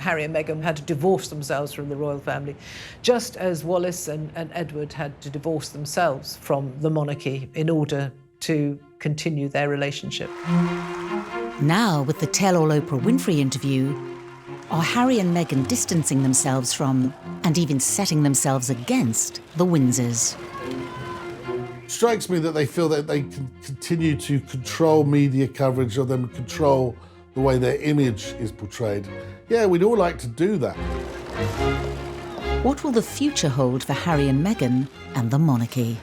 Harry and Meghan had to divorce themselves from the royal family, just as Wallis and Edward had to divorce themselves from the monarchy in order to continue their relationship. Now, with the tell-all Oprah Winfrey interview, are Harry and Meghan distancing themselves from, and even setting themselves against, the Windsors? Strikes me that they feel that they can continue to control media coverage of them, control the way their image is portrayed. Yeah, we'd all like to do that. What will the future hold for Harry and Meghan and the monarchy?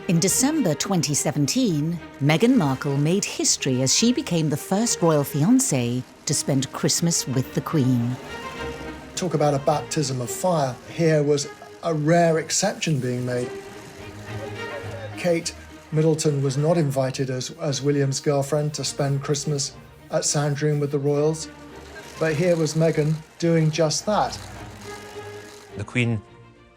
In December 2017, Meghan Markle made history as she became the first royal fiancée to spend Christmas with the Queen. Talk about a baptism of fire. Here was a rare exception being made. Kate Middleton was not invited as William's girlfriend to spend Christmas at Sandringham with the royals, but here was Meghan doing just that. The Queen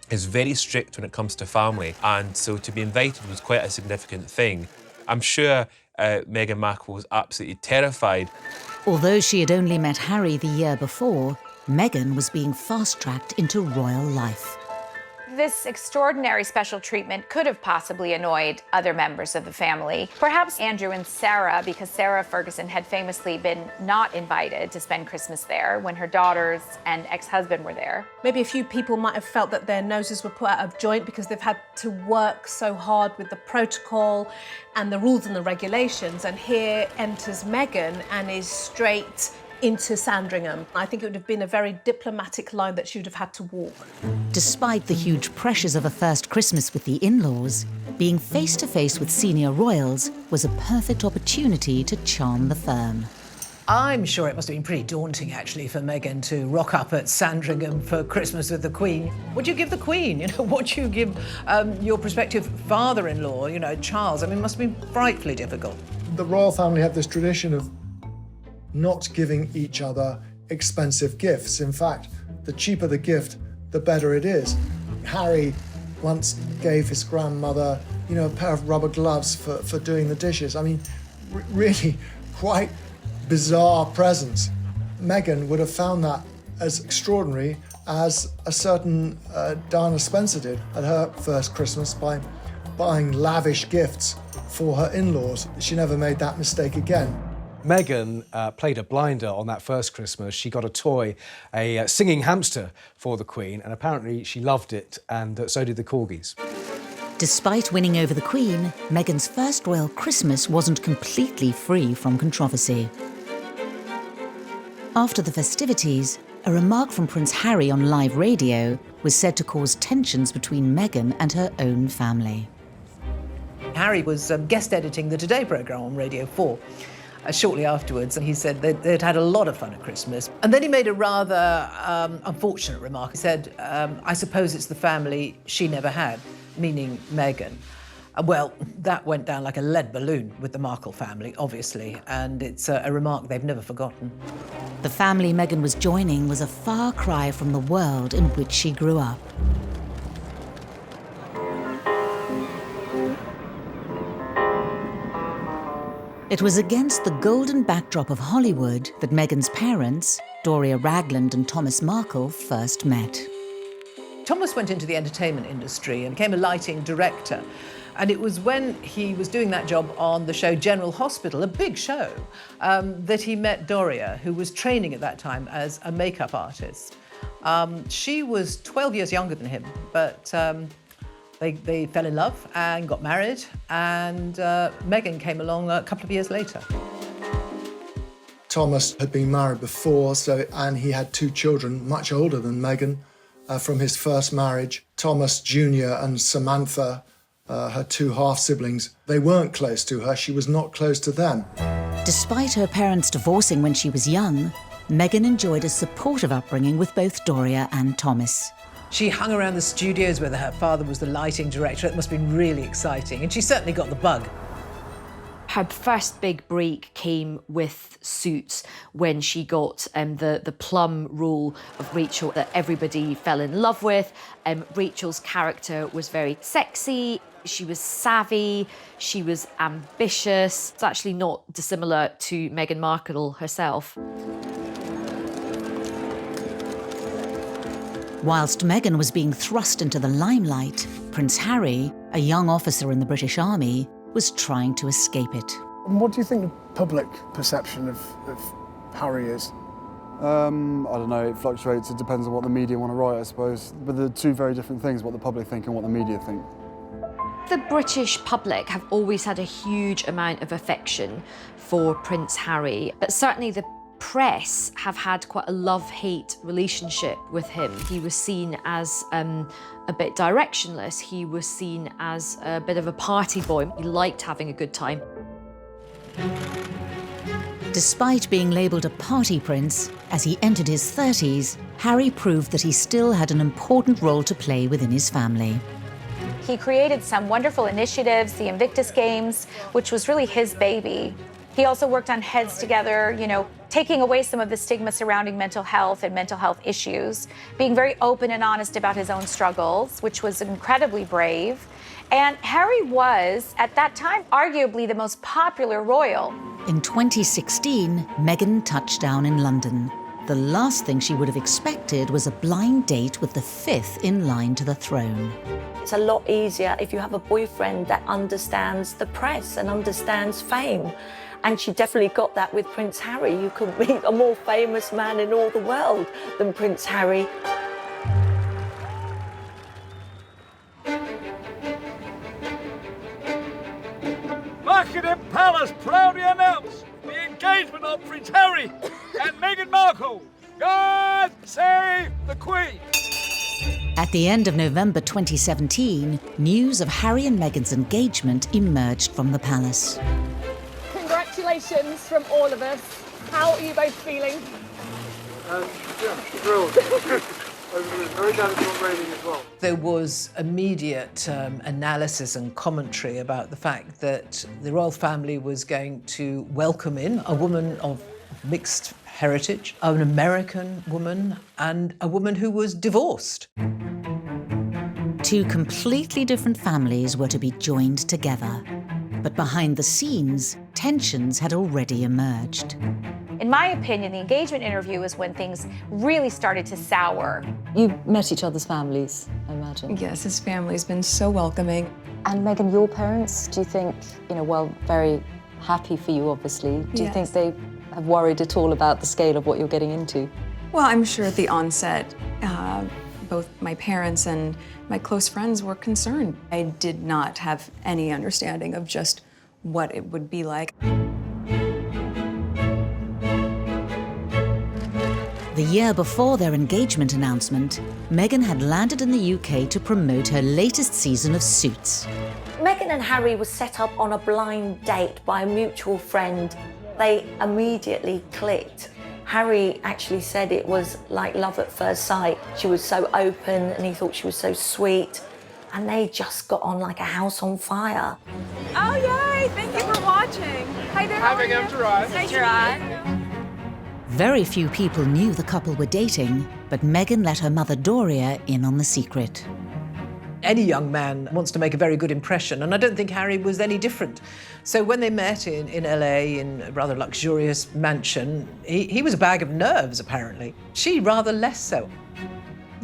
is very strict when it comes to family, and so to be invited was quite a significant thing. I'm sure Meghan Markle was absolutely terrified. Although she had only met Harry the year before, Meghan was being fast-tracked into royal life. This extraordinary special treatment could have possibly annoyed other members of the family. Perhaps Andrew and Sarah, because Sarah Ferguson had famously been not invited to spend Christmas there when her daughters and ex-husband were there. Maybe a few people might have felt that their noses were put out of joint because they've had to work so hard with the protocol and the rules and the regulations. And here enters Meghan and is straight into Sandringham. I think it would have been a very diplomatic line that she would have had to walk. Despite the huge pressures of a first Christmas with the in-laws, being face-to-face with senior royals was a perfect opportunity to charm the firm. I'm sure it must have been pretty daunting, actually, for Meghan to rock up at Sandringham for Christmas with the Queen. What do you give the Queen? You know, what do you give your prospective father-in-law, you know, Charles? I mean, it must have been frightfully difficult. The royal family have this tradition of not giving each other expensive gifts. In fact, the cheaper the gift, the better it is. Harry once gave his grandmother, you know, a pair of rubber gloves for doing the dishes. I mean, really quite bizarre presents. Meghan would have found that as extraordinary as a certain Diana Spencer did at her first Christmas by buying lavish gifts for her in-laws. She never made that mistake again. Meghan played a blinder on that first Christmas. She got a toy, a singing hamster for the Queen, and apparently she loved it, and so did the corgis. Despite winning over the Queen, Meghan's first royal Christmas wasn't completely free from controversy. After the festivities, a remark from Prince Harry on live radio was said to cause tensions between Meghan and her own family. Harry was guest editing the Today programme on Radio 4. Shortly afterwards, and he said they'd had a lot of fun at Christmas. And then he made a rather unfortunate remark. He said, I suppose it's the family she never had, meaning Meghan. Well, that went down like a lead balloon with the Markle family, obviously, and it's a remark they've never forgotten. The family Meghan was joining was a far cry from the world in which she grew up. It was against the golden backdrop of Hollywood that Meghan's parents, Doria Ragland and Thomas Markle, first met. Thomas went into the entertainment industry and became a lighting director. And it was when he was doing that job on the show General Hospital, a big show, that he met Doria, who was training at that time as a makeup artist. She was 12 years younger than him, but they fell in love and got married, and Meghan came along a couple of years later. Thomas had been married before, and he had 2 children, much older than Meghan, from his first marriage. Thomas Jr. and Samantha, her 2 half-siblings, they weren't close to her. She was not close to them. Despite her parents divorcing when she was young, Meghan enjoyed a supportive upbringing with both Doria and Thomas. She hung around the studios where her father was the lighting director. It must have been really exciting, and she certainly got the bug. Her first big break came with Suits, when she got the plum role of Rachel that everybody fell in love with. Rachel's character was very sexy, she was savvy, she was ambitious. It's actually not dissimilar to Meghan Markle herself. Whilst Meghan was being thrust into the limelight, Prince Harry, a young officer in the British Army, was trying to escape it. And what do you think the public perception of Harry is? I don't know, it fluctuates. It depends on what the media want to write, I suppose. But they're two very different things, what the public think and what the media think. The British public have always had a huge amount of affection for Prince Harry, but certainly the press have had quite a love-hate relationship with him. He was seen as a bit directionless. He was seen as a bit of a party boy. He liked having a good time. Despite being labelled a party prince, as he entered his 30s, Harry proved that he still had an important role to play within his family. He created some wonderful initiatives, the Invictus Games, which was really his baby. He also worked on Heads Together, you know, taking away some of the stigma surrounding mental health and mental health issues, being very open and honest about his own struggles, which was incredibly brave. And Harry was, at that time, arguably the most popular royal. In 2016, Meghan touched down in London. The last thing she would have expected was a blind date with the 5th in line to the throne. It's a lot easier if you have a boyfriend that understands the press and understands fame. And she definitely got that with Prince Harry. You could meet a more famous man in all the world than Prince Harry. Buckingham Palace proudly announce the engagement of Prince Harry and Meghan Markle. God save the Queen! At the end of November 2017, news of Harry and Meghan's engagement emerged from the palace. Congratulations from all of us. How are you both feeling? Yeah, thrilled. I was very glad it's not raining as well. There was immediate analysis and commentary about the fact that the royal family was going to welcome in a woman of mixed heritage, an American woman, and a woman who was divorced. Two completely different families were to be joined together. But behind the scenes, tensions had already emerged. In my opinion, the engagement interview was when things really started to sour. You met each other's families, I imagine. Yes, his family's been so welcoming. And Meghan, your parents, do you think, well, very happy for you, obviously. Do you think they have worried at all about the scale of what you're getting into? Well, I'm sure at the onset, both my parents and my close friends were concerned. I did not have any understanding of just what it would be like. The year before their engagement announcement, Meghan had landed in the UK to promote her latest season of Suits. Meghan and Harry were set up on a blind date by a mutual friend. They immediately clicked. Harry actually said it was like love at first sight. She was so open and he thought she was so sweet. And they just got on like a house on fire. Oh, yay! Thank you for watching. Hi there, Having him to ride. Nice to meet you. Very few people knew the couple were dating, but Meghan let her mother Doria in on the secret. Any young man wants to make a very good impression, and I don't think Harry was any different. So when they met in LA in a rather luxurious mansion, he was a bag of nerves, apparently. She rather less so.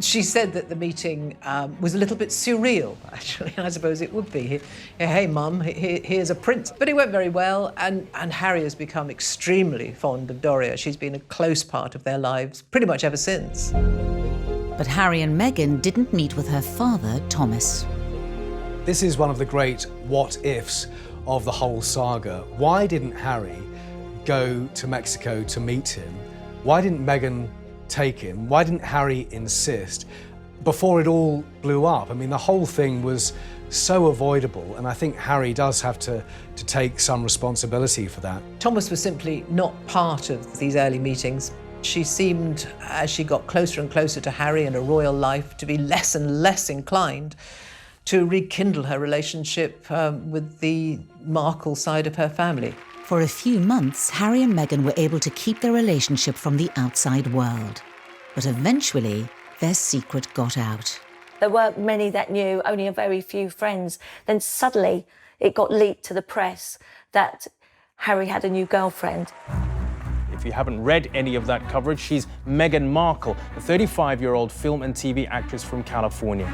She said that the meeting was a little bit surreal, actually. I suppose it would be. Hey, Mum, here's a prince. But it went very well, and Harry has become extremely fond of Doria. She's been a close part of their lives pretty much ever since. But Harry and Meghan didn't meet with her father, Thomas. This is one of the great what-ifs of the whole saga. Why didn't Harry go to Mexico to meet him? Why didn't Meghan take him? Why didn't Harry insist before it all blew up? I mean, the whole thing was so avoidable, and I think Harry does have to take some responsibility for that. Thomas was simply not part of these early meetings. She seemed, as she got closer and closer to Harry and a royal life, to be less and less inclined to rekindle her relationship with the Markle side of her family. For a few months, Harry and Meghan were able to keep their relationship from the outside world. But eventually, their secret got out. There weren't many that knew, only a very few friends. Then suddenly it got leaked to the press that Harry had a new girlfriend. If you haven't read any of that coverage, she's Meghan Markle, a 35-year-old film and TV actress from California.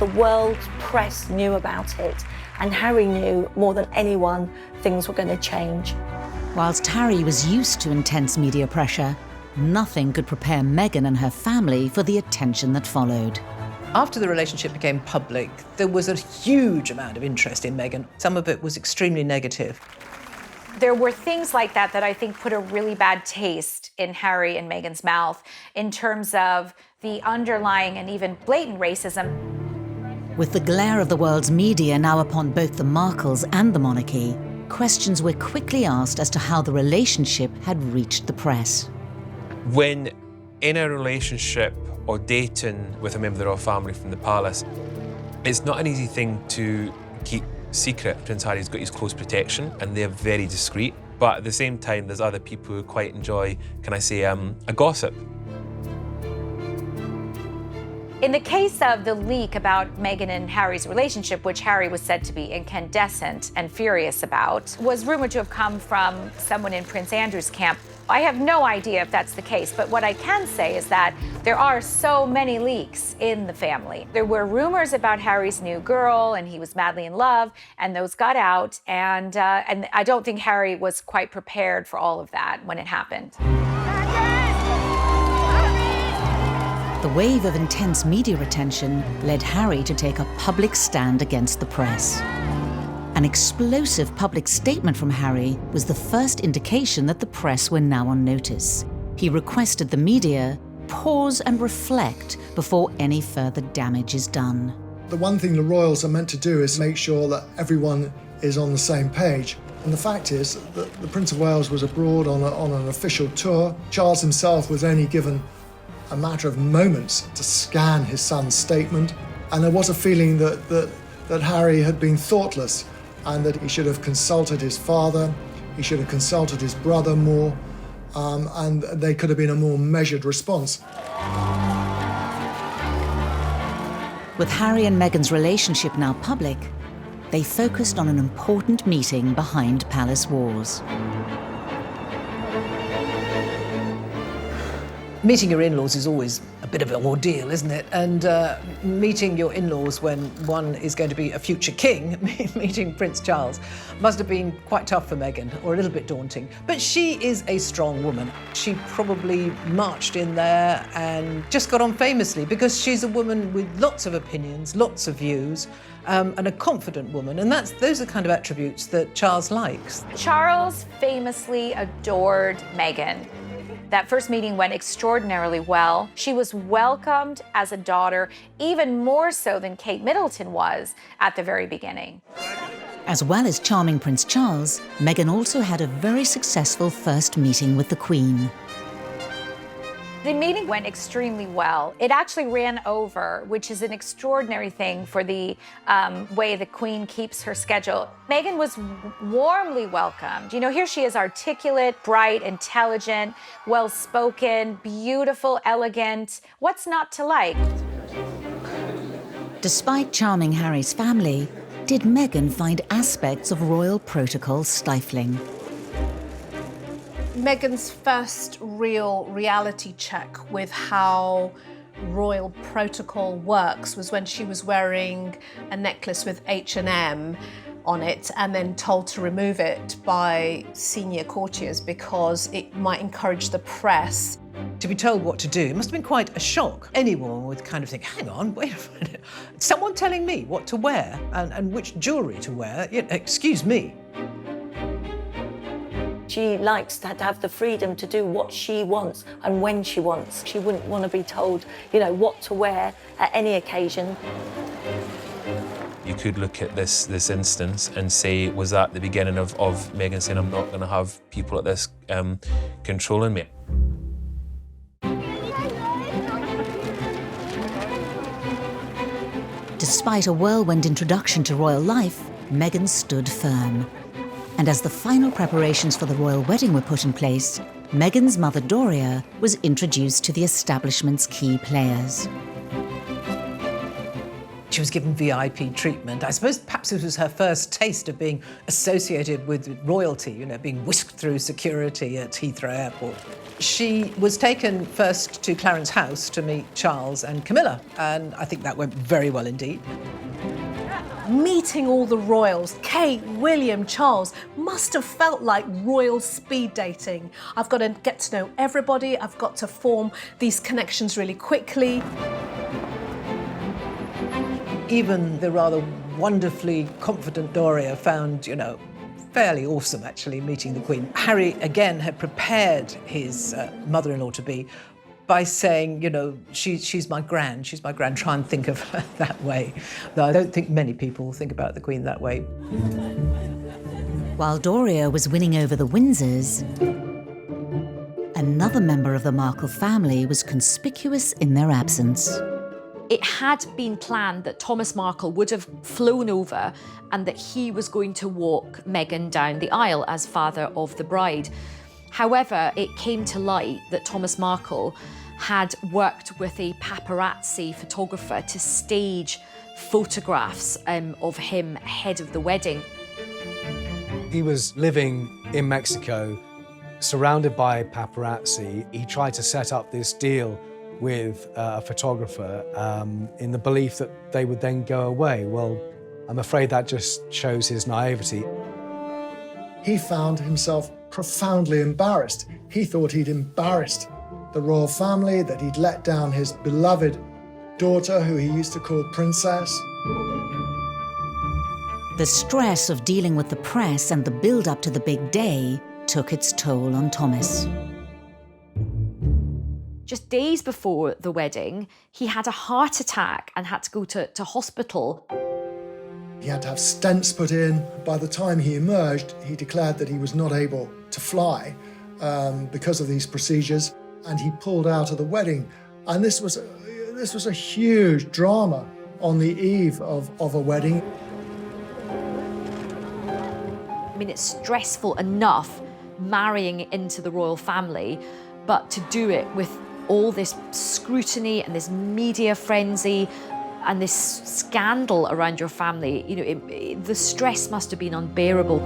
The world press knew about it, and Harry knew more than anyone things were going to change. Whilst Harry was used to intense media pressure, nothing could prepare Meghan and her family for the attention that followed. After the relationship became public, there was a huge amount of interest in Meghan. Some of it was extremely negative. There were things like that that I think put a really bad taste in Harry and Meghan's mouth in terms of the underlying and even blatant racism. With the glare of the world's media now upon both the Markles and the monarchy, questions were quickly asked as to how the relationship had reached the press. When in a relationship or dating with a member of the royal family from the palace, it's not an easy thing to keep secret. Prince Harry's got his close protection and they're very discreet. But at the same time, there's other people who quite enjoy, can I say, a gossip. In the case of the leak about Meghan and Harry's relationship, which Harry was said to be incandescent and furious about, was rumored to have come from someone in Prince Andrew's camp. I have no idea if that's the case, but what I can say is that there are so many leaks in the family. There were rumors about Harry's new girl, and he was madly in love, and those got out, and I don't think Harry was quite prepared for all of that when it happened. The wave of intense media attention led Harry to take a public stand against the press. An explosive public statement from Harry was the first indication that the press were now on notice. He requested the media pause and reflect before any further damage is done. The one thing the royals are meant to do is make sure that everyone is on the same page. And the fact is that the Prince of Wales was abroad on an official tour. Charles himself was only given a matter of moments to scan his son's statement, and there was a feeling that Harry had been thoughtless and that he should have consulted his father, he should have consulted his brother more, and there could have been a more measured response. With Harry and Meghan's relationship now public, they focused on an important meeting behind palace walls. Meeting your in-laws is always a bit of an ordeal, isn't it? And meeting your in-laws when one is going to be a future king, meeting Prince Charles, must have been quite tough for Meghan, or a little bit daunting. But she is a strong woman. She probably marched in there and just got on famously because she's a woman with lots of opinions, lots of views, and a confident woman. And those are the kind of attributes that Charles likes. Charles famously adored Meghan. That first meeting went extraordinarily well. She was welcomed as a daughter, even more so than Kate Middleton was at the very beginning. As well as charming Prince Charles, Meghan also had a very successful first meeting with the Queen. The meeting went extremely well. It actually ran over, which is an extraordinary thing for the way the Queen keeps her schedule. Meghan was warmly welcomed. You know, here she is, articulate, bright, intelligent, well-spoken, beautiful, elegant. What's not to like? Despite charming Harry's family, did Meghan find aspects of royal protocol stifling? Meghan's first real reality check with how royal protocol works was when she was wearing a necklace with H&M on it and then told to remove it by senior courtiers because it might encourage the press. To be told what to do, it must have been quite a shock. Anyone would kind of think, hang on, wait a minute. Someone telling me what to wear and which jewellery to wear? Excuse me. She likes to have the freedom to do what she wants and when she wants. She wouldn't want to be told, you know, what to wear at any occasion. You could look at this instance and say, was that the beginning of Meghan saying, I'm not going to have people like this controlling me? Despite a whirlwind introduction to royal life, Meghan stood firm. And as the final preparations for the royal wedding were put in place, Meghan's mother Doria was introduced to the establishment's key players. She was given VIP treatment. I suppose perhaps it was her first taste of being associated with royalty, you know, being whisked through security at Heathrow Airport. She was taken first to Clarence House to meet Charles and Camilla, and I think that went very well indeed. Meeting all the royals, Kate, William, Charles, must have felt like royal speed dating. I've got to get to know everybody, I've got to form these connections really quickly. Even the rather wonderfully confident Doria found, you know, fairly awesome actually meeting the Queen. Harry again had prepared his mother-in-law-to-be by saying, you know, she's my gran, try and think of her that way. Though I don't think many people think about the Queen that way. While Doria was winning over the Windsors, another member of the Markle family was conspicuous in their absence. It had been planned that Thomas Markle would have flown over and that he was going to walk Meghan down the aisle as father of the bride. However, it came to light that Thomas Markle had worked with a paparazzi photographer to stage photographs of him ahead of the wedding. He was living in Mexico, surrounded by paparazzi. He tried to set up this deal with a photographer in the belief that they would then go away. Well, I'm afraid that just shows his naivety. He found himself profoundly embarrassed. He thought he'd embarrassed the royal family, that he'd let down his beloved daughter, who he used to call Princess. The stress of dealing with the press and the build-up to the big day took its toll on Thomas. Just days before the wedding, he had a heart attack and had to go to hospital. He had to have stents put in. By the time he emerged, he declared that he was not able to fly because of these procedures, and he pulled out of the wedding. And this was a huge drama on the eve of a wedding. I mean, it's stressful enough marrying into the royal family, but to do it with all this scrutiny and this media frenzy and this scandal around your family, you know, the stress must have been unbearable.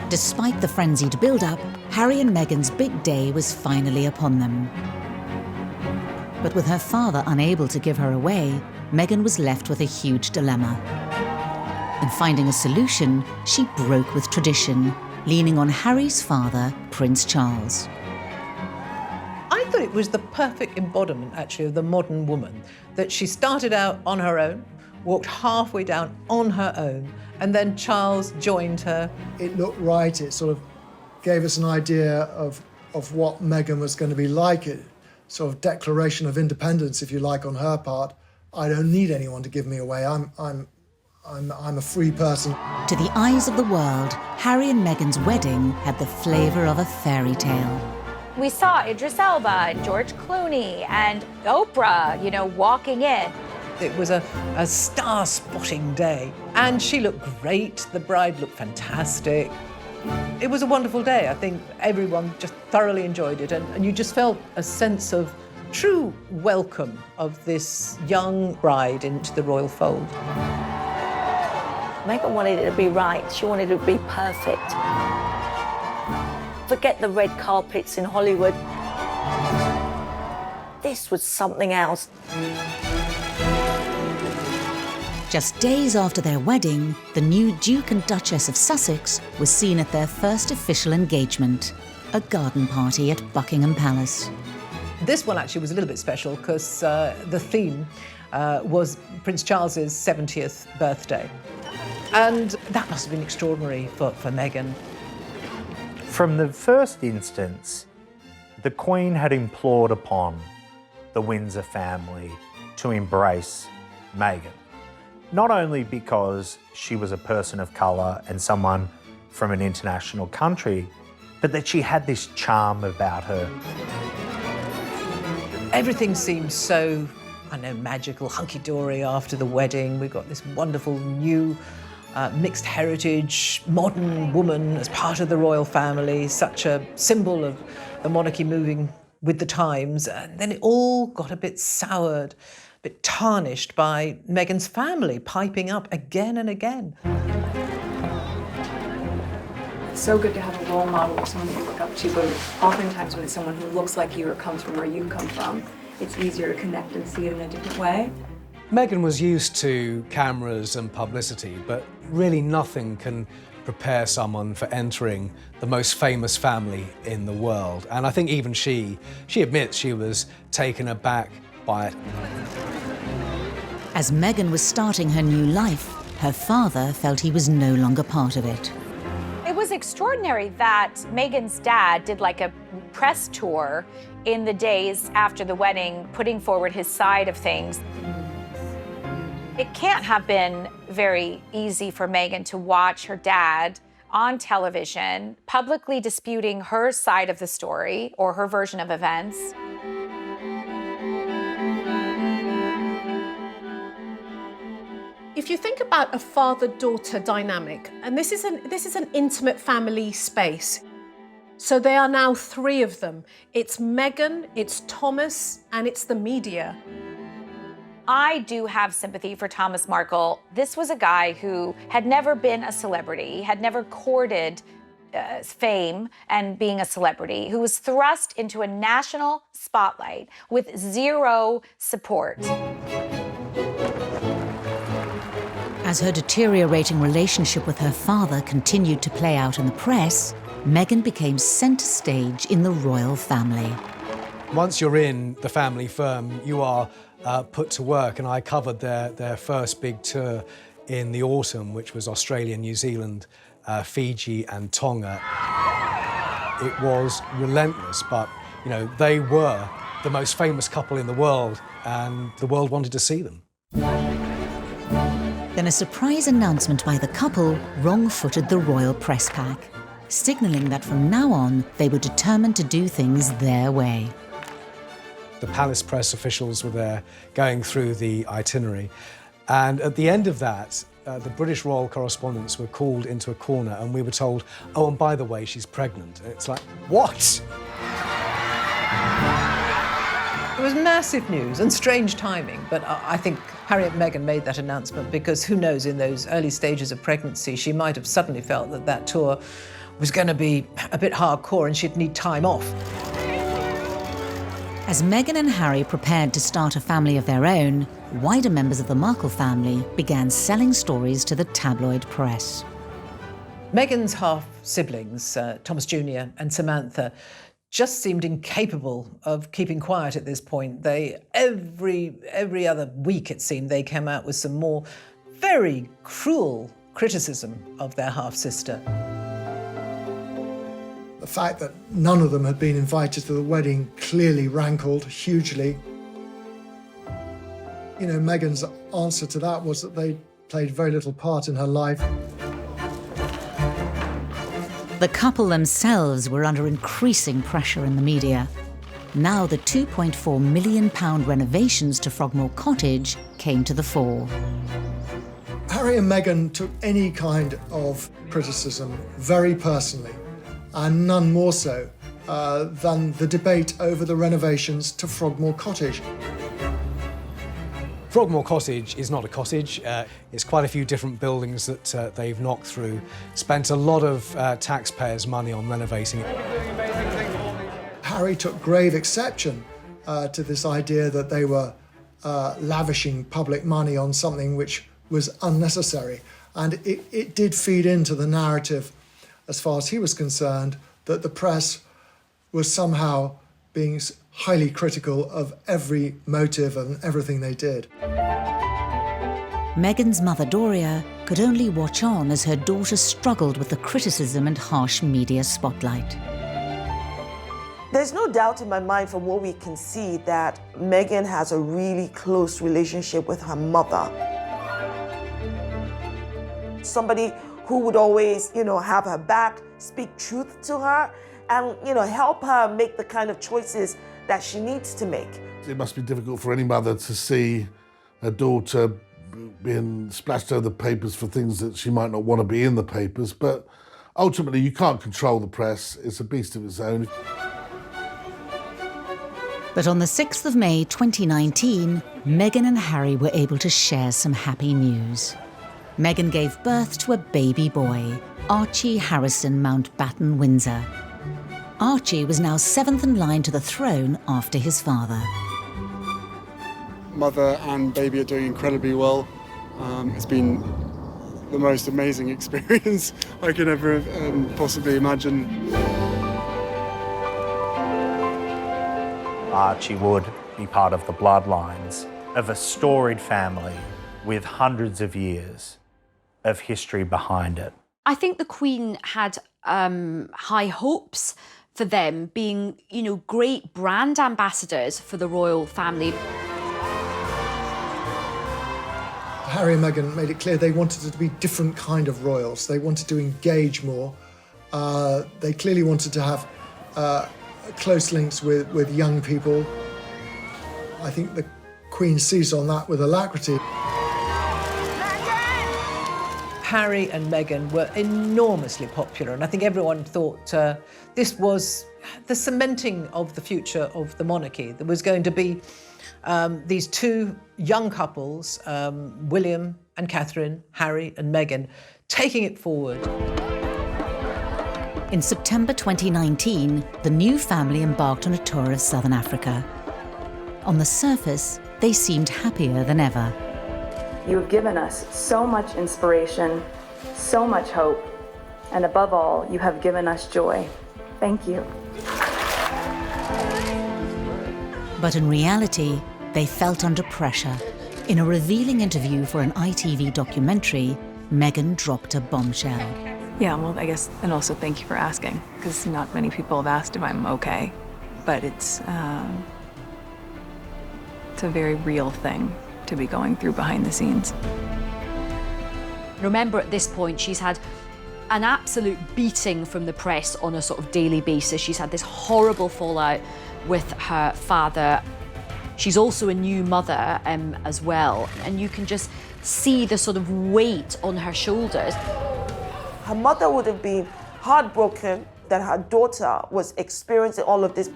Despite the frenzied build-up, Harry and Meghan's big day was finally upon them. But with her father unable to give her away, Meghan was left with a huge dilemma. And finding a solution, she broke with tradition, leaning on Harry's father, Prince Charles. I thought it was the perfect embodiment, actually, of the modern woman, that she started out on her own, walked halfway down on her own, and then Charles joined her. It looked right. It sort of gave us an idea of what Meghan was going to be like. A sort of declaration of independence, if you like, on her part. I don't need anyone to give me away. I'm a free person. To the eyes of the world, Harry and Meghan's wedding had the flavour of a fairy tale. We saw Idris Elba and George Clooney and Oprah, you know, walking in. It was a star-spotting day. And she looked great, the bride looked fantastic. It was a wonderful day. I think everyone just thoroughly enjoyed it, and you just felt a sense of true welcome of this young bride into the royal fold. Meghan wanted it to be right. She wanted it to be perfect. Forget the red carpets in Hollywood. This was something else. Just days after their wedding, the new Duke and Duchess of Sussex was seen at their first official engagement, a garden party at Buckingham Palace. This one actually was a little bit special because the theme was Prince Charles's 70th birthday. And that must have been extraordinary for Meghan. From the first instance, the Queen had implored upon the Windsor family to embrace Meghan. Not only because she was a person of colour and someone from an international country, but that she had this charm about her. Everything seemed so, I know, magical, hunky-dory after the wedding. We got this wonderful new mixed heritage, modern woman as part of the royal family, such a symbol of the monarchy moving with the times, and then it all got a bit soured, a bit tarnished by Meghan's family piping up again and again. It's so good to have a role model or someone you look up to, but oftentimes when it's someone who looks like you or comes from where you come from, it's easier to connect and see it in a different way. Meghan was used to cameras and publicity, but really nothing can prepare someone for entering the most famous family in the world. And I think even she admits she was taken aback by it. As Meghan was starting her new life, her father felt he was no longer part of it. It was extraordinary that Meghan's dad did like a press tour in the days after the wedding, putting forward his side of things. It can't have been very easy for Meghan to watch her dad on television, publicly disputing her side of the story or her version of events. If you think about a father-daughter dynamic, and this is an intimate family space, so there are now three of them. It's Meghan, it's Thomas, and it's the media. I do have sympathy for Thomas Markle. This was a guy who had never been a celebrity, had never courted fame and being a celebrity, who was thrust into a national spotlight with zero support. As her deteriorating relationship with her father continued to play out in the press, Meghan became centre stage in the royal family. Once you're in the family firm, you are put to work, and I covered their first big tour in the autumn, which was Australia, New Zealand, Fiji and Tonga. It was relentless, but you know, they were the most famous couple in the world, and the world wanted to see them. Then a surprise announcement by the couple wrong-footed the royal press pack, signalling that from now on they were determined to do things their way. The palace press officials were there going through the itinerary, and at the end of that, the British royal correspondents were called into a corner and we were told, oh, and by the way, she's pregnant. And it's like, what? It was massive news and strange timing, but I think Harry and Meghan made that announcement because who knows, in those early stages of pregnancy, she might have suddenly felt that that tour was going to be a bit hardcore and she'd need time off. As Meghan and Harry prepared to start a family of their own, wider members of the Markle family began selling stories to the tabloid press. Meghan's half-siblings, Thomas Jr. and Samantha, just seemed incapable of keeping quiet at this point. They, every other week it seemed, they came out with some more very cruel criticism of their half-sister. The fact that none of them had been invited to the wedding clearly rankled hugely. You know, Meghan's answer to that was that they played very little part in her life. The couple themselves were under increasing pressure in the media. Now the £2.4 million renovations to Frogmore Cottage came to the fore. Harry and Meghan took any kind of criticism very personally, and none more so than the debate over the renovations to Frogmore Cottage. Frogmore Cottage is not a cottage. It's quite a few different buildings that they've knocked through. Spent a lot of taxpayers' money on renovating it. Harry took grave exception to this idea that they were lavishing public money on something which was unnecessary. And it did feed into the narrative, as far as he was concerned, that the press was somehow being highly critical of every motive and everything they did. Meghan's mother, Doria, could only watch on as her daughter struggled with the criticism and harsh media spotlight. There's no doubt in my mind from what we can see that Meghan has a really close relationship with her mother. Somebody who would always, have her back, speak truth to her, and, help her make the kind of choices that she needs to make. It must be difficult for any mother to see her daughter being splashed over the papers for things that she might not want to be in the papers, but ultimately you can't control the press. It's a beast of its own. But on the 6th of May 2019, Meghan and Harry were able to share some happy news. Meghan gave birth to a baby boy, Archie Harrison Mountbatten Windsor. Archie was now 7th in line to the throne after his father. Mother and baby are doing incredibly well. It's been the most amazing experience I could ever possibly imagine. Archie would be part of the bloodlines of a storied family with hundreds of years of history behind it. I think the Queen had high hopes for them being, great brand ambassadors for the royal family. Harry and Meghan made it clear they wanted it to be different kind of royals. They wanted to engage more. They clearly wanted to have close links with young people. I think the Queen seized on that with alacrity. Harry and Meghan were enormously popular, and I think everyone thought this was the cementing of the future of the monarchy. There was going to be these two young couples, William and Catherine, Harry and Meghan, taking it forward. In September 2019, the new family embarked on a tour of Southern Africa. On the surface, they seemed happier than ever. You have given us so much inspiration, so much hope, and above all, you have given us joy. Thank you. But in reality, they felt under pressure. In a revealing interview for an ITV documentary, Meghan dropped a bombshell. Yeah, well, I guess, and also thank you for asking, because not many people have asked if I'm okay, but it's a very real thing to be going through behind the scenes. Remember, at this point, she's had an absolute beating from the press on a sort of daily basis. She's had this horrible fallout with her father. She's also a new mother as well, and you can just see the sort of weight on her shoulders. Her mother would have been heartbroken that her daughter was experiencing all of this.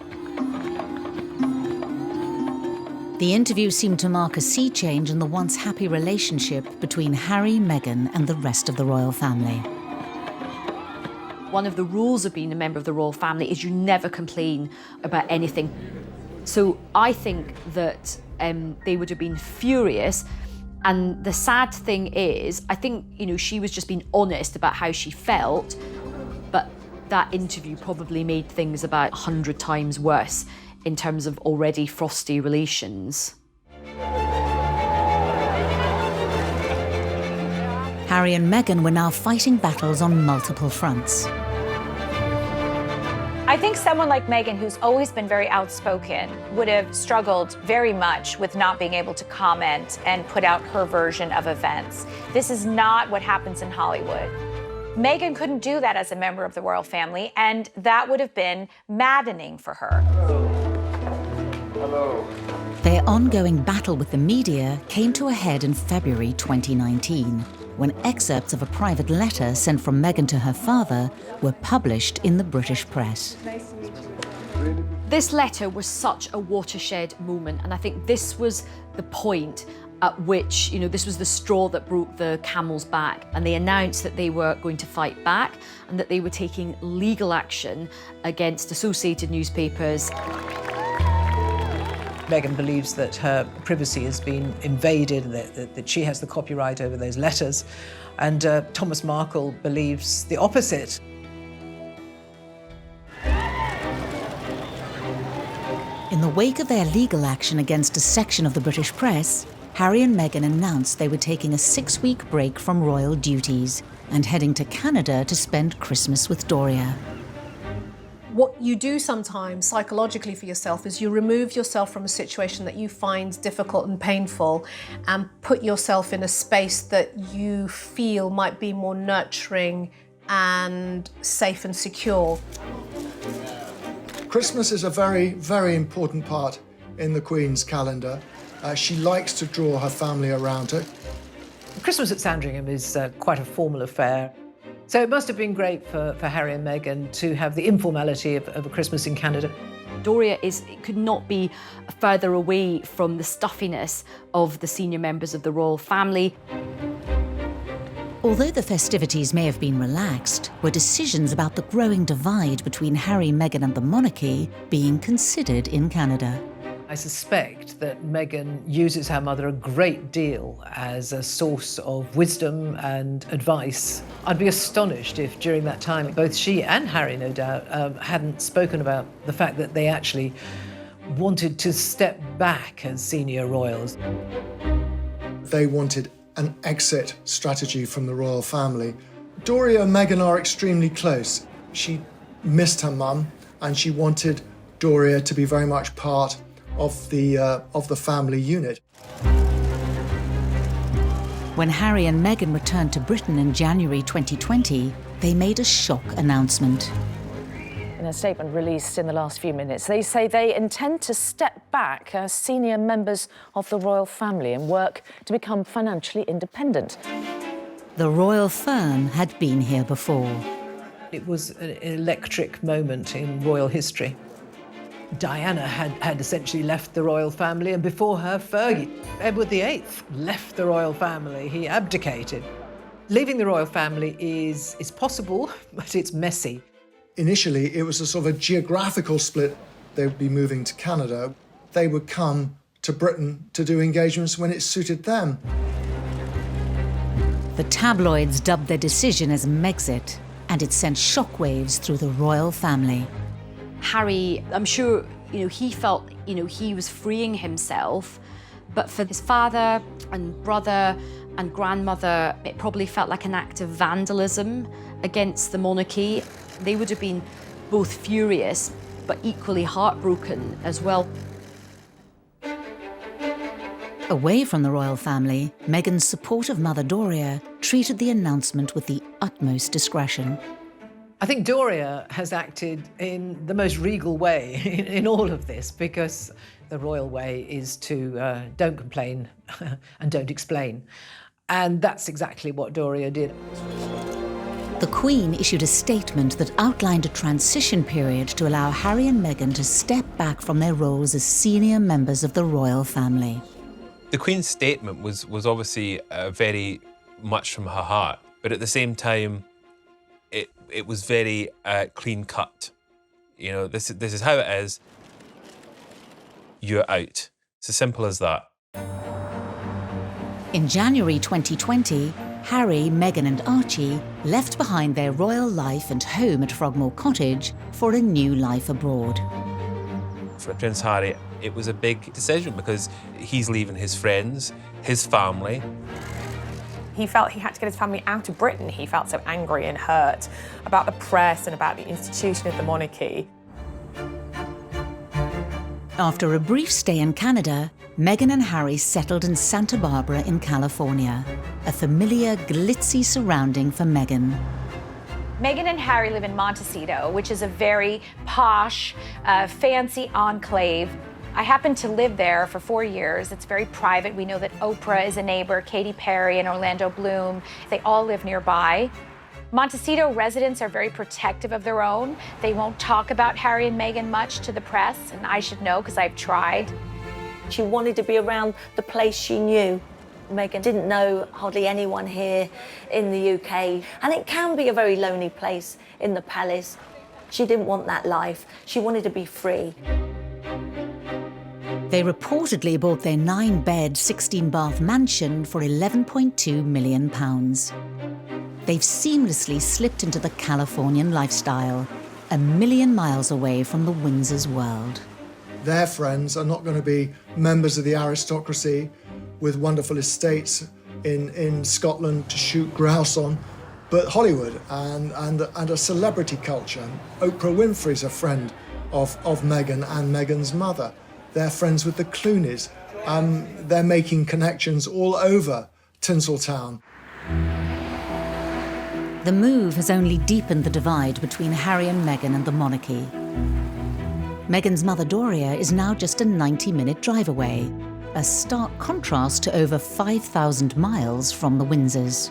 The interview seemed to mark a sea change in the once happy relationship between Harry, Meghan, and the rest of the royal family. One of the rules of being a member of the royal family is you never complain about anything. So I think that they would have been furious. And the sad thing is, I think, she was just being honest about how she felt, but that interview probably made things about 100 times worse in terms of already frosty relations. Harry and Meghan were now fighting battles on multiple fronts. I think someone like Meghan, who's always been very outspoken, would have struggled very much with not being able to comment and put out her version of events. This is not what happens in Hollywood. Meghan couldn't do that as a member of the royal family, and that would have been maddening for her. Hello. Their ongoing battle with the media came to a head in February 2019, when excerpts of a private letter sent from Meghan to her father were published in the British press. This letter was such a watershed moment, and I think this was the point at which, this was the straw that broke the camel's back, and they announced that they were going to fight back and that they were taking legal action against associated newspapers. Meghan believes that her privacy has been invaded, that she has the copyright over those letters, and Thomas Markle believes the opposite. In the wake of their legal action against a section of the British press, Harry and Meghan announced they were taking a 6-week break from royal duties and heading to Canada to spend Christmas with Doria. What you do sometimes psychologically for yourself is you remove yourself from a situation that you find difficult and painful and put yourself in a space that you feel might be more nurturing and safe and secure. Christmas is a very, very important part in the Queen's calendar. She likes to draw her family around her. Christmas at Sandringham is quite a formal affair. So it must have been great for Harry and Meghan to have the informality of a Christmas in Canada. Doria could not be further away from the stuffiness of the senior members of the royal family. Although the festivities may have been relaxed, were decisions about the growing divide between Harry, Meghan and the monarchy being considered in Canada. I suspect that Meghan uses her mother a great deal as a source of wisdom and advice. I'd be astonished if during that time both she and Harry, no doubt, hadn't spoken about the fact that they actually wanted to step back as senior royals. They wanted an exit strategy from the royal family. Doria and Meghan are extremely close. She missed her mum and she wanted Doria to be very much part of the family unit. When Harry and Meghan returned to Britain in January 2020, they made a shock announcement. In a statement released in the last few minutes, they say they intend to step back as senior members of the royal family and work to become financially independent. The royal firm had been here before. It was an electric moment in royal history. Diana had essentially left the royal family, and before her, Fergie. Edward VIII left the royal family. He abdicated. Leaving the royal family is possible, but it's messy. Initially, it was a sort of a geographical split. They would be moving to Canada. They would come to Britain to do engagements when it suited them. The tabloids dubbed their decision as Megxit, and it sent shockwaves through the royal family. Harry, I'm sure, he felt, he was freeing himself, but for his father and brother and grandmother, it probably felt like an act of vandalism against the monarchy. They would have been both furious, but equally heartbroken as well. Away from the royal family, Meghan's supportive mother Doria treated the announcement with the utmost discretion. I think Doria has acted in the most regal way in all of this, because the royal way is to don't complain and don't explain. And that's exactly what Doria did. The Queen issued a statement that outlined a transition period to allow Harry and Meghan to step back from their roles as senior members of the royal family. The Queen's statement was obviously very much from her heart, but at the same time, it was very clean cut. This is how it is. You're out. It's as simple as that. In January 2020, Harry, Meghan and Archie left behind their royal life and home at Frogmore Cottage for a new life abroad. For Prince Harry, it was a big decision because he's leaving his friends, his family. He felt he had to get his family out of Britain. He felt so angry and hurt about the press and about the institution of the monarchy. After a brief stay in Canada, Meghan and Harry settled in Santa Barbara in California, a familiar, glitzy surrounding for Meghan. Meghan and Harry live in Montecito, which is a very posh, fancy enclave. I happened to live there for 4 years. It's very private. We know that Oprah is a neighbor, Katy Perry and Orlando Bloom. They all live nearby. Montecito residents are very protective of their own. They won't talk about Harry and Meghan much to the press, and I should know because I've tried. She wanted to be around the place she knew. Meghan didn't know hardly anyone here in the UK, and it can be a very lonely place in the palace. She didn't want that life. She wanted to be free. They reportedly bought their 9-bed, 16-bath mansion for £11.2 million. They've seamlessly slipped into the Californian lifestyle, a million miles away from the Windsors world. Their friends are not going to be members of the aristocracy with wonderful estates in Scotland to shoot grouse on, but Hollywood and a celebrity culture. Oprah Winfrey's a friend of Meghan and Meghan's mother. They're friends with the Clooneys. They're making connections all over Tinseltown. The move has only deepened the divide between Harry and Meghan and the monarchy. Meghan's mother Doria is now just a 90-minute drive away, a stark contrast to over 5,000 miles from the Windsors.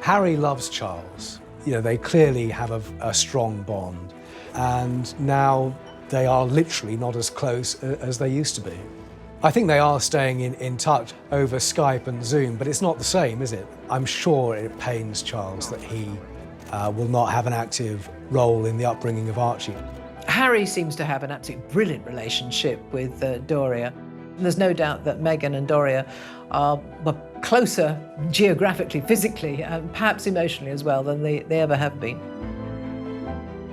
Harry loves Charles. They clearly have a strong bond. And now they are literally not as close as they used to be. I think they are staying in touch over Skype and Zoom, but it's not the same, is it? I'm sure it pains Charles that he will not have an active role in the upbringing of Archie. Harry seems to have an absolutely brilliant relationship with Doria. And there's no doubt that Meghan and Doria are closer geographically, physically, and perhaps emotionally as well than they ever have been.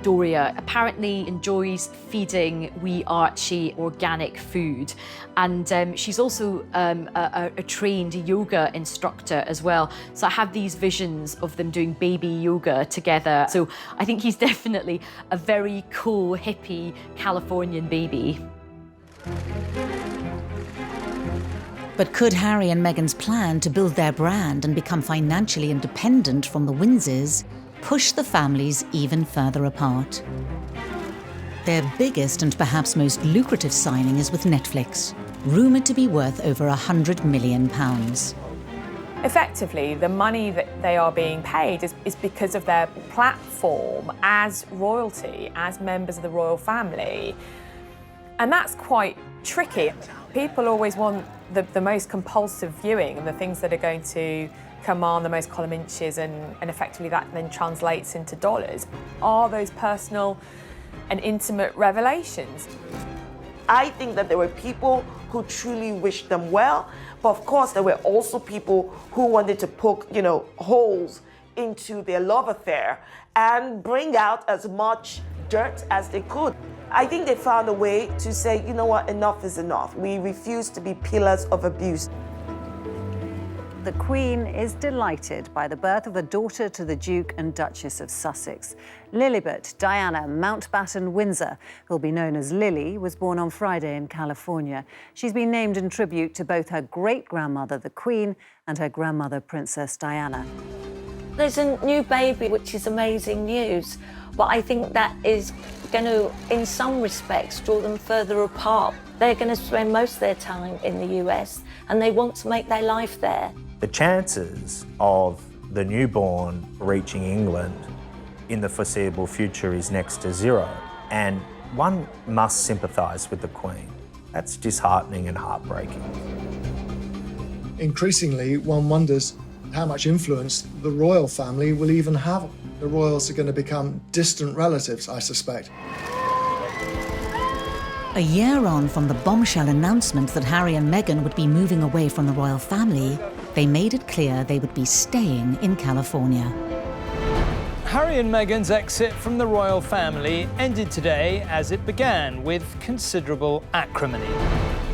Doria apparently enjoys feeding wee Archie organic food, and she's also a trained yoga instructor as well. So I have these visions of them doing baby yoga together. So I think he's definitely a very cool, hippie Californian baby. But could Harry and Meghan's plan to build their brand and become financially independent from the Windsors push the families even further apart? Their biggest and perhaps most lucrative signing is with Netflix, rumoured to be worth over £100 million. Effectively, the money that they are being paid is because of their platform as royalty, as members of the royal family. And that's quite tricky. People always want the most compulsive viewing and the things that are going to command the most column inches, and effectively that then translates into dollars. Are those personal and intimate revelations? I think that there were people who truly wished them well, but of course there were also people who wanted to poke, holes into their love affair and bring out as much dirt as they could. I think they found a way to say, you know what, enough is enough. We refuse to be pillars of abuse. The Queen is delighted by the birth of a daughter to the Duke and Duchess of Sussex. Lilibet Diana Mountbatten Windsor, who'll be known as Lily, was born on Friday in California. She's been named in tribute to both her great-grandmother, the Queen, and her grandmother, Princess Diana. There's a new baby, which is amazing news, but I think that is going to, in some respects, draw them further apart. They're going to spend most of their time in the US, and they want to make their life there. The chances of the newborn reaching England in the foreseeable future is next to zero, and one must sympathise with the Queen. That's disheartening and heartbreaking. Increasingly, one wonders how much influence the royal family will even have. The royals are going to become distant relatives, I suspect. A year on from the bombshell announcement that Harry and Meghan would be moving away from the royal family, they made it clear they would be staying in California. Harry and Meghan's exit from the royal family ended today as it began, with considerable acrimony.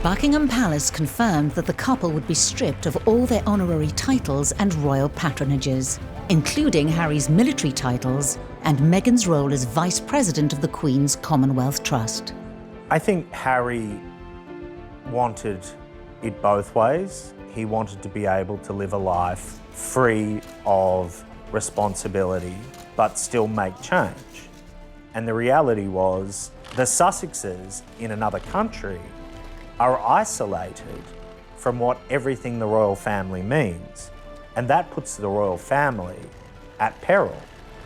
Buckingham Palace confirmed that the couple would be stripped of all their honorary titles and royal patronages, including Harry's military titles and Meghan's role as Vice President of the Queen's Commonwealth Trust. I think Harry wanted it both ways. He wanted to be able to live a life free of responsibility, but still make change. And the reality was, the Sussexes in another country are isolated from what everything the royal family means. And that puts the royal family at peril.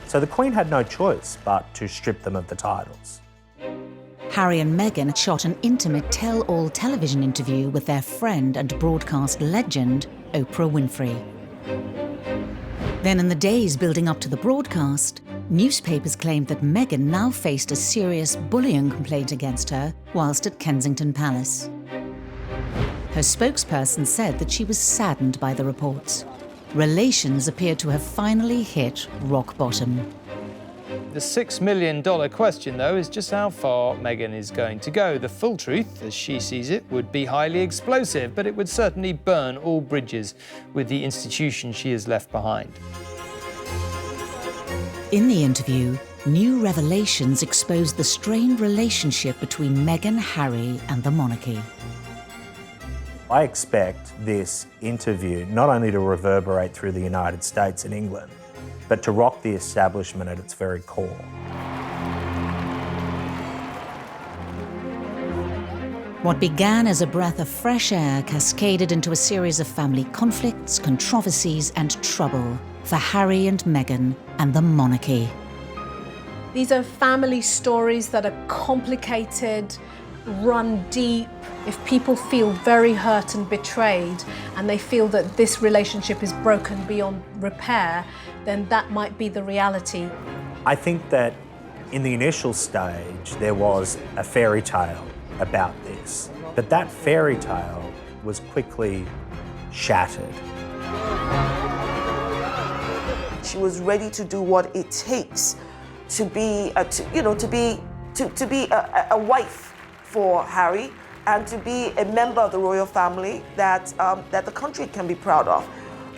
So the Queen had no choice but to strip them of the titles. Harry and Meghan shot an intimate tell-all television interview with their friend and broadcast legend, Oprah Winfrey. Then in the days building up to the broadcast, newspapers claimed that Meghan now faced a serious bullying complaint against her whilst at Kensington Palace. Her spokesperson said that she was saddened by the reports. Relations appeared to have finally hit rock bottom. The $6 million question, though, is just how far Meghan is going to go. The full truth, as she sees it, would be highly explosive, but it would certainly burn all bridges with the institution she has left behind. In the interview, new revelations exposed the strained relationship between Meghan, Harry, and the monarchy. I expect this interview not only to reverberate through the United States and England, but to rock the establishment at its very core. What began as a breath of fresh air cascaded into a series of family conflicts, controversies, and trouble for Harry and Meghan and the monarchy. These are family stories that are complicated, run deep. If people feel very hurt and betrayed and they feel that this relationship is broken beyond repair, then that might be the reality. I think that in the initial stage, there was a fairy tale about this, but that fairy tale was quickly shattered. She was ready to do what it takes to be, to be a wife for Harry and to be a member of the royal family that the country can be proud of.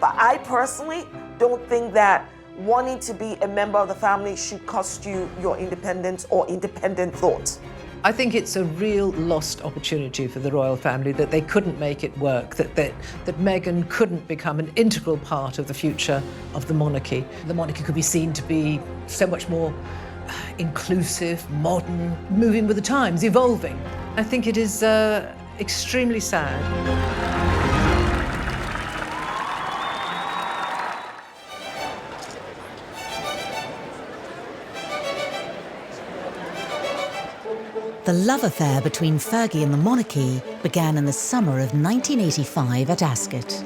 But I personally don't think that wanting to be a member of the family should cost you your independence or independent thought. I think it's a real lost opportunity for the royal family that they couldn't make it work, that Meghan couldn't become an integral part of the future of the monarchy. The monarchy could be seen to be so much more inclusive, modern, moving with the times, evolving. I think it is extremely sad. The love affair between Fergie and the monarchy began in the summer of 1985 at Ascot.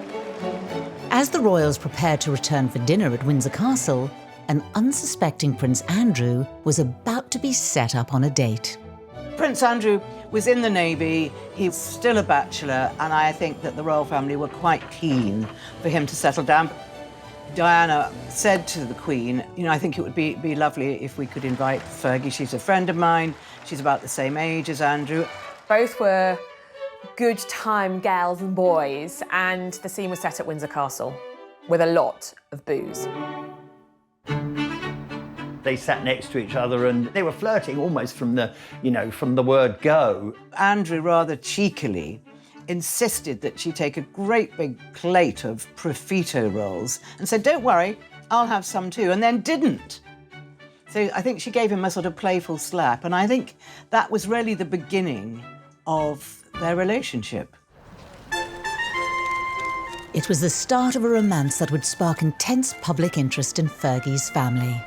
As the royals prepared to return for dinner at Windsor Castle, an unsuspecting Prince Andrew was about to be set up on a date. Prince Andrew was in the Navy, he was still a bachelor, and I think that the royal family were quite keen for him to settle down. Diana said to the Queen, I think it would be lovely if we could invite Fergie. She's a friend of mine. She's about the same age as Andrew. Both were good time gals and boys, and the scene was set at Windsor Castle with a lot of booze. They sat next to each other and they were flirting almost from the, from the word go. Andrew rather cheekily insisted that she take a great big plate of profiterole rolls and said, "Don't worry, I'll have some too," and then didn't. So I think she gave him a sort of playful slap, and I think that was really the beginning of their relationship. It was the start of a romance that would spark intense public interest in Fergie's family.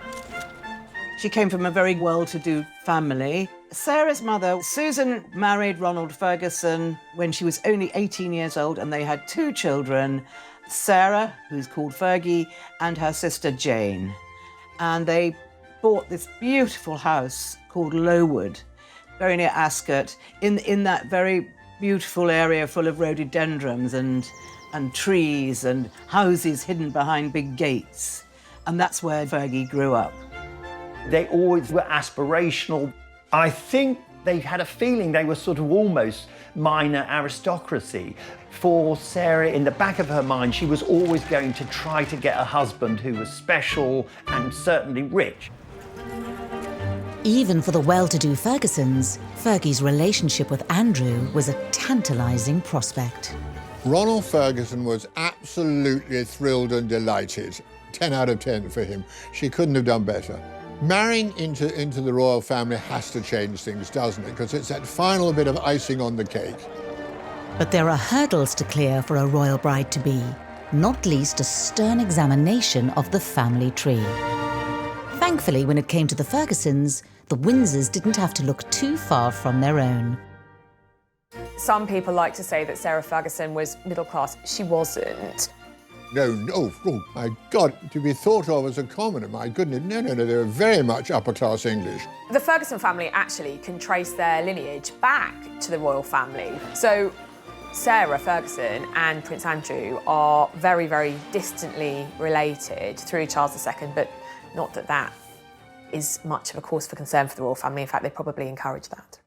She came from a very well-to-do family. Sarah's mother, Susan, married Ronald Ferguson when she was only 18 years old, and they had 2 children, Sarah, who's called Fergie, and her sister Jane. And they bought this beautiful house called Lowood, very near Ascot, in that very beautiful area full of rhododendrons and trees and houses hidden behind big gates. And that's where Fergie grew up. They always were aspirational. I think they had a feeling they were sort of almost minor aristocracy. For Sarah, in the back of her mind, she was always going to try to get a husband who was special and certainly rich. Even for the well-to-do Fergusons, Fergie's relationship with Andrew was a tantalising prospect. Ronald Ferguson was absolutely thrilled and delighted. 10 out of 10 for him. She couldn't have done better. Marrying into the royal family has to change things, doesn't it? Because it's that final bit of icing on the cake. But there are hurdles to clear for a royal bride-to-be, not least a stern examination of the family tree. Thankfully, when it came to the Fergusons, the Windsors didn't have to look too far from their own. Some people like to say that Sarah Ferguson was middle class. She wasn't. No, oh my God, to be thought of as a commoner, my goodness, no, they were very much upper-class English. The Ferguson family actually can trace their lineage back to the royal family. So Sarah Ferguson and Prince Andrew are very, very distantly related through Charles II, but not that that is much of a cause for concern for the royal family. In fact, they probably encourage that.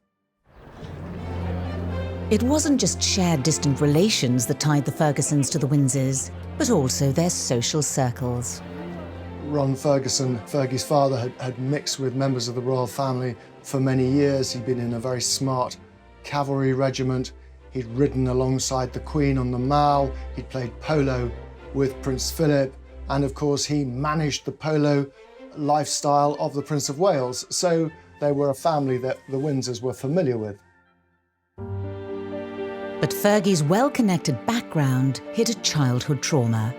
It wasn't just shared distant relations that tied the Fergusons to the Windsors, but also their social circles. Ron Ferguson, Fergie's father, had mixed with members of the royal family for many years. He'd been in a very smart cavalry regiment. He'd ridden alongside the Queen on the Mall. He'd played polo with Prince Philip. And of course, he managed the polo lifestyle of the Prince of Wales. So they were a family that the Windsors were familiar with. But Fergie's well-connected background hid a childhood trauma.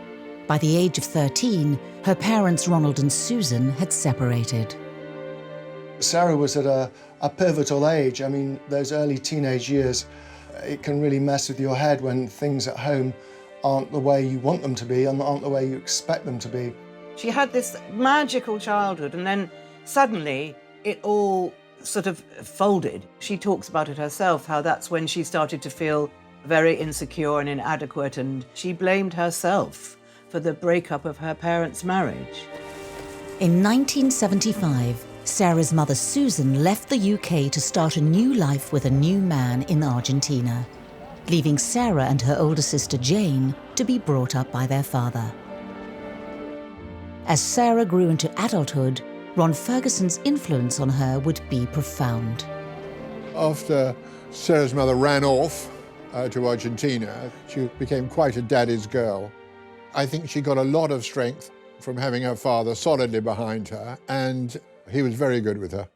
By the age of 13, her parents, Ronald and Susan, had separated. Sarah was at a pivotal age. I mean, those early teenage years, it can really mess with your head when things at home aren't the way you want them to be and aren't the way you expect them to be. She had this magical childhood, and then suddenly it all sort of folded. She talks about it herself, how that's when she started to feel very insecure and inadequate, and she blamed herself for the breakup of her parents' marriage. In 1975, Sarah's mother Susan left the UK to start a new life with a new man in Argentina, leaving Sarah and her older sister Jane to be brought up by their father. As Sarah grew into adulthood, Ron Ferguson's influence on her would be profound. After Sarah's mother ran off to Argentina, she became quite a daddy's girl. I think she got a lot of strength from having her father solidly behind her, and he was very good with her.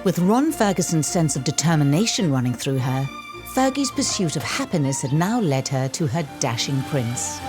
With Ron Ferguson's sense of determination running through her, Fergie's pursuit of happiness had now led her to her dashing prince.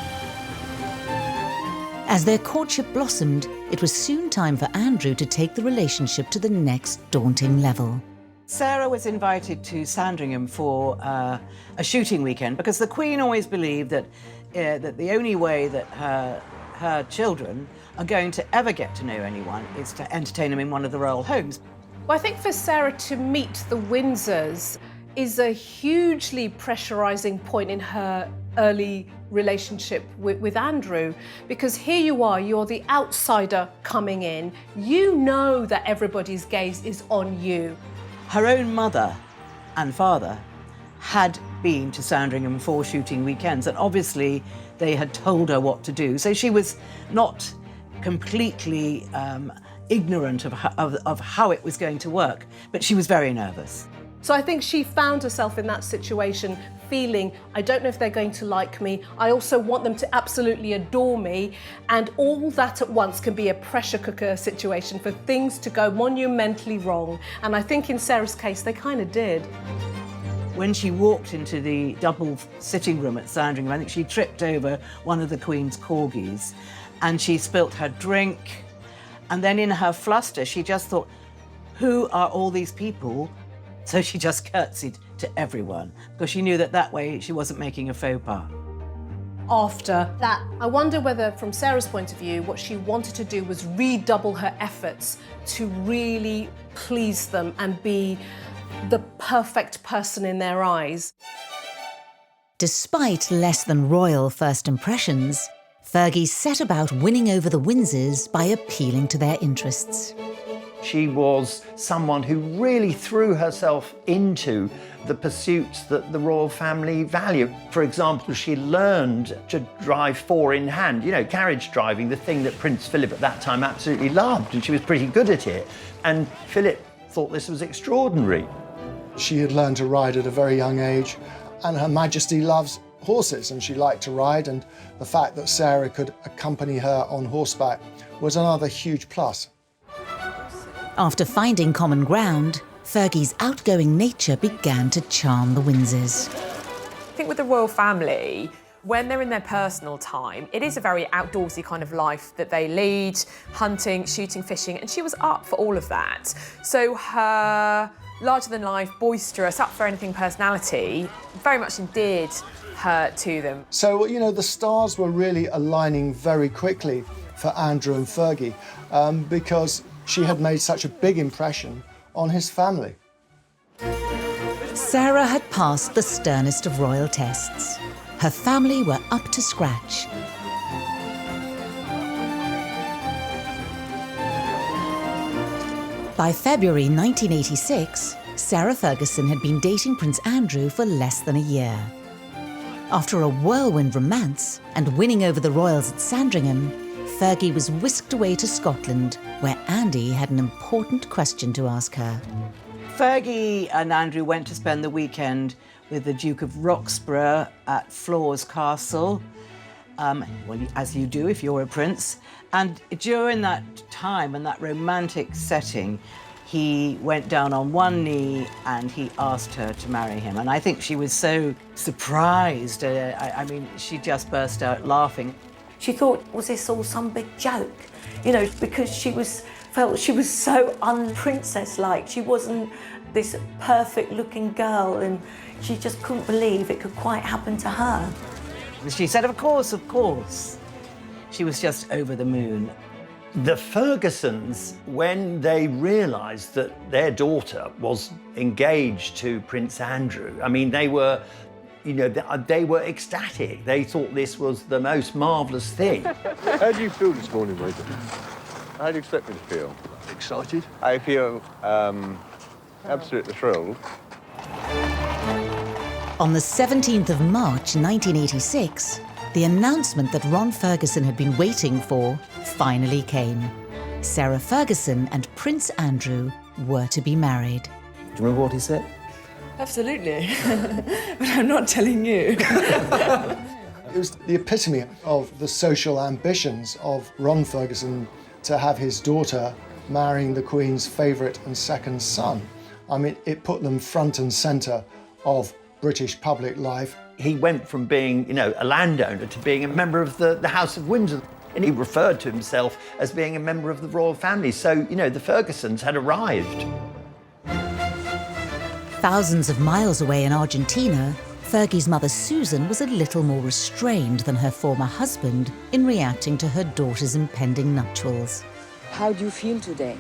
As their courtship blossomed, it was soon time for Andrew to take the relationship to the next daunting level. Sarah was invited to Sandringham for a shooting weekend because the Queen always believed that the only way that her children are going to ever get to know anyone is to entertain them in one of the royal homes. Well, I think for Sarah to meet the Windsors is a hugely pressurizing point in her early relationship with Andrew, because here you are, you're the outsider coming in. You know that everybody's gaze is on you. Her own mother and father had been to Sandringham for shooting weekends, and obviously they had told her what to do. So she was not completely ignorant of how it was going to work, but she was very nervous. So I think she found herself in that situation feeling, I don't know if they're going to like me. I also want them to absolutely adore me. And all that at once can be a pressure cooker situation for things to go monumentally wrong. And I think in Sarah's case, they kind of did. When she walked into the double sitting room at Sandringham, I think she tripped over one of the Queen's corgis and she spilt her drink. And then in her fluster, she just thought, who are all these people? So she just curtsied to everyone because she knew that that way she wasn't making a faux pas. After that, I wonder whether, from Sarah's point of view, what she wanted to do was redouble her efforts to really please them and be the perfect person in their eyes. Despite less than royal first impressions, Fergie set about winning over the Windsors by appealing to their interests. She was someone who really threw herself into the pursuits that the royal family value. For example, she learned to drive four in hand, you know, carriage driving, the thing that Prince Philip at that time absolutely loved, and she was pretty good at it. And Philip thought this was extraordinary. She had learned to ride at a very young age, and Her Majesty loves horses and she liked to ride, and the fact that Sarah could accompany her on horseback was another huge plus. After finding common ground, Fergie's outgoing nature began to charm the Windsors. I think with the royal family, when they're in their personal time, it is a very outdoorsy kind of life that they lead, hunting, shooting, fishing, and she was up for all of that. So her larger-than-life, boisterous, up-for-anything personality very much endeared her to them. So, you know, the stars were really aligning very quickly for Andrew and Fergie because she had made such a big impression on his family. Sarah had passed the sternest of royal tests. Her family were up to scratch. By February 1986, Sarah Ferguson had been dating Prince Andrew for less than a year. After a whirlwind romance and winning over the royals at Sandringham, Fergie was whisked away to Scotland, where Andy had an important question to ask her. Fergie and Andrew went to spend the weekend with the Duke of Roxburgh at Flores Castle, well, as you do if you're a prince. And during that time and that romantic setting, he went down on one knee and he asked her to marry him. And I think she was so surprised. I mean, she just burst out laughing. She thought, was this all some big joke? You know, because she was felt she was so un-princess-like. She wasn't this perfect-looking girl, and she just couldn't believe it could quite happen to her. She said, of course, of course. She was just over the moon. The Fergusons, when they realised that their daughter was engaged to Prince Andrew, I mean, they were, you know, they were ecstatic. They thought this was the most marvellous thing. How do you feel this morning, Meghan? How do you expect me to feel? Excited. I feel absolutely thrilled. On the 17th of March 1986, the announcement that Ron Ferguson had been waiting for finally came. Sarah Ferguson and Prince Andrew were to be married. Do you remember what he said? Absolutely, but I'm not telling you. It was the epitome of the social ambitions of Ron Ferguson to have his daughter marrying the Queen's favourite and second son. I mean, it put them front and centre of British public life. He went from being, you know, a landowner to being a member of the House of Windsor. And he referred to himself as being a member of the royal family. So, you know, the Fergusons had arrived. Thousands of miles away in Argentina, Fergie's mother Susan was a little more restrained than her former husband in reacting to her daughter's impending nuptials. How do you feel today?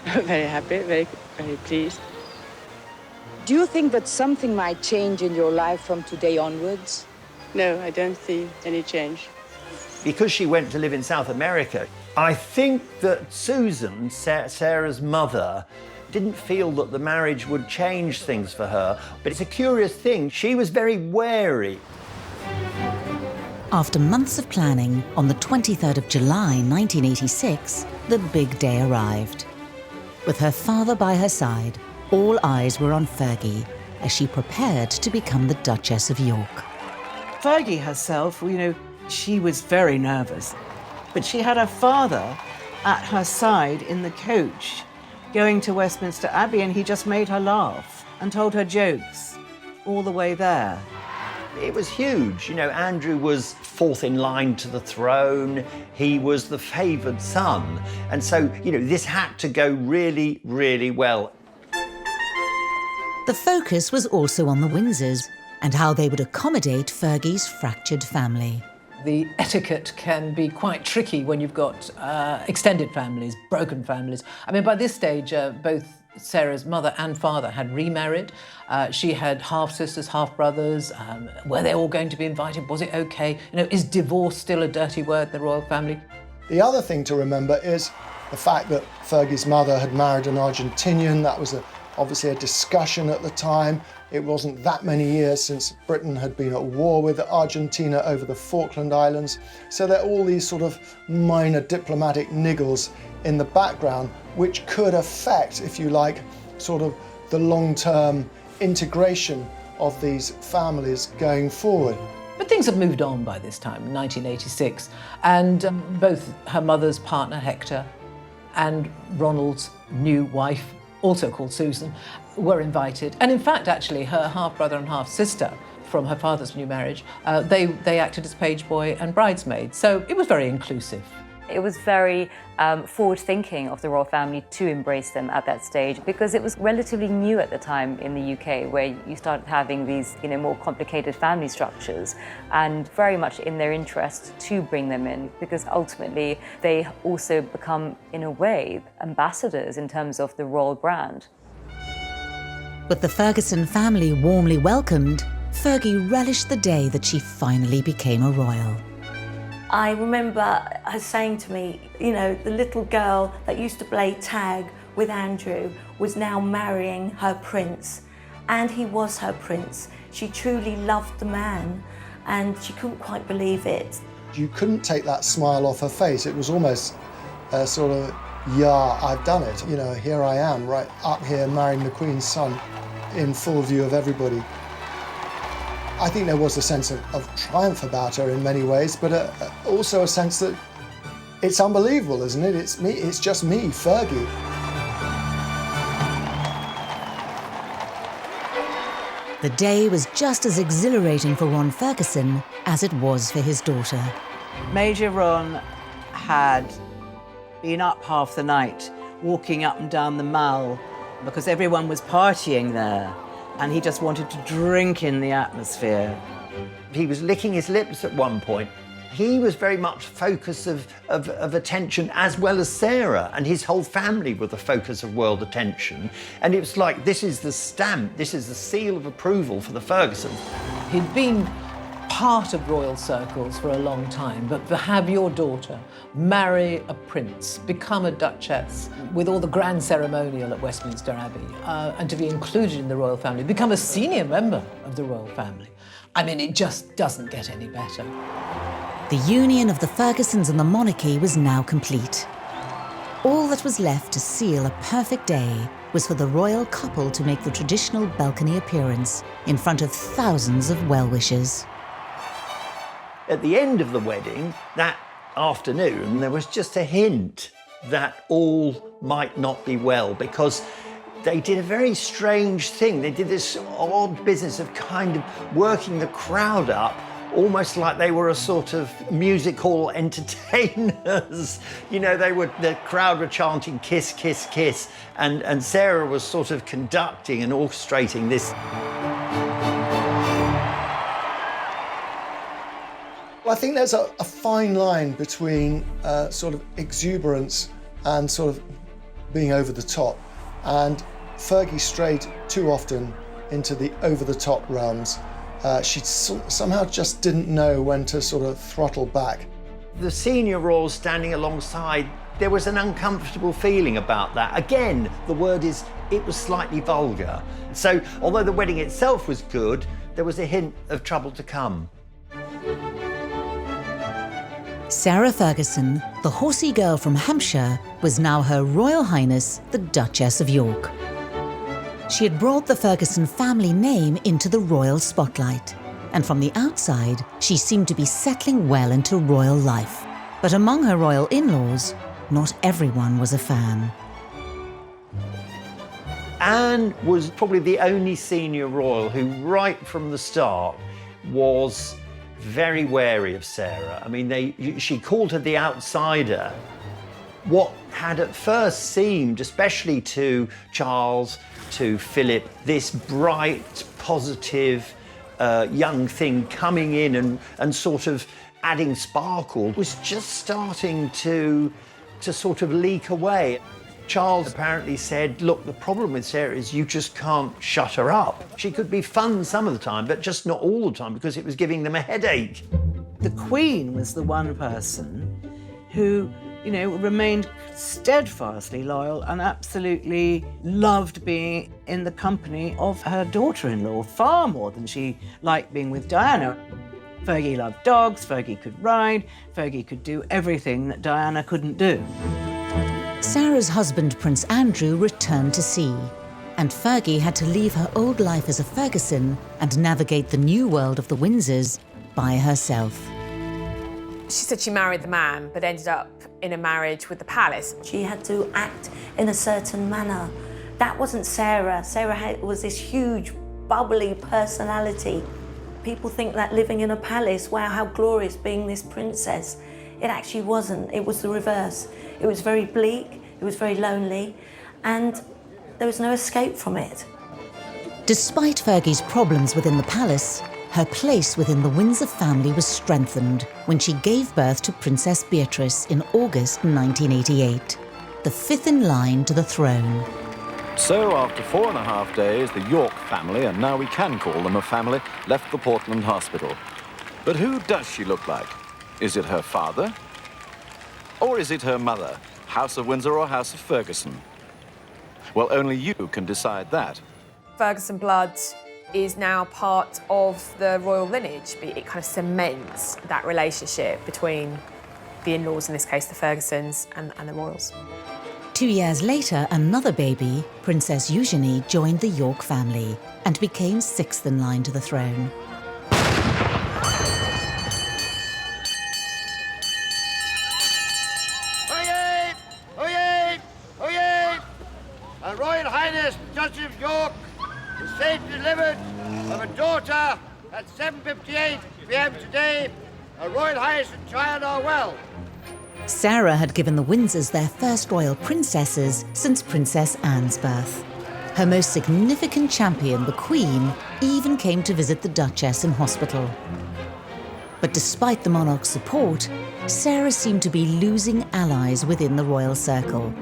Very happy, very pleased. Do you think that something might change in your life from today onwards? No, I don't see any change. Because she went to live in South America, I think that Susan, Sarah's mother, didn't feel that the marriage would change things for her. But it's a curious thing, she was very wary. After months of planning, on the 23rd of July 1986, the big day arrived. With her father by her side, all eyes were on Fergie as she prepared to become the Duchess of York. Fergie herself, you know, she was very nervous, but she had her father at her side in the coach going to Westminster Abbey, and he just made her laugh and told her jokes all the way there. It was huge. You know, Andrew was fourth in line to the throne. He was the favoured son. And so, you know, this had to go really, really well. The focus was also on the Windsors and how they would accommodate Fergie's fractured family. The etiquette can be quite tricky when you've got extended families, broken families. I mean, by this stage, both Sarah's mother and father had remarried. She had half-sisters, half-brothers. Were they all going to be invited? Was it okay? You know, is divorce still a dirty word in the royal family? The other thing to remember is the fact that Fergie's mother had married an Argentinian. That was obviously a discussion at the time. It wasn't that many years since Britain had been at war with Argentina over the Falkland Islands. So there are all these sort of minor diplomatic niggles in the background which could affect, if you like, sort of the long-term integration of these families going forward. But things had moved on by this time, in 1986, and both her mother's partner, Hector, and Ronald's new wife, also called Susan, were invited. And in fact, actually, her half-brother and half-sister from her father's new marriage, they acted as page boy and bridesmaid. So it was very inclusive. It was very forward-thinking of the royal family to embrace them at that stage, because it was relatively new at the time in the UK, where you started having these, you know, more complicated family structures, and very much in their interest to bring them in, because ultimately they also become, in a way, ambassadors in terms of the royal brand. With the Ferguson family warmly welcomed, Fergie relished the day that she finally became a royal. I remember her saying to me, you know, the little girl that used to play tag with Andrew was now marrying her prince, and he was her prince. She truly loved the man, and she couldn't quite believe it. You couldn't take that smile off her face. It was almost a sort of, yeah, I've done it. You know, here I am, right up here marrying the Queen's son in full view of everybody. I think there was a sense of triumph about her in many ways, but also a sense that it's unbelievable, isn't it? It's me, it's just me, Fergie. The day was just as exhilarating for Ron Ferguson as it was for his daughter. Major Ron had been up half the night walking up and down the Mall because everyone was partying there and he just wanted to drink in the atmosphere. He was licking his lips at one point. He was very much focus of attention, as well as Sarah, and his whole family were the focus of world attention. And it was like, this is the stamp, this is the seal of approval for the Fergusons. He'd been part of royal circles for a long time, but to have your daughter marry a prince, become a duchess, with all the grand ceremonial at Westminster Abbey, and to be included in the royal family, become a senior member of the royal family. I mean, it just doesn't get any better. The union of the Fergusons and the monarchy was now complete. All that was left to seal a perfect day was for the royal couple to make the traditional balcony appearance in front of thousands of well-wishers. At the end of the wedding, that afternoon, there was just a hint that all might not be well, because they did a very strange thing. They did this odd business of kind of working the crowd up, almost like they were a sort of music hall entertainers. You know, the crowd were chanting kiss, kiss, kiss, and Sarah was sort of conducting and orchestrating this. Well, I think there's a fine line between sort of exuberance and sort of being over the top. And Fergie strayed too often into the over-the-top realms. She somehow just didn't know when to sort of throttle back. The senior royals standing alongside, there was an uncomfortable feeling about that. Again, the word is, it was slightly vulgar. So, although the wedding itself was good, there was a hint of trouble to come. Sarah Ferguson, the horsey girl from Hampshire, was now Her Royal Highness the Duchess of York. She had brought the Ferguson family name into the royal spotlight, and from the outside, she seemed to be settling well into royal life. But among her royal in-laws, not everyone was a fan. Anne was probably the only senior royal who, right from the start, was very wary of Sarah. I mean, she called her the outsider. What had at first seemed, especially to Charles, to Philip, this bright, positive young thing coming in and sort of adding sparkle, was just starting to sort of leak away. Charles apparently said, look, the problem with Sarah is you just can't shut her up. She could be fun some of the time, but just not all the time, because it was giving them a headache. The Queen was the one person who, you know, remained steadfastly loyal and absolutely loved being in the company of her daughter-in-law, far more than she liked being with Diana. Fergie loved dogs, Fergie could ride, Fergie could do everything that Diana couldn't do. Sarah's husband, Prince Andrew, returned to sea, and Fergie had to leave her old life as a Ferguson and navigate the new world of the Windsors by herself. She said she married the man, but ended up in a marriage with the palace. She had to act in a certain manner. That wasn't Sarah. Sarah was this huge, bubbly personality. People think that living in a palace, wow, how glorious being this princess. It actually wasn't. It was the reverse. It was very bleak, it was very lonely, and there was no escape from it. Despite Fergie's problems within the palace, her place within the Windsor family was strengthened when she gave birth to Princess Beatrice in August 1988, the fifth in line to the throne. So, after 4.5 days, the York family, and now we can call them a family, left the Portland hospital. But who does she look like? Is it her father? Or is it her mother, House of Windsor or House of Ferguson? Well, only you can decide that. Ferguson blood is now part of the royal lineage. It kind of cements that relationship between the in-laws, in this case the Fergusons, and the royals. 2 years later, another baby, Princess Eugenie, joined the York family and became sixth in line to the throne. Her Royal Highness, Duchess of York, was safely delivered of a daughter at 7:58 p.m. today. Her Royal Highness and child are well. Sarah had given the Windsors their first royal princesses since Princess Anne's birth. Her most significant champion, the Queen, even came to visit the Duchess in hospital. But despite the monarch's support, Sarah seemed to be losing allies within the royal circle.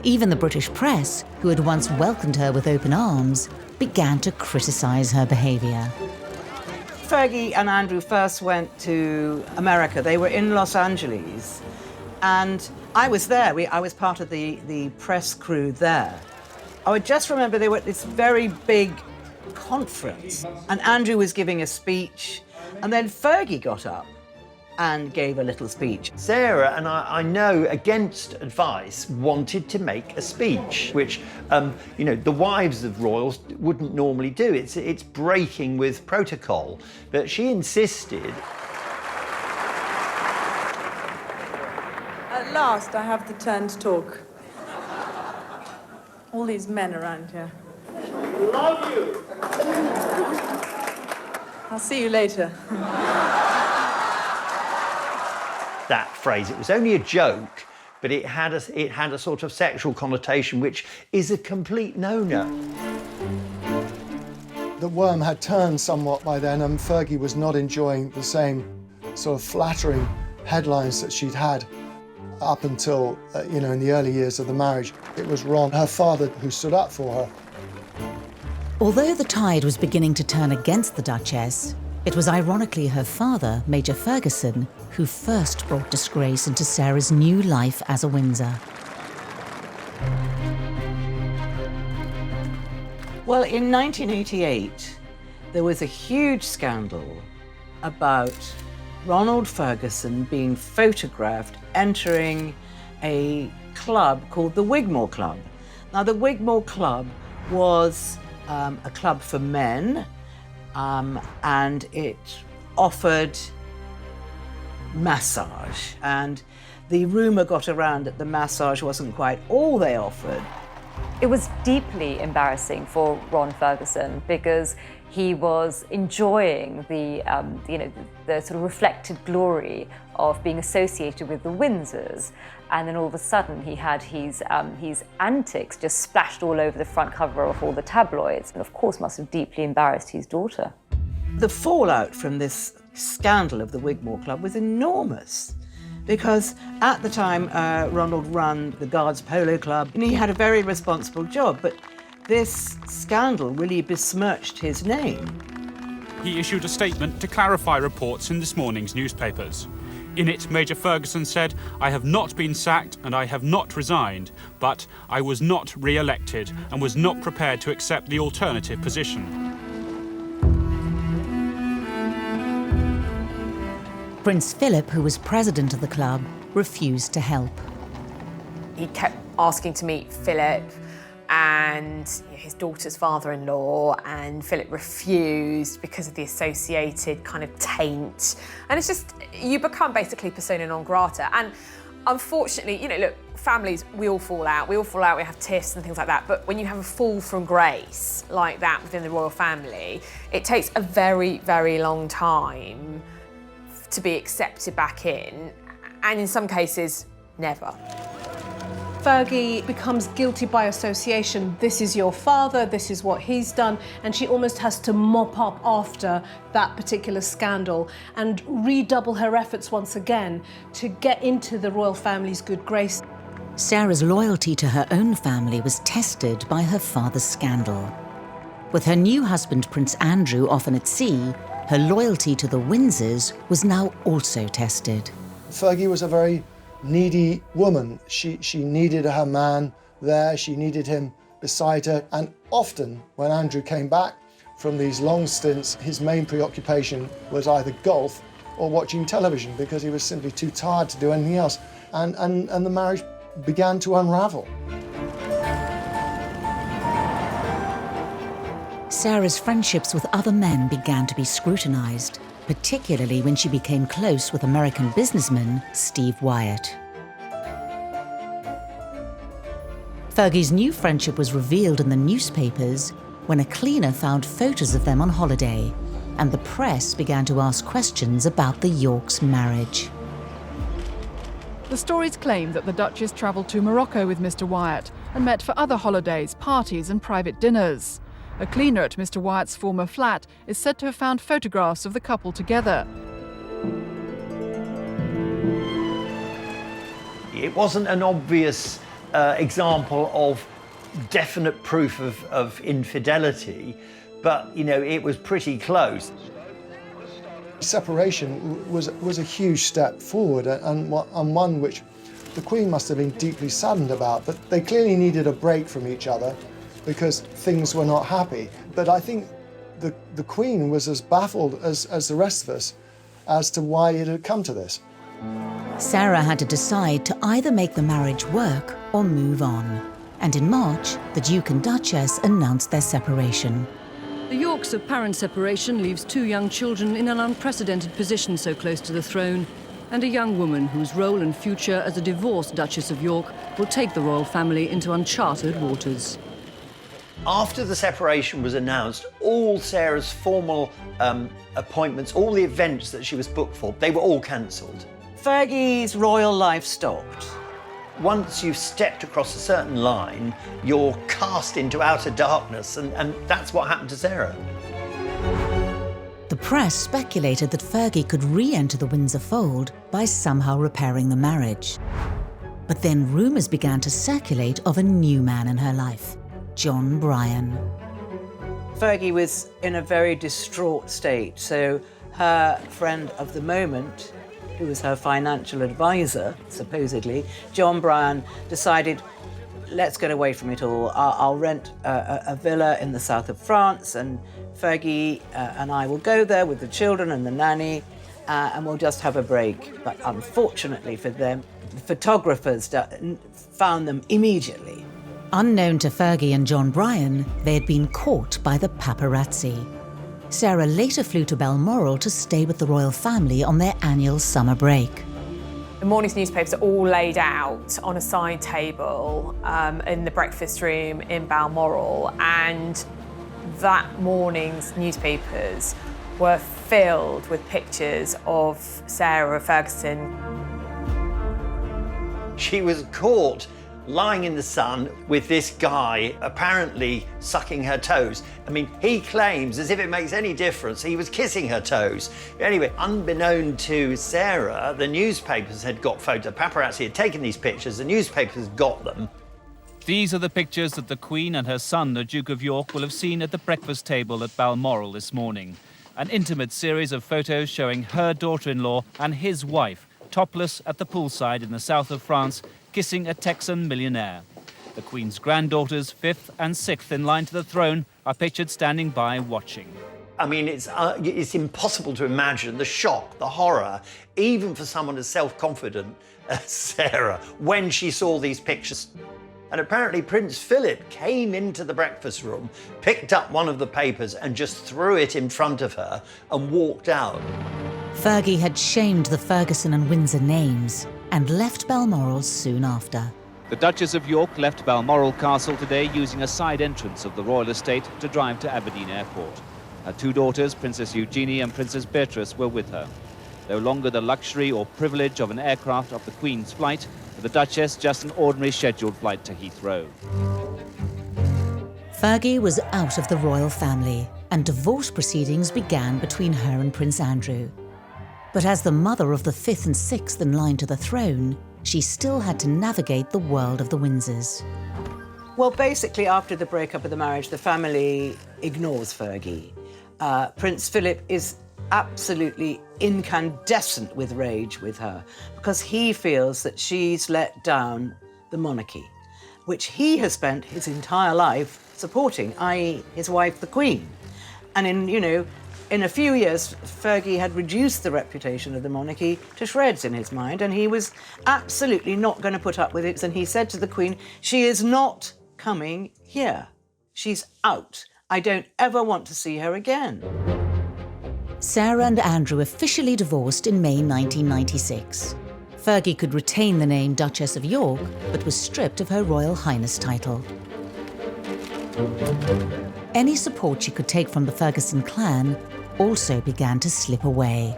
Even the British press, who had once welcomed her with open arms, began to criticise her behaviour. Fergie and Andrew first went to America. They were in Los Angeles, and I was there. I was part of the press crew there. I just remember they were at this very big conference, and Andrew was giving a speech, and then Fergie got up and gave a little speech. Sarah, and I know against advice, wanted to make a speech, which, the wives of royals wouldn't normally do. It's breaking with protocol. But she insisted. At last, I have the turn to talk. All these men around here. Love you! I'll see you later. That phrase, it was only a joke, but it had a sort of sexual connotation, which is a complete no-no. The worm had turned somewhat by then, and Fergie was not enjoying the same sort of flattering headlines that she'd had up until, in the early years of the marriage. It was Ron, her father, who stood up for her. Although the tide was beginning to turn against the Duchess, it was ironically her father, Major Ferguson, who first brought disgrace into Sarah's new life as a Windsor. Well, in 1988, there was a huge scandal about Ronald Ferguson being photographed entering a club called the Wigmore Club. Now, the Wigmore Club was a club for men, and it offered massage. And the rumour got around that the massage wasn't quite all they offered. It was deeply embarrassing for Ron Ferguson because he was enjoying the sort of reflected glory of being associated with the Windsors, and then all of a sudden he had his antics just splashed all over the front cover of all the tabloids, and of course must have deeply embarrassed his daughter. The fallout from this scandal of the Wigmore Club was enormous, because at the time Ronald ran the Guards Polo Club, and he had a very responsible job, but this scandal really besmirched his name. He issued a statement to clarify reports in this morning's newspapers. In it, Major Ferguson said, "I have not been sacked and I have not resigned, but I was not re-elected and was not prepared to accept the alternative position." Prince Philip, who was president of the club, refused to help. He kept asking to meet Philip and his daughter's father-in-law, and Philip refused because of the associated kind of taint. And it's just, you become basically persona non grata. And unfortunately, look, families, we all fall out, we have tiffs and things like that, but when you have a fall from grace like that within the royal family, it takes a very, very long time to be accepted back in, and in some cases, never. Fergie becomes guilty by association. This is your father, this is what he's done, and she almost has to mop up after that particular scandal and redouble her efforts once again to get into the royal family's good grace. Sarah's loyalty to her own family was tested by her father's scandal. With her new husband, Prince Andrew, often at sea, her loyalty to the Windsors was now also tested. Fergie was a very needy woman. She needed her man there, she needed him beside her, and often when Andrew came back from these long stints, his main preoccupation was either golf or watching television because he was simply too tired to do anything else. And the marriage began to unravel. Sarah's friendships with other men began to be scrutinised, particularly when she became close with American businessman Steve Wyatt. Fergie's new friendship was revealed in the newspapers when a cleaner found photos of them on holiday, and the press began to ask questions about the Yorks' marriage. The stories claim that the Duchess travelled to Morocco with Mr. Wyatt and met for other holidays, parties and private dinners. A cleaner at Mr. Wyatt's former flat is said to have found photographs of the couple together. It wasn't an obvious example of definite proof of infidelity, but, you know, it was pretty close. Separation was a huge step forward, and one which the Queen must have been deeply saddened about, but they clearly needed a break from each other because things were not happy. But I think the Queen was as baffled as the rest of us as to why it had come to this. Sarah had to decide to either make the marriage work or move on. And in March, the Duke and Duchess announced their separation. The Yorks' apparent separation leaves 2 young children in an unprecedented position so close to the throne, and a young woman whose role and future as a divorced Duchess of York will take the royal family into uncharted waters. After the separation was announced, all Sarah's formal appointments, all the events that she was booked for, they were all cancelled. Fergie's royal life stopped. Once you've stepped across a certain line, you're cast into outer darkness, and that's what happened to Sarah. The press speculated that Fergie could re-enter the Windsor fold by somehow repairing the marriage. But then rumours began to circulate of a new man in her life, John Bryan. Fergie was in a very distraught state, so her friend of the moment, who was her financial advisor, supposedly, John Bryan, decided, let's get away from it all. I'll rent a villa in the south of France, and Fergie and I will go there with the children and the nanny, and we'll just have a break. But unfortunately for them, the photographers found them immediately. Unknown to Fergie and John Bryan, they had been caught by the paparazzi. Sarah later flew to Balmoral to stay with the royal family on their annual summer break. The morning's newspapers are all laid out on a side table in the breakfast room in Balmoral, and that morning's newspapers were filled with pictures of Sarah Ferguson. She was caught lying in the sun with this guy apparently sucking her toes. I mean, he claims, as if it makes any difference, he was kissing her toes. Anyway, unbeknown to Sarah, the newspapers had got photos. Paparazzi had taken these pictures, the newspapers got them. These are the pictures that the Queen and her son, the Duke of York, will have seen at the breakfast table at Balmoral this morning. An intimate series of photos showing her daughter-in-law and his wife topless at the poolside in the south of France, kissing a Texan millionaire. The Queen's granddaughters, 5th and 6th in line to the throne, are pictured standing by watching. I mean, it's impossible to imagine the shock, the horror, even for someone as self-confident as Sarah, when she saw these pictures. And apparently Prince Philip came into the breakfast room, picked up one of the papers and just threw it in front of her and walked out. Fergie had shamed the Ferguson and Windsor names and left Balmoral soon after. The Duchess of York left Balmoral Castle today using a side entrance of the royal estate to drive to Aberdeen Airport. Her 2 daughters, Princess Eugenie and Princess Beatrice, were with her. No longer the luxury or privilege of an aircraft of the Queen's flight, for the Duchess just an ordinary scheduled flight to Heathrow. Fergie was out of the royal family, and divorce proceedings began between her and Prince Andrew. But as the mother of the 5th and 6th in line to the throne, she still had to navigate the world of the Windsors. Well, basically, after the breakup of the marriage, the family ignores Fergie. Prince Philip is absolutely incandescent with rage with her because he feels that she's let down the monarchy, which he has spent his entire life supporting, i.e. his wife, the Queen. And in a few years, Fergie had reduced the reputation of the monarchy to shreds in his mind, and he was absolutely not going to put up with it. And he said to the Queen, she is not coming here. She's out. I don't ever want to see her again. Sarah and Andrew officially divorced in May 1996. Fergie could retain the name Duchess of York, but was stripped of her Royal Highness title. Any support she could take from the Ferguson clan also began to slip away.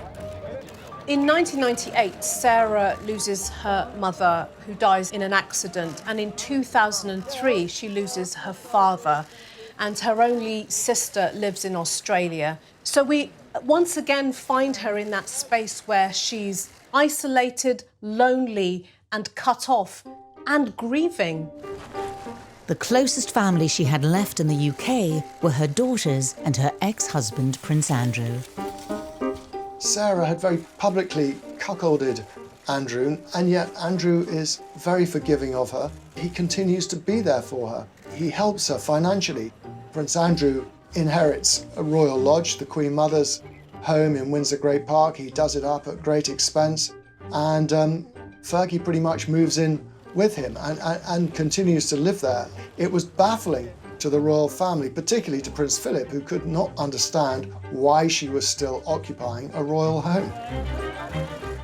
In 1998, Sarah loses her mother, who dies in an accident, and in 2003, she loses her father, and her only sister lives in Australia. So we once again find her in that space where she's isolated, lonely, and cut off, and grieving. The closest family she had left in the UK were her daughters and her ex-husband, Prince Andrew. Sarah had very publicly cuckolded Andrew, and yet Andrew is very forgiving of her. He continues to be there for her. He helps her financially. Prince Andrew inherits a royal lodge, the Queen Mother's home in Windsor Great Park. He does it up at great expense, and Fergie pretty much moves in with him and continues to live there. It was baffling to the royal family, particularly to Prince Philip, who could not understand why she was still occupying a royal home.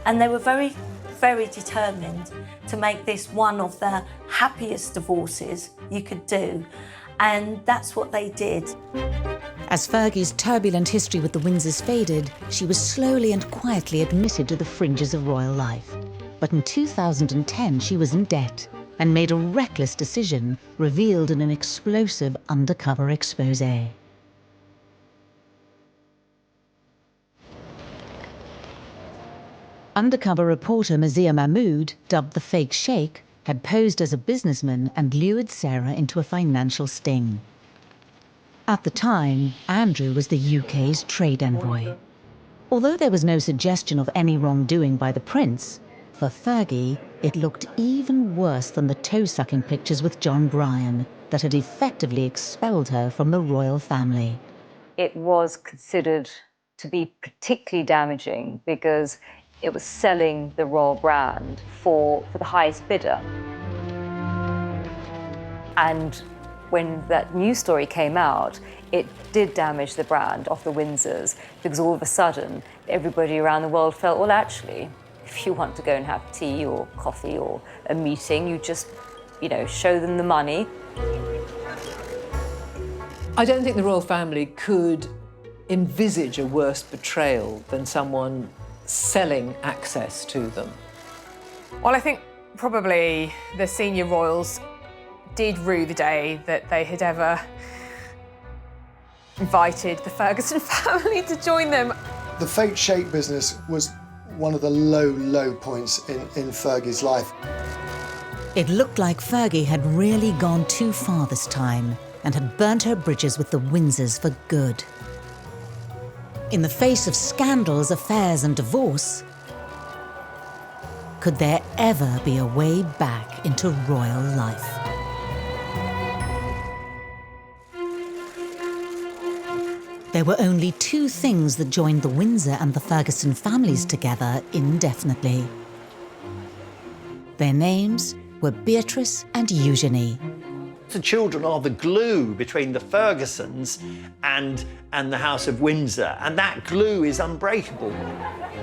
And they were very, very determined to make this one of the happiest divorces you could do. And that's what they did. As Fergie's turbulent history with the Windsors faded, she was slowly and quietly admitted to the fringes of royal life. But in 2010, she was in debt and made a reckless decision revealed in an explosive undercover exposé. Undercover reporter Mazia Mahmood, dubbed the fake Sheikh, had posed as a businessman and lured Sarah into a financial sting. At the time, Andrew was the UK's trade envoy. Although there was no suggestion of any wrongdoing by the prince, for Fergie, it looked even worse than the toe-sucking pictures with John Bryan that had effectively expelled her from the royal family. It was considered to be particularly damaging because it was selling the royal brand for the highest bidder. And when that news story came out, it did damage the brand of the Windsors because all of a sudden, everybody around the world felt, well, actually, if you want to go and have tea or coffee or a meeting, you just, show them the money. I don't think the royal family could envisage a worse betrayal than someone selling access to them. Well, I think probably the senior royals did rue the day that they had ever invited the Ferguson family to join them. The fake Sheikh business was one of the low points in Fergie's life. It looked like Fergie had really gone too far this time and had burnt her bridges with the Windsors for good. In the face of scandals, affairs and divorce, could there ever be a way back into royal life? There were only two things that joined the Windsor and the Ferguson families together indefinitely. Their names were Beatrice and Eugenie. The children are the glue between the Fergusons and the House of Windsor, and that glue is unbreakable.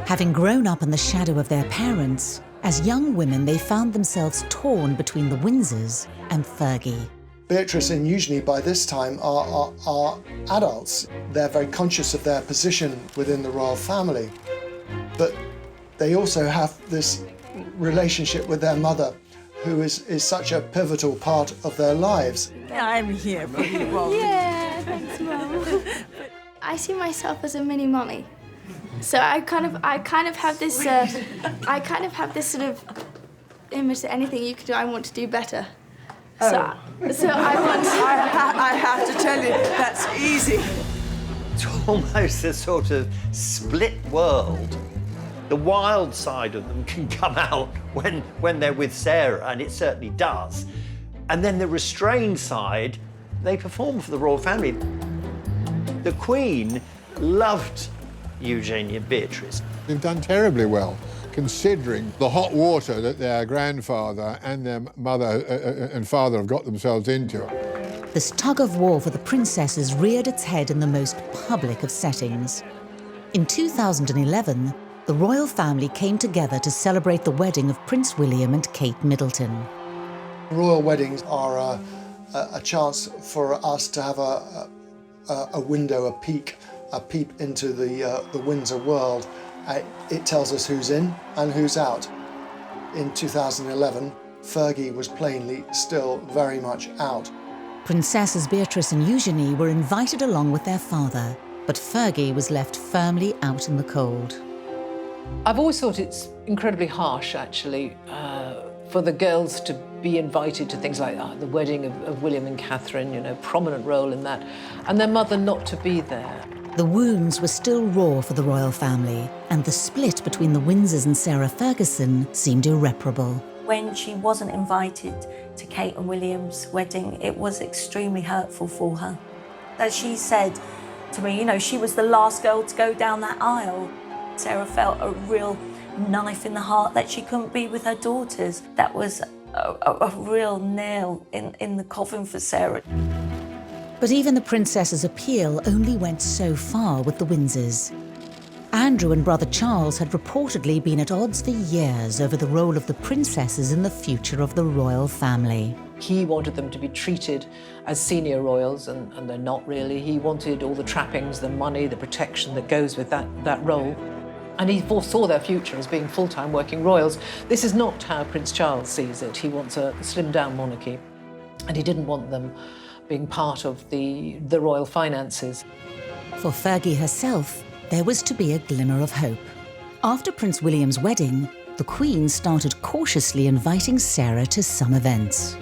Having grown up in the shadow of their parents, as young women they found themselves torn between the Windsors and Fergie. Beatrice and Eugenie by this time are adults. They're very conscious of their position within the royal family, but they also have this relationship with their mother, who is such a pivotal part of their lives. I'm here for you, Mom. Yeah, thanks, Mum. I see myself as a mini mummy, so I kind of have this sort of image that anything you could do, I want to do better. So I want to... I have to tell you, that's easy. It's almost a sort of split world. The wild side of them can come out when they're with Sarah, and it certainly does. And then the restrained side, they perform for the royal family. The Queen loved Eugenia Beatrice. They've done terribly well, considering the hot water that their grandfather and their mother and father have got themselves into. This tug-of-war for the princesses reared its head in the most public of settings. In 2011, the royal family came together to celebrate the wedding of Prince William and Kate Middleton. Royal weddings are a chance for us to have a window, a peep into the Windsor world, It tells us who's in and who's out. In 2011, Fergie was plainly still very much out. Princesses Beatrice and Eugenie were invited along with their father, but Fergie was left firmly out in the cold. I've always thought it's incredibly harsh, actually, for the girls to be invited to things like the wedding of William and Catherine, you know, prominent role in that, and their mother not to be there. The wounds were still raw for the royal family, and the split between the Windsors and Sarah Ferguson seemed irreparable. When she wasn't invited to Kate and William's wedding, it was extremely hurtful for her. As she said to me, you know, she was the last girl to go down that aisle. Sarah felt a real knife in the heart that she couldn't be with her daughters. That was a real nail in the coffin for Sarah. But even the princess's appeal only went so far with the Windsors. Andrew and brother Charles had reportedly been at odds for years over the role of the princesses in the future of the royal family. He wanted them to be treated as senior royals, and they're not really. He wanted all the trappings, the money, the protection that goes with that role. And he foresaw their future as being full-time working royals. This is not how Prince Charles sees it. He wants a slimmed-down monarchy, and he didn't want them being part of the royal finances. For Fergie herself, there was to be a glimmer of hope. After Prince William's wedding, the Queen started cautiously inviting Sarah to some events.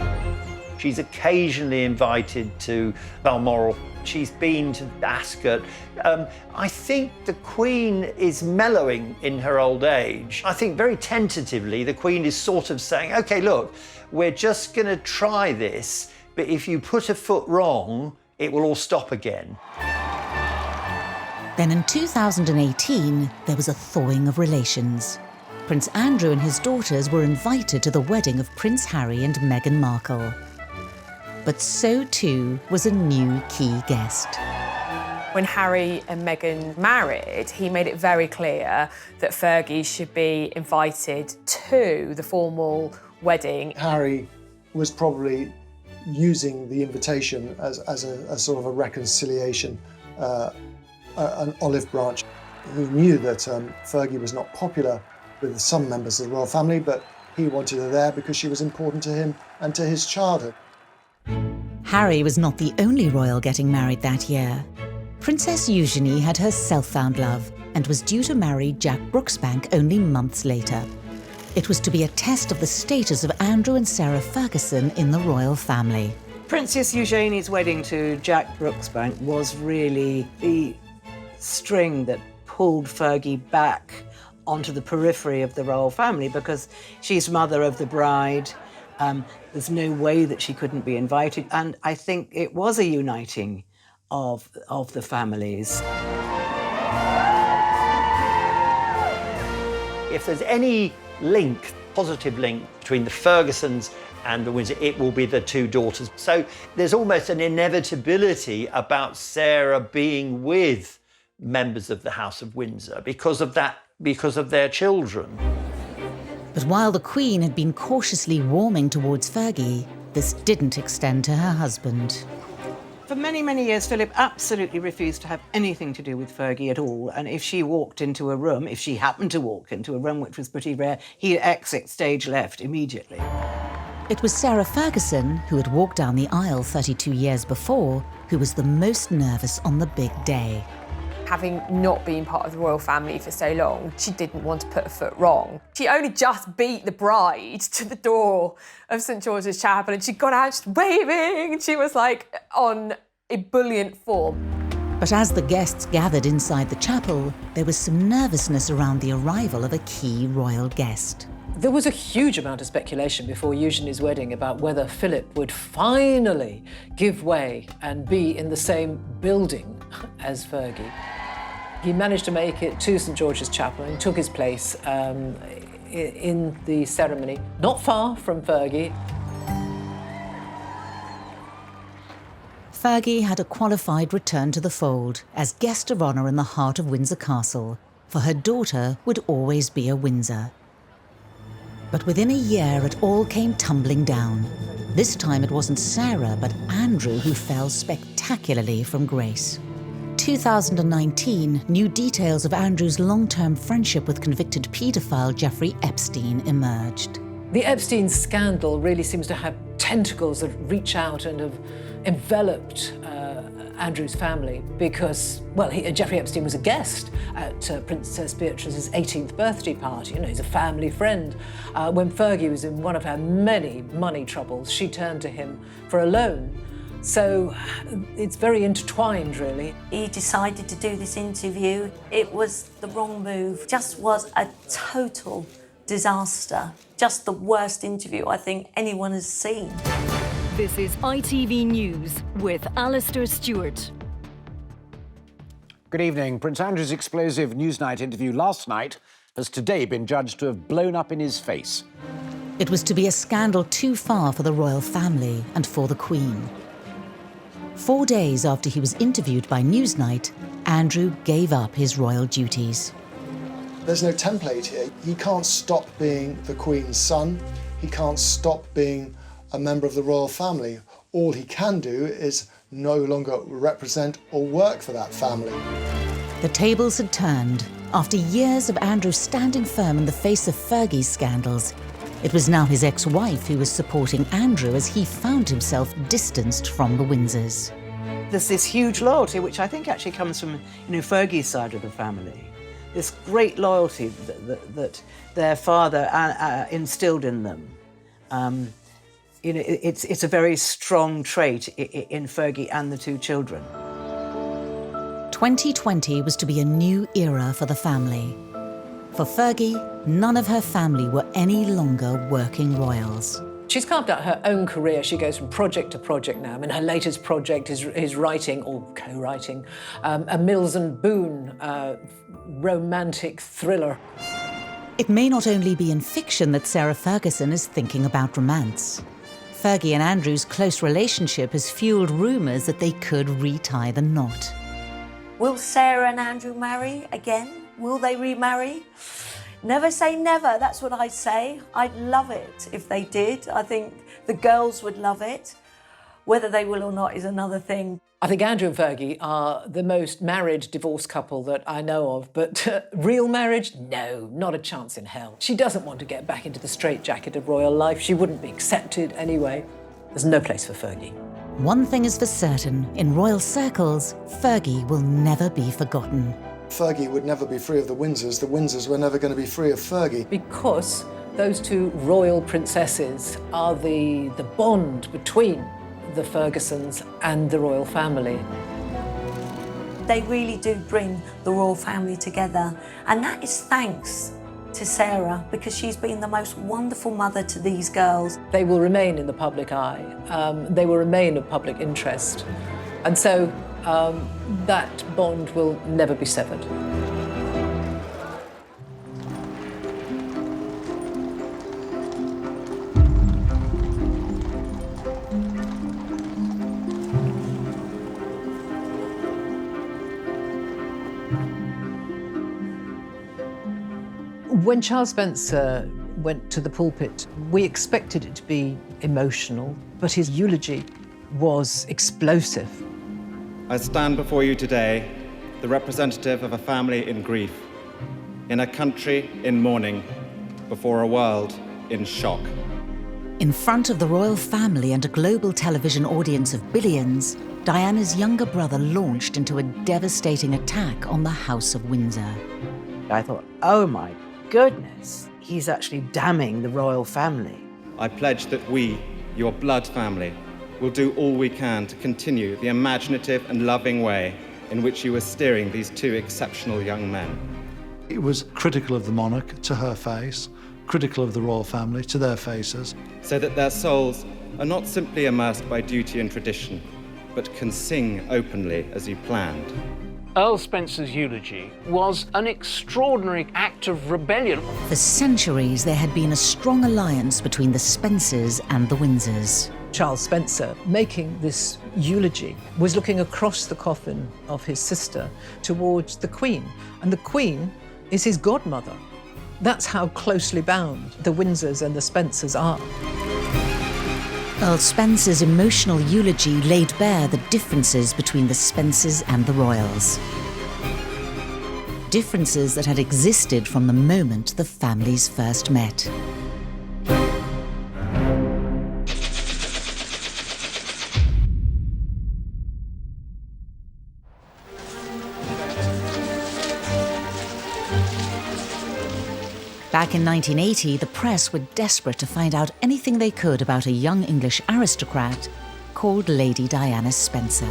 She's occasionally invited to Balmoral. She's been to Ascot. I think the Queen is mellowing in her old age. I think very tentatively the Queen is sort of saying, OK, look, we're just going to try this, but if you put a foot wrong, it will all stop again. Then in 2018, there was a thawing of relations. Prince Andrew and his daughters were invited to the wedding of Prince Harry and Meghan Markle. But so too was a new key guest. When Harry and Meghan married, he made it very clear that Fergie should be invited to the formal wedding. Harry was probably using the invitation as a sort of a reconciliation, an olive branch. He knew that Fergie was not popular with some members of the royal family, but he wanted her there because she was important to him and to his childhood. Harry was not the only royal getting married that year. Princess Eugenie had her self-found love and was due to marry Jack Brooksbank only months later. It was to be a test of the status of Andrew and Sarah Ferguson in the royal family. Princess Eugenie's wedding to Jack Brooksbank was really the string that pulled Fergie back onto the periphery of the royal family, because she's mother of the bride. There's no way that she couldn't be invited, and I think it was a uniting of the families. If there's any link, positive link, between the Fergusons and the Windsor, it will be the two daughters. So there's almost an inevitability about Sarah being with members of the House of Windsor because of their children. But while the Queen had been cautiously warming towards Fergie, this didn't extend to her husband. For many, many years, Philip absolutely refused to have anything to do with Fergie at all. And if she walked into a room, if she happened to walk into a room, which was pretty rare, he'd exit stage left immediately. It was Sarah Ferguson, who had walked down the aisle 32 years before, who was the most nervous on the big day. Having not been part of the royal family for so long, she didn't want to put a foot wrong. She only just beat the bride to the door of St George's Chapel, and she got out just waving, and she was like on ebullient form. But as the guests gathered inside the chapel, there was some nervousness around the arrival of a key royal guest. There was a huge amount of speculation before Eugenie's wedding about whether Philip would finally give way and be in the same building as Fergie. He managed to make it to St George's Chapel and took his place in the ceremony, not far from Fergie. Fergie had a qualified return to the fold as guest of honour in the heart of Windsor Castle, for her daughter would always be a Windsor. But within a year, it all came tumbling down. This time it wasn't Sarah, but Andrew who fell spectacularly from grace. 2019, new details of Andrew's long-term friendship with convicted paedophile Jeffrey Epstein emerged. The Epstein scandal really seems to have tentacles that reach out and have enveloped Andrew's family because, well, Jeffrey Epstein was a guest at Princess Beatrice's 18th birthday party. You know, he's a family friend. When Fergie was in one of her many money troubles, she turned to him for a loan. So it's very intertwined, really. He decided to do this interview. It was the wrong move. Just was a total disaster. Just the worst interview I think anyone has seen. This is ITV News with Alistair Stewart. Good evening. Prince Andrew's explosive Newsnight interview last night has today been judged to have blown up in his face. It was to be a scandal too far for the royal family and for the Queen. 4 days after he was interviewed by Newsnight, Andrew gave up his royal duties. There's no template here. He can't stop being the Queen's son. He can't stop being a member of the royal family. All he can do is no longer represent or work for that family. The tables had turned. After years of Andrew standing firm in the face of Fergie's scandals, it was now his ex-wife who was supporting Andrew as he found himself distanced from the Windsors. There's this huge loyalty, which I think actually comes from, Fergie's side of the family. This great loyalty that their father instilled in them. It's a very strong trait in Fergie and the two children. 2020 was to be a new era for the family. For Fergie, none of her family were any longer working royals. She's carved out her own career. She goes from project to project now. I mean, her latest project is writing, or co-writing, a Mills and Boon romantic thriller. It may not only be in fiction that Sarah Ferguson is thinking about romance. Fergie and Andrew's close relationship has fueled rumours that they could retie the knot. Will Sarah and Andrew marry again? Will they remarry? Never say never, that's what I say. I'd love it if they did. I think the girls would love it. Whether they will or not is another thing. I think Andrew and Fergie are the most married divorced couple that I know of, but real marriage? No, not a chance in hell. She doesn't want to get back into the straitjacket of royal life. She wouldn't be accepted anyway. There's no place for Fergie. One thing is for certain, in royal circles, Fergie will never be forgotten. Fergie would never be free of the Windsors. The Windsors were never going to be free of Fergie. Because those two royal princesses are the bond between the Fergusons and the royal family. They really do bring the royal family together, and that is thanks to Sarah, because she's been the most wonderful mother to these girls. They will remain in the public eye. They will remain of public interest. And so that bond will never be severed. When Charles Spencer went to the pulpit, we expected it to be emotional, but his eulogy was explosive. I stand before you today, the representative of a family in grief, in a country in mourning, before a world in shock. In front of the royal family and a global television audience of billions, Diana's younger brother launched into a devastating attack on the House of Windsor. I thought, oh my goodness, he's actually damning the royal family. I pledge that we, your blood family, will do all we can to continue the imaginative and loving way in which you are steering these two exceptional young men. It was critical of the monarch to her face, critical of the royal family to their faces. So that their souls are not simply immersed by duty and tradition, but can sing openly as you planned. Earl Spencer's eulogy was an extraordinary act of rebellion. For centuries, there had been a strong alliance between the Spencers and the Windsors. Charles Spencer, making this eulogy, was looking across the coffin of his sister towards the Queen. And the Queen is his godmother. That's how closely bound the Windsors and the Spencers are. Earl Spencer's emotional eulogy laid bare the differences between the Spencers and the royals. Differences that had existed from the moment the families first met. Back in 1980, the press were desperate to find out anything they could about a young English aristocrat called Lady Diana Spencer.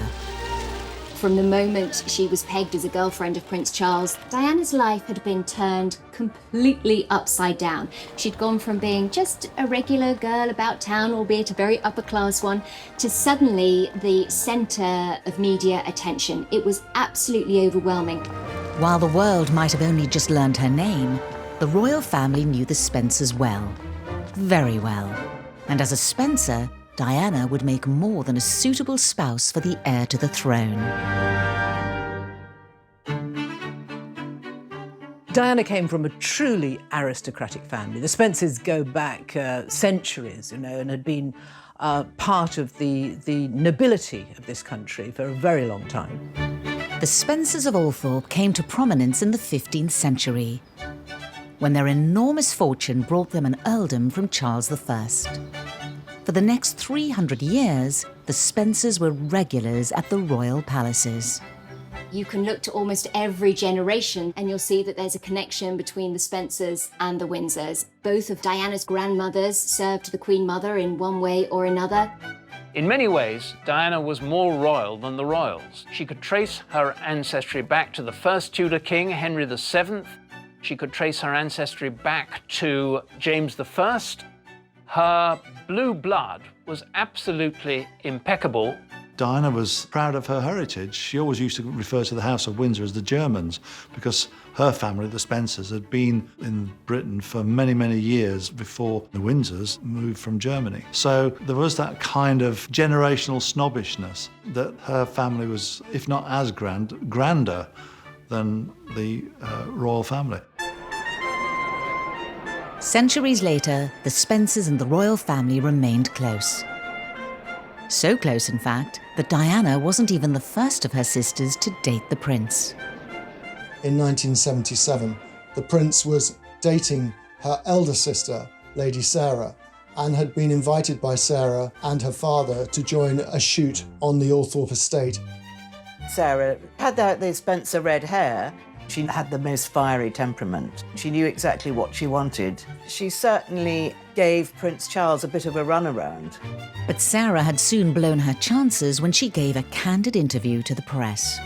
From the moment she was pegged as a girlfriend of Prince Charles, Diana's life had been turned completely upside down. She'd gone from being just a regular girl about town, albeit a very upper-class one, to suddenly the centre of media attention. It was absolutely overwhelming. While the world might have only just learned her name, the royal family knew the Spencers well, very well. And as a Spencer, Diana would make more than a suitable spouse for the heir to the throne. Diana came from a truly aristocratic family. The Spencers go back centuries, you know, and had been part of the nobility of this country for a very long time. The Spencers of Althorp came to prominence in the 15th century, when their enormous fortune brought them an earldom from Charles I. For the next 300 years, the Spencers were regulars at the royal palaces. You can look to almost every generation and you'll see that there's a connection between the Spencers and the Windsors. Both of Diana's grandmothers served the Queen Mother in one way or another. In many ways, Diana was more royal than the royals. She could trace her ancestry back to the first Tudor king, Henry VII. She could trace her ancestry back to James I. Her blue blood was absolutely impeccable. Diana was proud of her heritage. She always used to refer to the House of Windsor as the Germans because her family, the Spencers, had been in Britain for many, many years before the Windsors moved from Germany. So there was that kind of generational snobbishness that her family was, if not as grander than the royal family. Centuries later, the Spencers and the royal family remained close. So close, in fact, that Diana wasn't even the first of her sisters to date the prince. In 1977, the prince was dating her elder sister, Lady Sarah, and had been invited by Sarah and her father to join a shoot on the Althorp estate. Sarah had the Spencer red hair. She had the most fiery temperament. She knew exactly what she wanted. She certainly gave Prince Charles a bit of a runaround. But Sarah had soon blown her chances when she gave a candid interview to the press.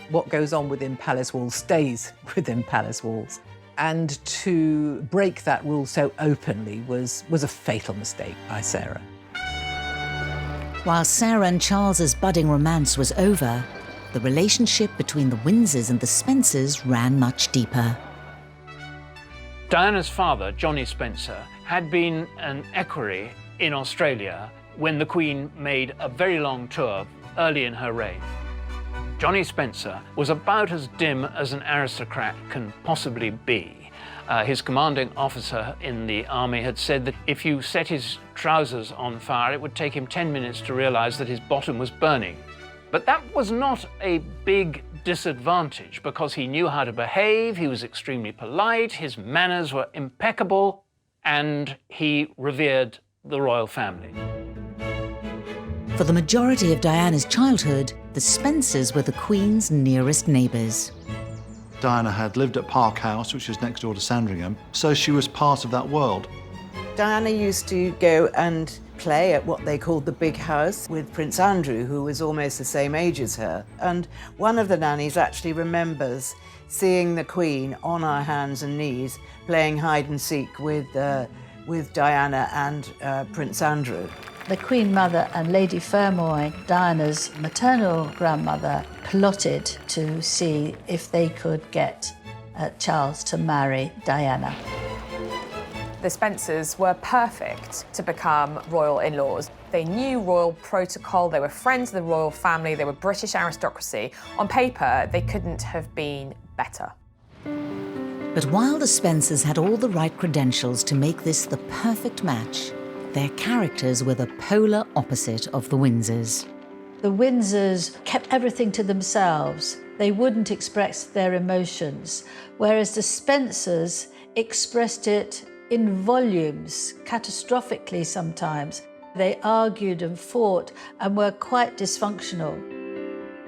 What goes on within palace walls stays within palace walls. And to break that rule so openly was a fatal mistake by Sarah. While Sarah and Charles's budding romance was over, the relationship between the Windsors and the Spencers ran much deeper. Diana's father, Johnny Spencer, had been an equerry in Australia when the Queen made a very long tour early in her reign. Johnny Spencer was about as dim as an aristocrat can possibly be. His commanding officer in the army had said that if you set his trousers on fire, it would take him 10 minutes to realize that his bottom was burning. But that was not a big disadvantage because he knew how to behave, he was extremely polite, his manners were impeccable, and he revered the royal family. For the majority of Diana's childhood, the Spencers were the Queen's nearest neighbours. Diana had lived at Park House, which is next door to Sandringham, so she was part of that world. Diana used to go and play at what they called the big house with Prince Andrew, who was almost the same age as her. And one of the nannies actually remembers seeing the Queen on her hands and knees playing hide and seek with Diana and Prince Andrew. The Queen Mother and Lady Fermoy, Diana's maternal grandmother, plotted to see if they could get Charles to marry Diana. The Spencers were perfect to become royal in-laws. They knew royal protocol, they were friends of the royal family, they were British aristocracy. On paper, they couldn't have been better. But while the Spencers had all the right credentials to make this the perfect match, their characters were the polar opposite of the Windsors. The Windsors kept everything to themselves. They wouldn't express their emotions, whereas the Spencers expressed it in volumes, catastrophically sometimes. They argued and fought and were quite dysfunctional.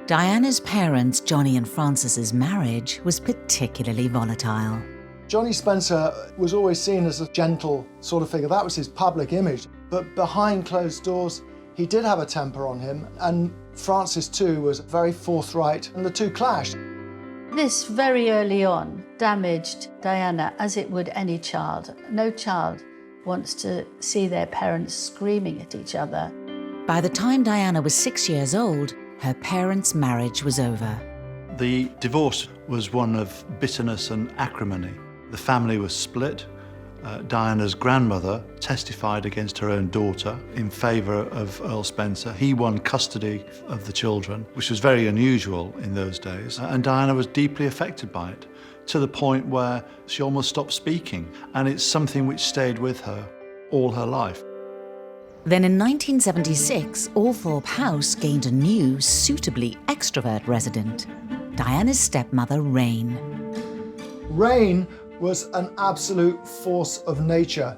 Diana's parents, Johnny and Frances's marriage was particularly volatile. Johnny Spencer was always seen as a gentle sort of figure. That was his public image. But behind closed doors, he did have a temper on him, and Frances too was very forthright, and the two clashed. This very early on damaged Diana as it would any child. No child wants to see their parents screaming at each other. By the time Diana was 6 years old, her parents' marriage was over. The divorce was one of bitterness and acrimony. The family was split. Diana's grandmother testified against her own daughter in favour of Earl Spencer. He won custody of the children, which was very unusual in those days. And Diana was deeply affected by it, to the point where she almost stopped speaking. And it's something which stayed with her all her life. Then in 1976, Althorpe House gained a new, suitably extrovert resident, Diana's stepmother, Rain. Rain was an absolute force of nature.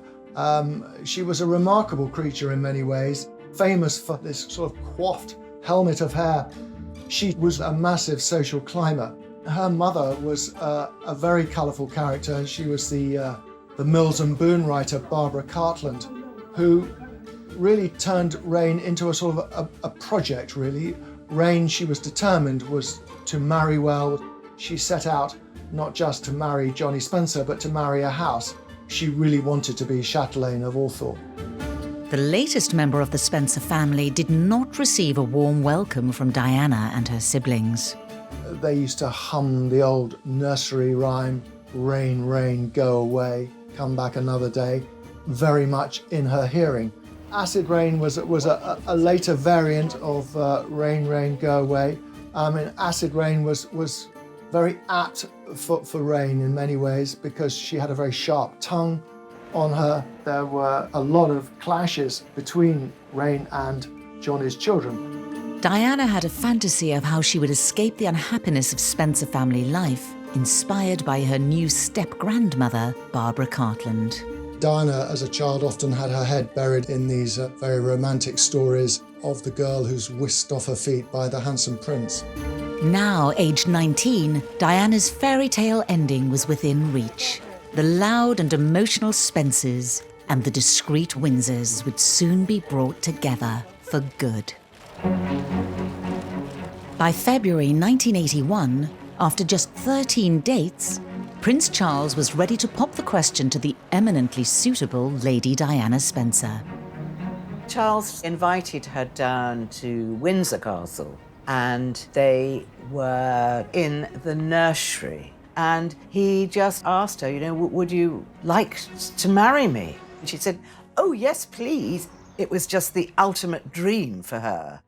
She was a remarkable creature in many ways, famous for this sort of coiffed helmet of hair. She was a massive social climber. Her mother was a very colourful character. She was the Mills and Boon writer, Barbara Cartland, who really turned Rain into a sort of a project, really. Rain, she was determined, was to marry well. She set out not just to marry Johnny Spencer, but to marry a house. She really wanted to be chatelaine of Althorpe. The latest member of the Spencer family did not receive a warm welcome from Diana and her siblings. They used to hum the old nursery rhyme, rain, rain, go away, come back another day, very much in her hearing. Acid rain was a later variant of rain, rain, go away. Acid rain was very apt for Rain in many ways because she had a very sharp tongue on her. There were a lot of clashes between Rain and Johnny's children. Diana had a fantasy of how she would escape the unhappiness of Spencer family life, inspired by her new step-grandmother, Barbara Cartland. Diana, as a child, often had her head buried in these very romantic stories of the girl who's whisked off her feet by the handsome prince. Now, aged 19, Diana's fairy tale ending was within reach. The loud and emotional Spencers and the discreet Windsors would soon be brought together for good. By February 1981, after just 13 dates, Prince Charles was ready to pop the question to the eminently suitable Lady Diana Spencer. Charles invited her down to Windsor Castle, and they were in the nursery. And he just asked her, you know, would you like to marry me? And she said, oh, yes, please. It was just the ultimate dream for her.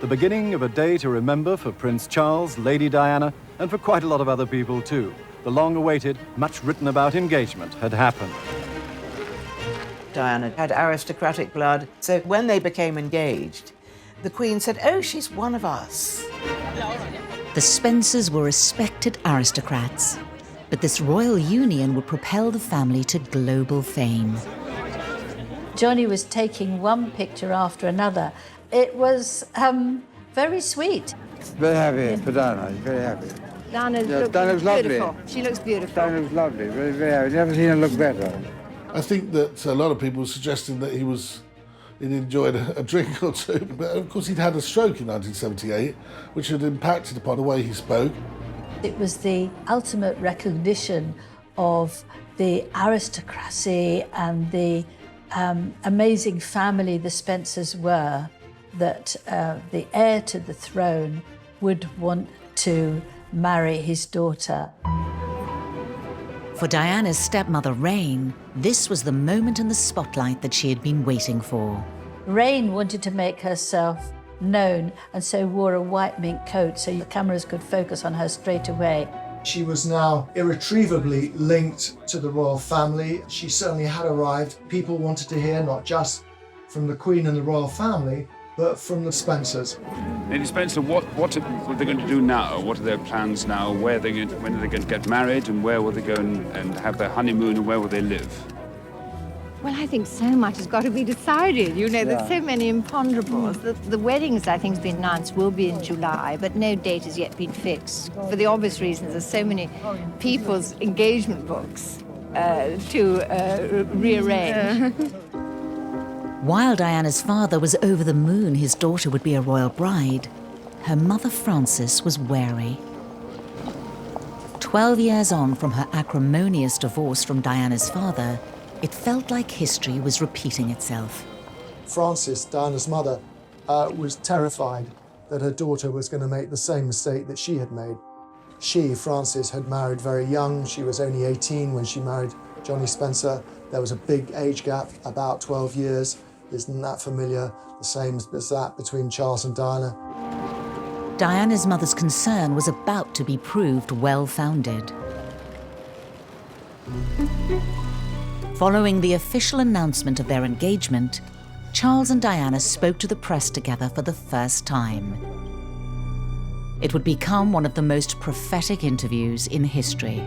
The beginning of a day to remember for Prince Charles, Lady Diana, and for quite a lot of other people too. The long-awaited, much written about engagement had happened. Diana had aristocratic blood, so when they became engaged, the Queen said, oh, she's one of us. The Spencers were respected aristocrats, but this royal union would propel the family to global fame. Johnny was taking one picture after another. It was very sweet. Very happy for Diana, very happy. Diana looks lovely. beautiful. She looks beautiful. Diana looks lovely, very, very happy. Never seen her look better. I think that a lot of people were suggesting that he'd enjoyed a drink or two, but of course he'd had a stroke in 1978, which had impacted upon the way he spoke. It was the ultimate recognition of the aristocracy and the amazing family the Spencers were, that the heir to the throne would want to marry his daughter. For Diana's stepmother, Rain, this was the moment in the spotlight that she had been waiting for. Rain wanted to make herself known and so wore a white mink coat so the cameras could focus on her straight away. She was now irretrievably linked to the royal family. She certainly had arrived. People wanted to hear not just from the Queen and the royal family, but from the Spencers. Lady Spencer, what are they going to do now? What are their plans now? When are they going to get married, and where will they go and have their honeymoon, and where will they live? Well, I think so much has got to be decided. You know, there's so many imponderables. The weddings, I think, has been announced, will be in July, but no date has yet been fixed. For the obvious reasons, there's so many people's engagement books to rearrange. While Diana's father was over the moon his daughter would be a royal bride, her mother Frances was wary. 12 years on from her acrimonious divorce from Diana's father, it felt like history was repeating itself. Frances, Diana's mother, was terrified that her daughter was going to make the same mistake that she had made. She, Frances, had married very young. She was only 18 when she married Johnny Spencer. There was a big age gap, about 12 years. Isn't that familiar? The same as that between Charles and Diana. Diana's mother's concern was about to be proved well-founded. Following the official announcement of their engagement, Charles and Diana spoke to the press together for the first time. It would become one of the most prophetic interviews in history.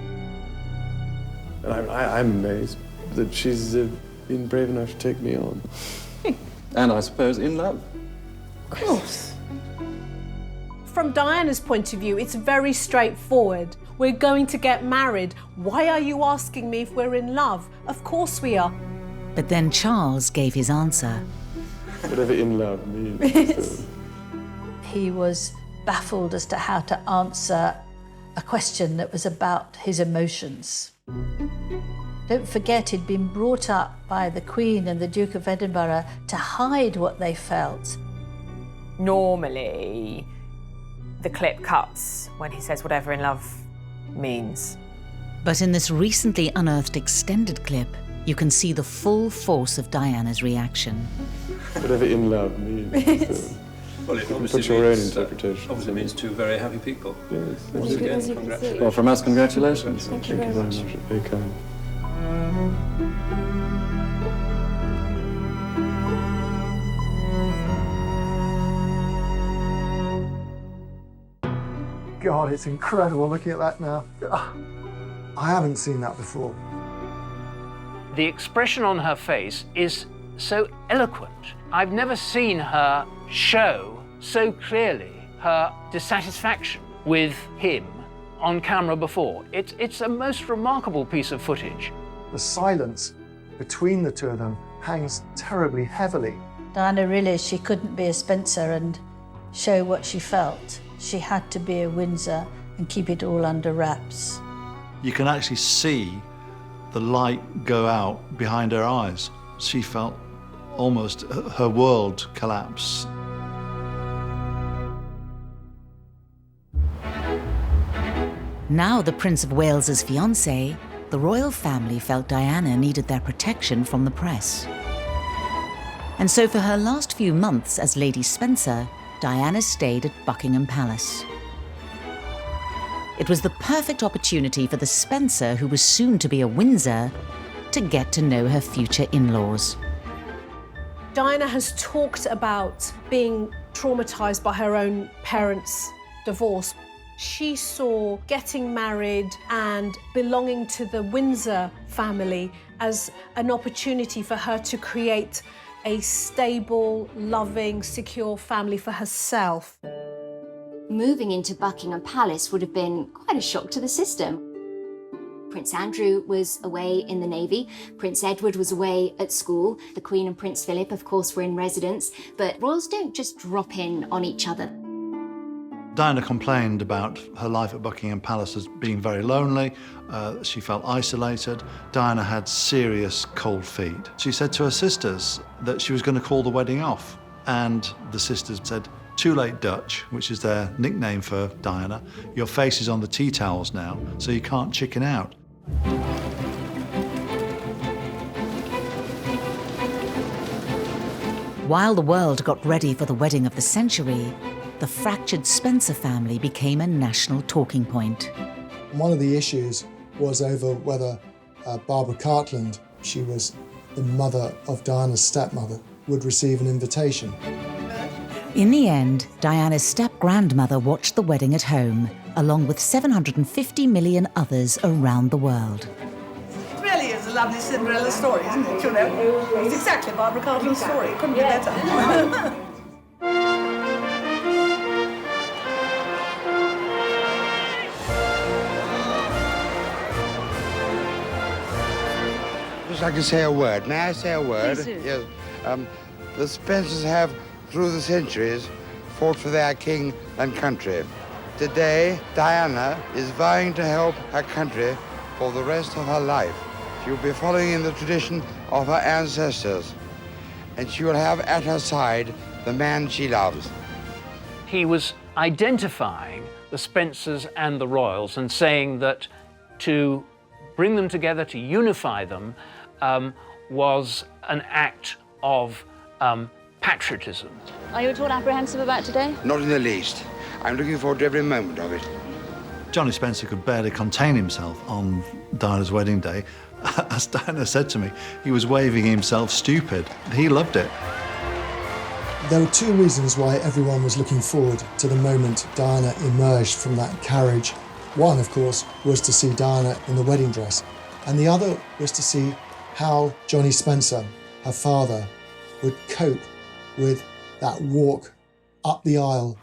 I'm amazed that she's been brave enough to take me on. And I suppose in love. Of course. From Diana's point of view, it's very straightforward. We're going to get married. Why are you asking me if we're in love? Of course we are. But then Charles gave his answer. Whatever in love means. He was baffled as to how to answer a question that was about his emotions. Don't forget, he'd been brought up by the Queen and the Duke of Edinburgh to hide what they felt. Normally, the clip cuts when he says whatever in love means. But in this recently unearthed extended clip, you can see the full force of Diana's reaction. Whatever in love means. Well, it obviously put your own interpretation. Obviously means two very happy people. Yes. Once again, congratulations. Well, from us, congratulations. Thank you very much. Very kind. God, it's incredible looking at that now. I haven't seen that before. The expression on her face is so eloquent. I've never seen her show so clearly her dissatisfaction with him on camera before. It's a most remarkable piece of footage. The silence between the two of them hangs terribly heavily. Diana realised she couldn't be a Spencer and show what she felt. She had to be a Windsor and keep it all under wraps. You can actually see the light go out behind her eyes. She felt almost her world collapse. Now the Prince of Wales's fiancée, the royal family felt Diana needed their protection from the press. And so for her last few months as Lady Spencer, Diana stayed at Buckingham Palace. It was the perfect opportunity for the Spencer, who was soon to be a Windsor, to get to know her future in-laws. Diana has talked about being traumatised by her own parents' divorce. She saw getting married and belonging to the Windsor family as an opportunity for her to create a stable, loving, secure family for herself. Moving into Buckingham Palace would have been quite a shock to the system. Prince Andrew was away in the Navy, Prince Edward was away at school, the Queen and Prince Philip, of course, were in residence, but royals don't just drop in on each other. Diana complained about her life at Buckingham Palace as being very lonely. She felt isolated. Diana had serious cold feet. She said to her sisters that she was going to call the wedding off. And the sisters said, "Too late, Dutch," which is their nickname for Diana. "Your face is on the tea towels now, so you can't chicken out." While the world got ready for the wedding of the century, the fractured Spencer family became a national talking point. One of the issues was over whether Barbara Cartland, she was the mother of Diana's stepmother, would receive an invitation. In the end, Diana's step-grandmother watched the wedding at home, along with 750 million others around the world. It really is a lovely Cinderella story, isn't it? You know, it's exactly Barbara Cartland's story. It couldn't be better. Just like to say a word. May I say a word? Please do. Yes. The Spencers have, through the centuries, fought for their king and country. Today, Diana is vying to help her country for the rest of her life. She will be following in the tradition of her ancestors, and she will have at her side the man she loves. He was identifying the Spencers and the royals and saying that to bring them together, to unify them, was an act of patriotism. Are you at all apprehensive about today? Not in the least. I'm looking forward to every moment of it. Johnny Spencer could barely contain himself on Diana's wedding day. As Diana said to me, he was waving himself stupid. He loved it. There were two reasons why everyone was looking forward to the moment Diana emerged from that carriage. One, of course, was to see Diana in the wedding dress, and the other was to see how Johnny Spencer, her father, would cope with that walk up the aisle.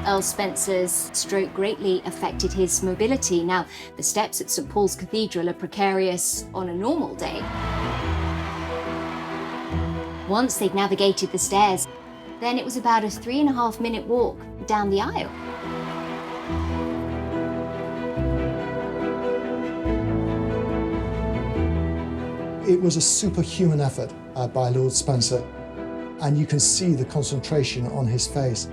Earl Spencer's stroke greatly affected his mobility. Now, the steps at St Paul's Cathedral are precarious on a normal day. Once they'd navigated the stairs, then it was about a 3.5-minute walk down the aisle. It was a superhuman effort by Lord Spencer, and you can see the concentration on his face.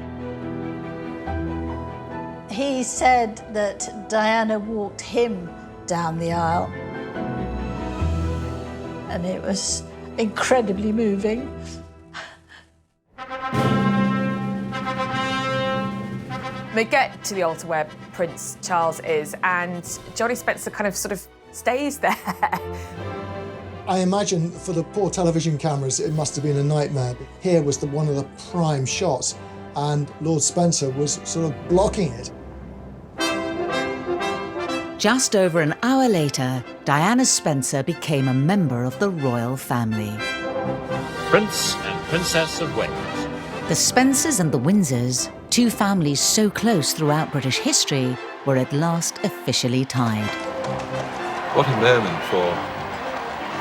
He said that Diana walked him down the aisle, and it was incredibly moving. They get to the altar where Prince Charles is, and Johnny Spencer kind of sort of stays there. I imagine for the poor television cameras, it must have been a nightmare. Here was one of the prime shots, and Lord Spencer was sort of blocking it. Just over an hour later, Diana Spencer became a member of the royal family. Prince and Princess of Wales. The Spencers and the Windsors, two families so close throughout British history, were at last officially tied. What a moment for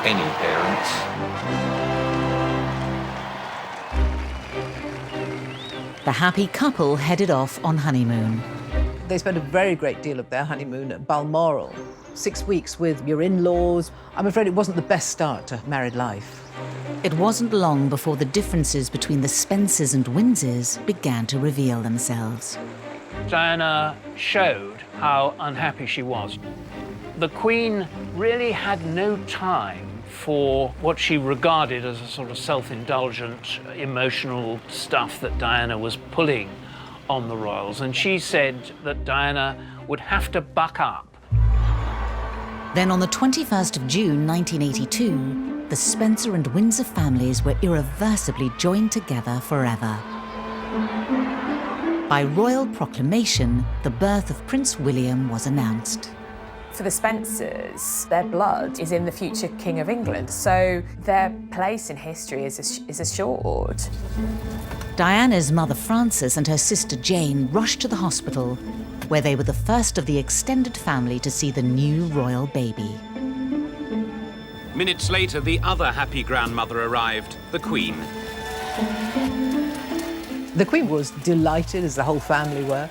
any parents. The happy couple headed off on honeymoon. They spent a very great deal of their honeymoon at Balmoral. 6 weeks with your in-laws. I'm afraid it wasn't the best start to married life. It wasn't long before the differences between the Spencers and Windsors began to reveal themselves. Diana showed how unhappy she was. The Queen really had no time for what she regarded as a sort of self-indulgent, emotional stuff that Diana was pulling on the royals, and she said that Diana would have to buck up. Then on the 21st of June 1982, the Spencer and Windsor families were irreversibly joined together forever. By royal proclamation, the birth of Prince William was announced. For the Spencers, their blood is in the future King of England, so their place in history is assured. Diana's mother Frances and her sister Jane rushed to the hospital, where they were the first of the extended family to see the new royal baby. Minutes later, the other happy grandmother arrived, the Queen. The Queen was delighted, as the whole family were.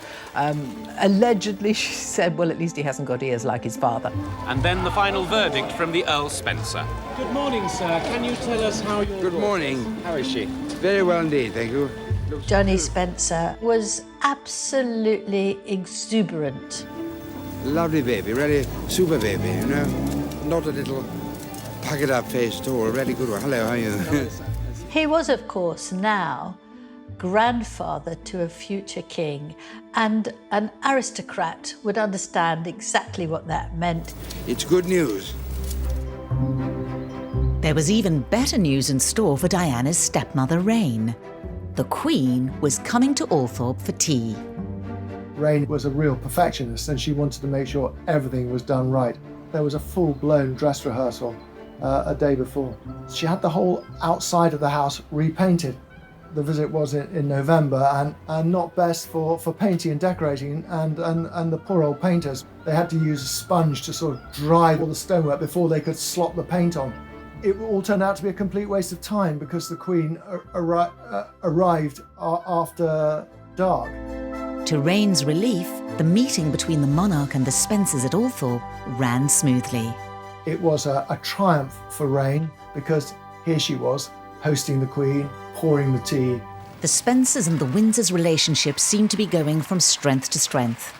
Allegedly, she said, well, at least he hasn't got ears like his father. And then the final verdict from the Earl Spencer. Good morning, sir. Can you tell us how your... Good morning. How is she? Very well indeed, thank you. Johnny Spencer was absolutely exuberant. Lovely baby, really super baby, you know? Not a little puckered up face at all, a really good one. Hello, how are you? He was, of course, now grandfather to a future king, and an aristocrat would understand exactly what that meant. It's good news. There was even better news in store for Diana's stepmother, Reign. The Queen was coming to Althorpe for tea. Reign was a real perfectionist, and she wanted to make sure everything was done right. There was a full-blown dress rehearsal a day before. She had the whole outside of the house repainted. The visit was in November, and not best for painting and decorating, and the poor old painters, they had to use a sponge to sort of dry all the stonework before they could slop the paint on. It all turned out to be a complete waste of time because the Queen arrived after dark. To Reign's relief, the meeting between the monarch and the Spencers at Althorpe ran smoothly. It was a triumph for Reign because here she was, hosting the Queen, pouring the tea. The Spencers and the Windsors' relationship seemed to be going from strength to strength.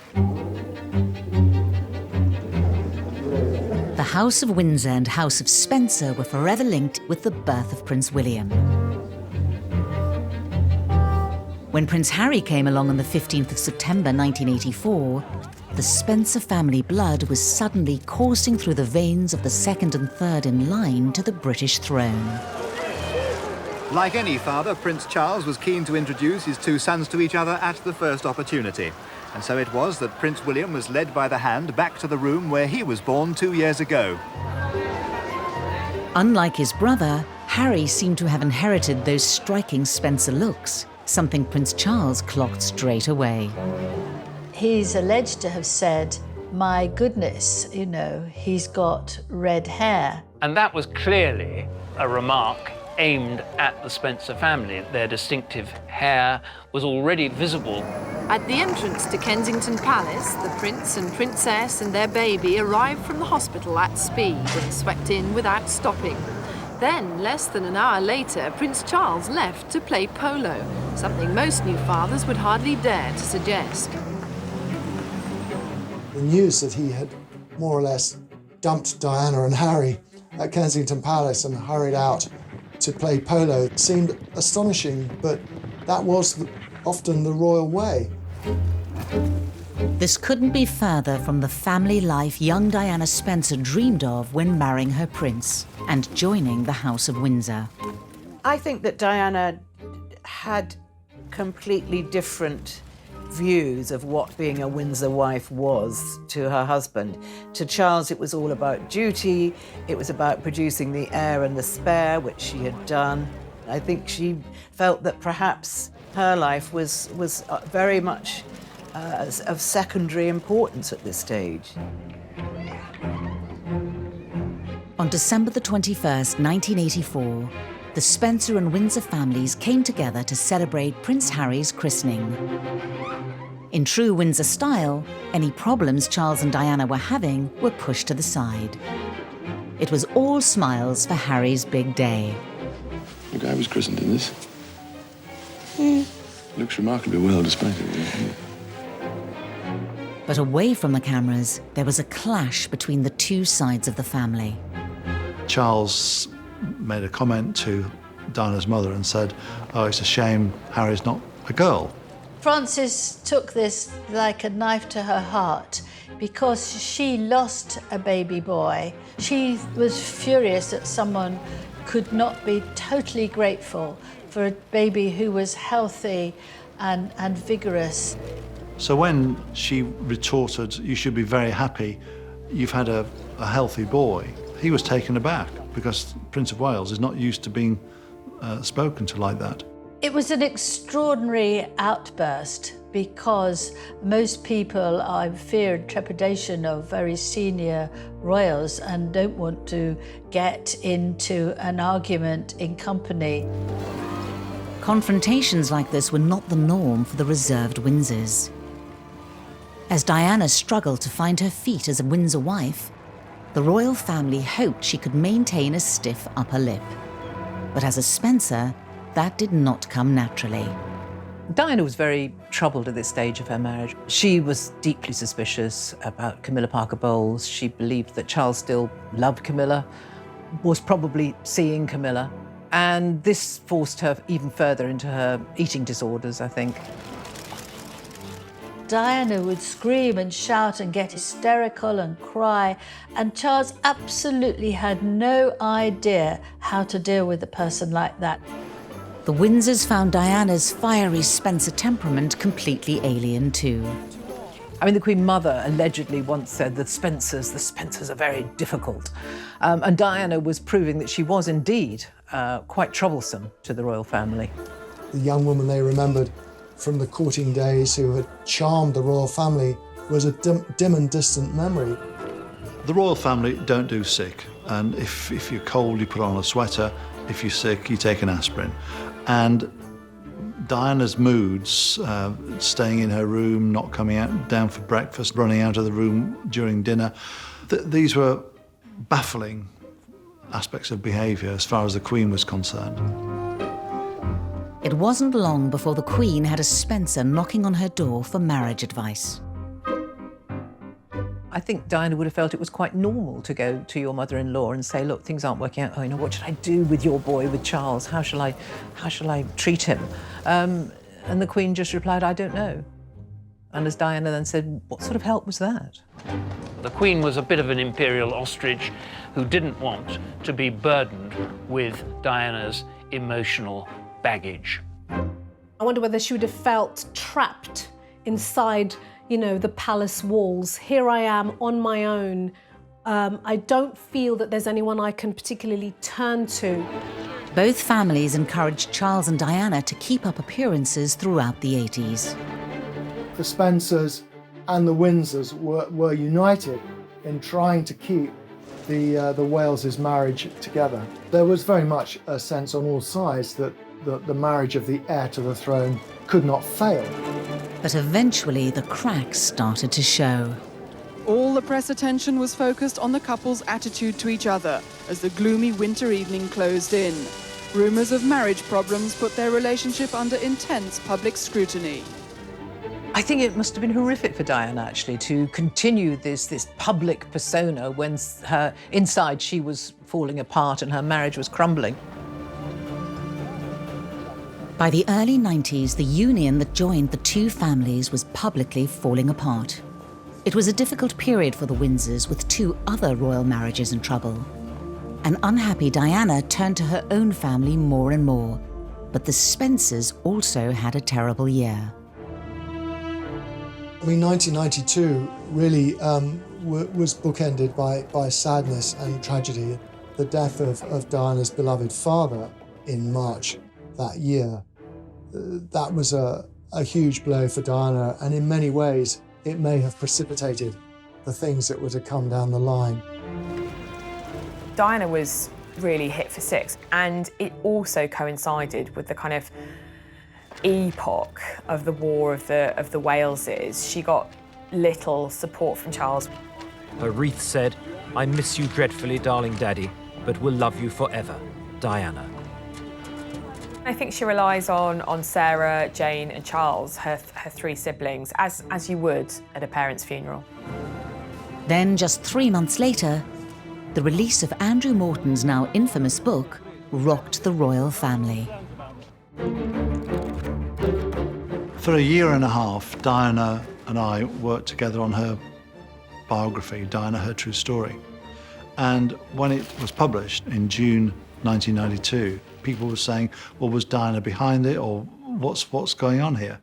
The House of Windsor and House of Spencer were forever linked with the birth of Prince William. When Prince Harry came along on the 15th of September 1984, the Spencer family blood was suddenly coursing through the veins of the second and third in line to the British throne. Like any father, Prince Charles was keen to introduce his two sons to each other at the first opportunity. And so it was that Prince William was led by the hand back to the room where he was born 2 years ago. Unlike his brother, Harry seemed to have inherited those striking Spencer looks, something Prince Charles clocked straight away. He's alleged to have said, "My goodness, you know, he's got red hair." And that was clearly a remark aimed at the Spencer family. Their distinctive hair was already visible. At the entrance to Kensington Palace, the Prince and Princess and their baby arrived from the hospital at speed and swept in without stopping. Then, less than an hour later, Prince Charles left to play polo, something most new fathers would hardly dare to suggest. The news that he had more or less dumped Diana and Harry at Kensington Palace and hurried out to play polo seemed astonishing, but that was often the royal way. This couldn't be further from the family life young Diana Spencer dreamed of when marrying her prince and joining the House of Windsor. I think that Diana had completely different views of what being a Windsor wife was to her husband. To Charles, it was all about duty. It was about producing the heir and the spare, which she had done. I think she felt that perhaps her life was very much of secondary importance at this stage. On December the 21st, 1984, the Spencer and Windsor families came together to celebrate Prince Harry's christening. In true Windsor style, any problems Charles and Diana were having were pushed to the side. It was all smiles for Harry's big day. Look, I was christened in this. Looks remarkably well despite it. But away from the cameras, there was a clash between the two sides of the family. Charles made a comment to Diana's mother and said, "Oh, it's a shame Harry's not a girl." Frances took this like a knife to her heart because she lost a baby boy. She was furious that someone could not be totally grateful for a baby who was healthy and vigorous. So when she retorted, "You should be very happy, you've had a healthy boy," he was taken aback because Prince of Wales is not used to being spoken to like that. It was an extraordinary outburst because most people are in fear and trepidation of very senior royals and don't want to get into an argument in company. Confrontations like this were not the norm for the reserved Windsors. As Diana struggled to find her feet as a Windsor wife, the royal family hoped she could maintain a stiff upper lip. But as a Spencer, that did not come naturally. Diana was very troubled at this stage of her marriage. She was deeply suspicious about Camilla Parker Bowles. She believed that Charles still loved Camilla, was probably seeing Camilla. And this forced her even further into her eating disorders, I think. Diana would scream and shout and get hysterical and cry, and Charles absolutely had no idea how to deal with a person like that. The Windsors found Diana's fiery Spencer temperament completely alien too. I mean, the Queen Mother allegedly once said the Spencers are very difficult. And Diana was proving that she was indeed quite troublesome to the royal family. The young woman they remembered from the courting days who had charmed the royal family was a dim and distant memory. The royal family don't do sick, and if you're cold, you put on a sweater. If you're sick, you take an aspirin. And Diana's moods, staying in her room, not coming down for breakfast, running out of the room during dinner, these were baffling aspects of behaviour as far as the Queen was concerned. It wasn't long before the Queen had a Spencer knocking on her door for marriage advice. I think Diana would have felt it was quite normal to go to your mother-in-law and say, look, things aren't working out. Oh, you know, what should I do with your boy, with Charles? How shall I treat him? And the Queen just replied, I don't know. And as Diana then said, what sort of help was that? The Queen was a bit of an imperial ostrich who didn't want to be burdened with Diana's emotional baggage. I wonder whether she would have felt trapped inside, you know, the palace walls. Here I am on my own. I don't feel that there's anyone I can particularly turn to. Both families encouraged Charles and Diana to keep up appearances throughout the 80s. The Spencers and the Windsors were united in trying to keep the Wales' marriage together. There was very much a sense on all sides that the marriage of the heir to the throne could not fail. But eventually the cracks started to show. All the press attention was focused on the couple's attitude to each other as the gloomy winter evening closed in. Rumours of marriage problems put their relationship under intense public scrutiny. I think it must have been horrific for Diana, actually, to continue this public persona when inside she was falling apart and her marriage was crumbling. By the early 90s, the union that joined the two families was publicly falling apart. It was a difficult period for the Windsors, with two other royal marriages in trouble. An unhappy Diana turned to her own family more and more, but the Spencers also had a terrible year. I mean, 1992 really was bookended by sadness and tragedy. The death of Diana's beloved father in March that year. That was a huge blow for Diana, and in many ways it may have precipitated the things that were to come down the line. Diana was really hit for six, and it also coincided with the kind of epoch of the War of the Waleses. She got little support from Charles. Her wreath said, "I miss you dreadfully, darling daddy, but will love you forever, Diana." I think she relies on Sarah, Jane and Charles, her three siblings, as you would at a parent's funeral. Then, just 3 months later, the release of Andrew Morton's now infamous book rocked the royal family. For a year and a half, Diana and I worked together on her biography, Diana, Her True Story. And when it was published in June 1992, people were saying, well, was Diana behind it, or what's going on here?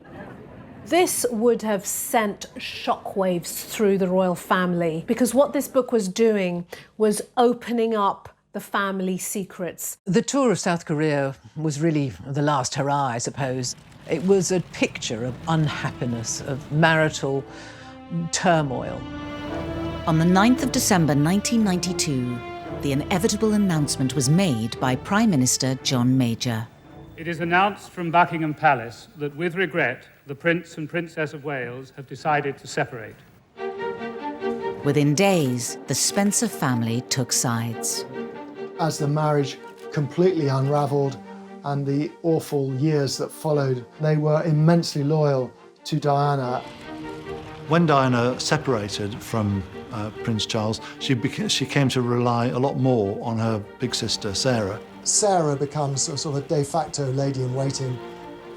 This would have sent shockwaves through the royal family, because what this book was doing was opening up the family secrets. The tour of South Korea was really the last hurrah, I suppose. It was a picture of unhappiness, of marital turmoil. On the 9th of December 1992, the inevitable announcement was made by Prime Minister John Major. It is announced from Buckingham Palace that, with regret, the Prince and Princess of Wales have decided to separate. Within days, the Spencer family took sides. As the marriage completely unravelled and the awful years that followed, they were immensely loyal to Diana. When Diana separated from Prince Charles, she came to rely a lot more on her big sister, Sarah. Sarah becomes a sort of de facto lady-in-waiting,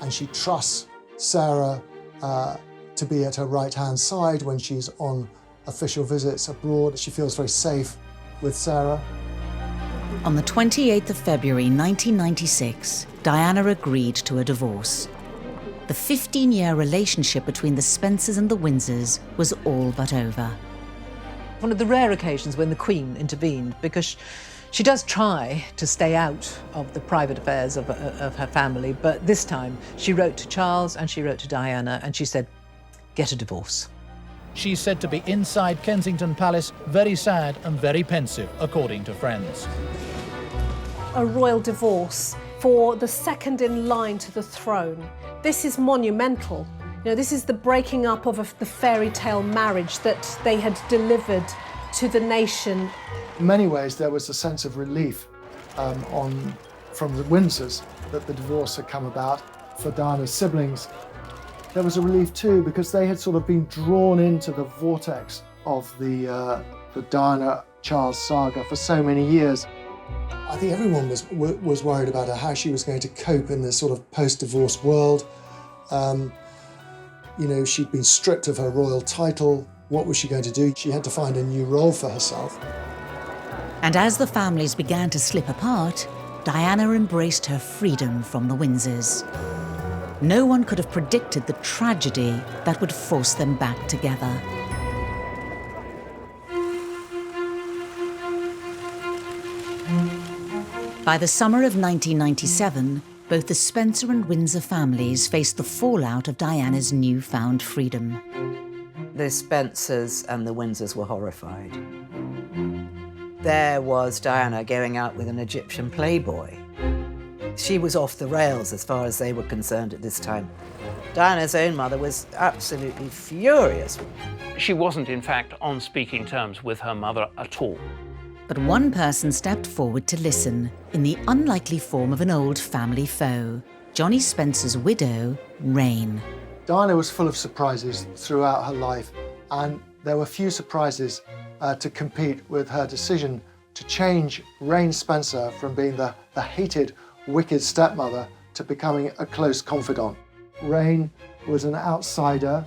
and she trusts Sarah to be at her right-hand side when she's on official visits abroad. She feels very safe with Sarah. On the 28th of February 1996, Diana agreed to a divorce. The 15-year relationship between the Spencers and the Windsors was all but over. One of the rare occasions when the Queen intervened, because she does try to stay out of the private affairs of her family, but this time she wrote to Charles and she wrote to Diana and she said, get a divorce. She's said to be inside Kensington Palace, very sad and very pensive, according to friends. A royal divorce for the second in line to the throne. This is monumental. You know, this is the breaking up of the fairy tale marriage that they had delivered to the nation. In many ways, there was a sense of relief from the Windsors that the divorce had come about. For Diana's siblings, there was a relief too, because they had sort of been drawn into the vortex of the Diana-Charles saga for so many years. I think everyone was worried about her, how she was going to cope in this sort of post-divorce world. You know, she'd been stripped of her royal title. What was she going to do? She had to find a new role for herself. And as the families began to slip apart, Diana embraced her freedom from the Windsors. No one could have predicted the tragedy that would force them back together. By the summer of 1997, both the Spencer and Windsor families faced the fallout of Diana's newfound freedom. The Spencers and the Windsors were horrified. There was Diana going out with an Egyptian playboy. She was off the rails as far as they were concerned at this time. Diana's own mother was absolutely furious. She wasn't, in fact, on speaking terms with her mother at all. But one person stepped forward to listen in the unlikely form of an old family foe, Johnny Spencer's widow, Rain. Diana was full of surprises throughout her life, and there were few surprises to compete with her decision to change Rain Spencer from being the hated, wicked stepmother to becoming a close confidant. Rain was an outsider.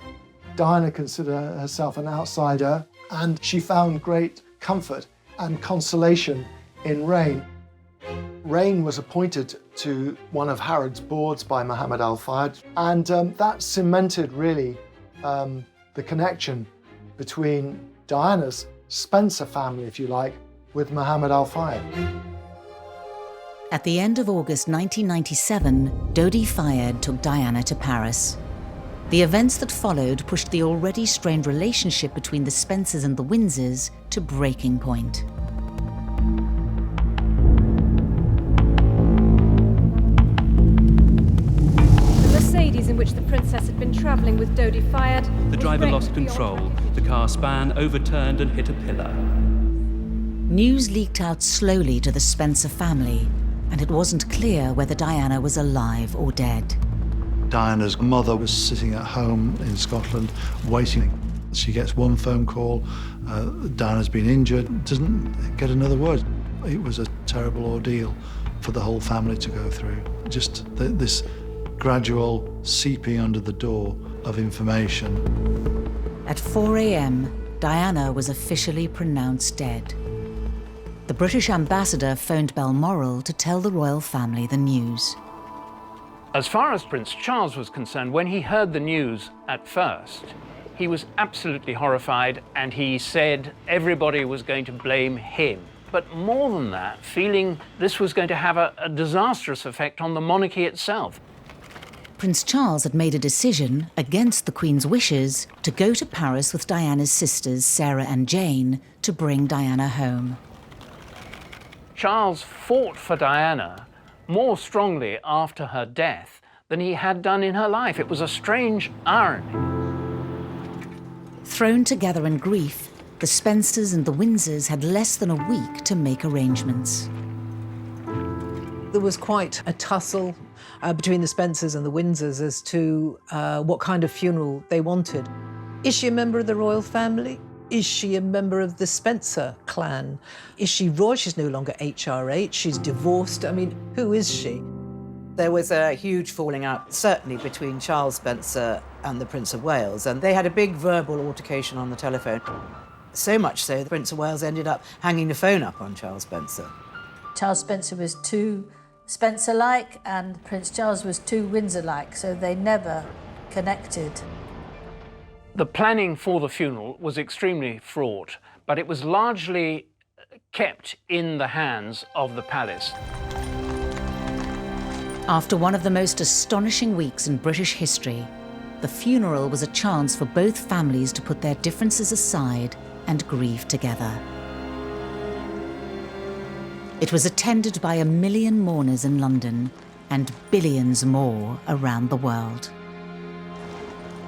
Diana considered herself an outsider, and she found great comfort and consolation in Rain. Rain was appointed to one of Harrod's boards by Muhammad al-Fayed, and that cemented really the connection between Diana's Spencer family, if you like, with Muhammad al-Fayed. At the end of August 1997, Dodi Fayed took Diana to Paris. The events that followed pushed the already strained relationship between the Spencers and the Windsors to breaking point. The Mercedes in which the princess had been travelling with Dodi Fayed. The driver lost control. The car span overturned and hit a pillar. News leaked out slowly to the Spencer family, and it wasn't clear whether Diana was alive or dead. Diana's mother was sitting at home in Scotland waiting. She gets one phone call, Diana's been injured, doesn't get another word. It was a terrible ordeal for the whole family to go through. Just this gradual seeping under the door of information. At 4 a.m., Diana was officially pronounced dead. The British ambassador phoned Balmoral to tell the royal family the news. As far as Prince Charles was concerned, when he heard the news at first, he was absolutely horrified, and he said everybody was going to blame him. But more than that, feeling this was going to have a disastrous effect on the monarchy itself. Prince Charles had made a decision, against the Queen's wishes, to go to Paris with Diana's sisters, Sarah and Jane, to bring Diana home. Charles fought for Diana more strongly after her death than he had done in her life. It was a strange irony. Thrown together in grief, the Spencers and the Windsors had less than a week to make arrangements. There was quite a tussle between the Spencers and the Windsors as to what kind of funeral they wanted. Is she a member of the royal family? Is she a member of the Spencer clan? Is she royal? She's no longer HRH, she's divorced. I mean, who is she? There was a huge falling out, certainly between Charles Spencer and the Prince of Wales, and they had a big verbal altercation on the telephone. So much so, the Prince of Wales ended up hanging the phone up on Charles Spencer. Charles Spencer was too Spencer-like and Prince Charles was too Windsor-like, so they never connected. The planning for the funeral was extremely fraught, but it was largely kept in the hands of the palace. After one of the most astonishing weeks in British history, the funeral was a chance for both families to put their differences aside and grieve together. It was attended by 1 million mourners in London and billions more around the world.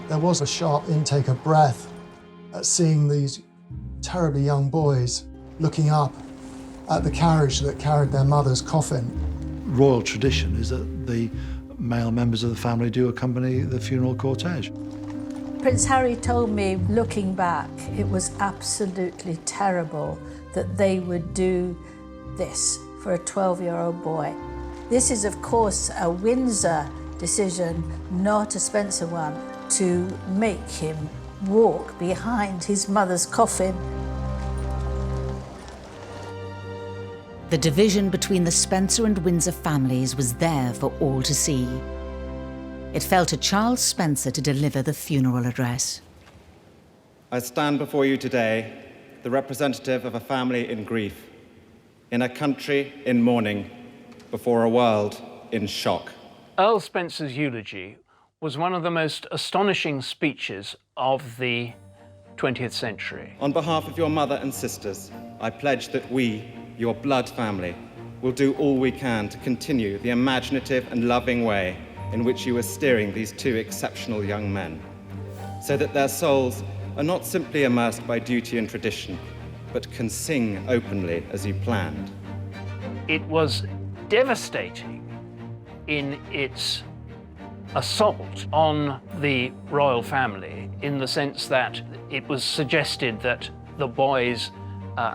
There was a sharp intake of breath at seeing these terribly young boys looking up at the carriage that carried their mother's coffin. Royal tradition is that the male members of the family do accompany the funeral cortege. Prince Harry told me, looking back, it was absolutely terrible that they would do this for a 12-year-old boy. This is, of course, a Windsor decision, not a Spencer one, to make him walk behind his mother's coffin. The division between the Spencer and Windsor families was there for all to see. It fell to Charles Spencer to deliver the funeral address. I stand before you today, the representative of a family in grief, in a country in mourning, before a world in shock. Earl Spencer's eulogy was one of the most astonishing speeches of the 20th century. On behalf of your mother and sisters, I pledge that we, your blood family, will do all we can to continue the imaginative and loving way in which you are steering these two exceptional young men, so that their souls are not simply immersed by duty and tradition, but can sing openly as you planned. It was devastating in its assault on the royal family, in the sense that it was suggested that the boys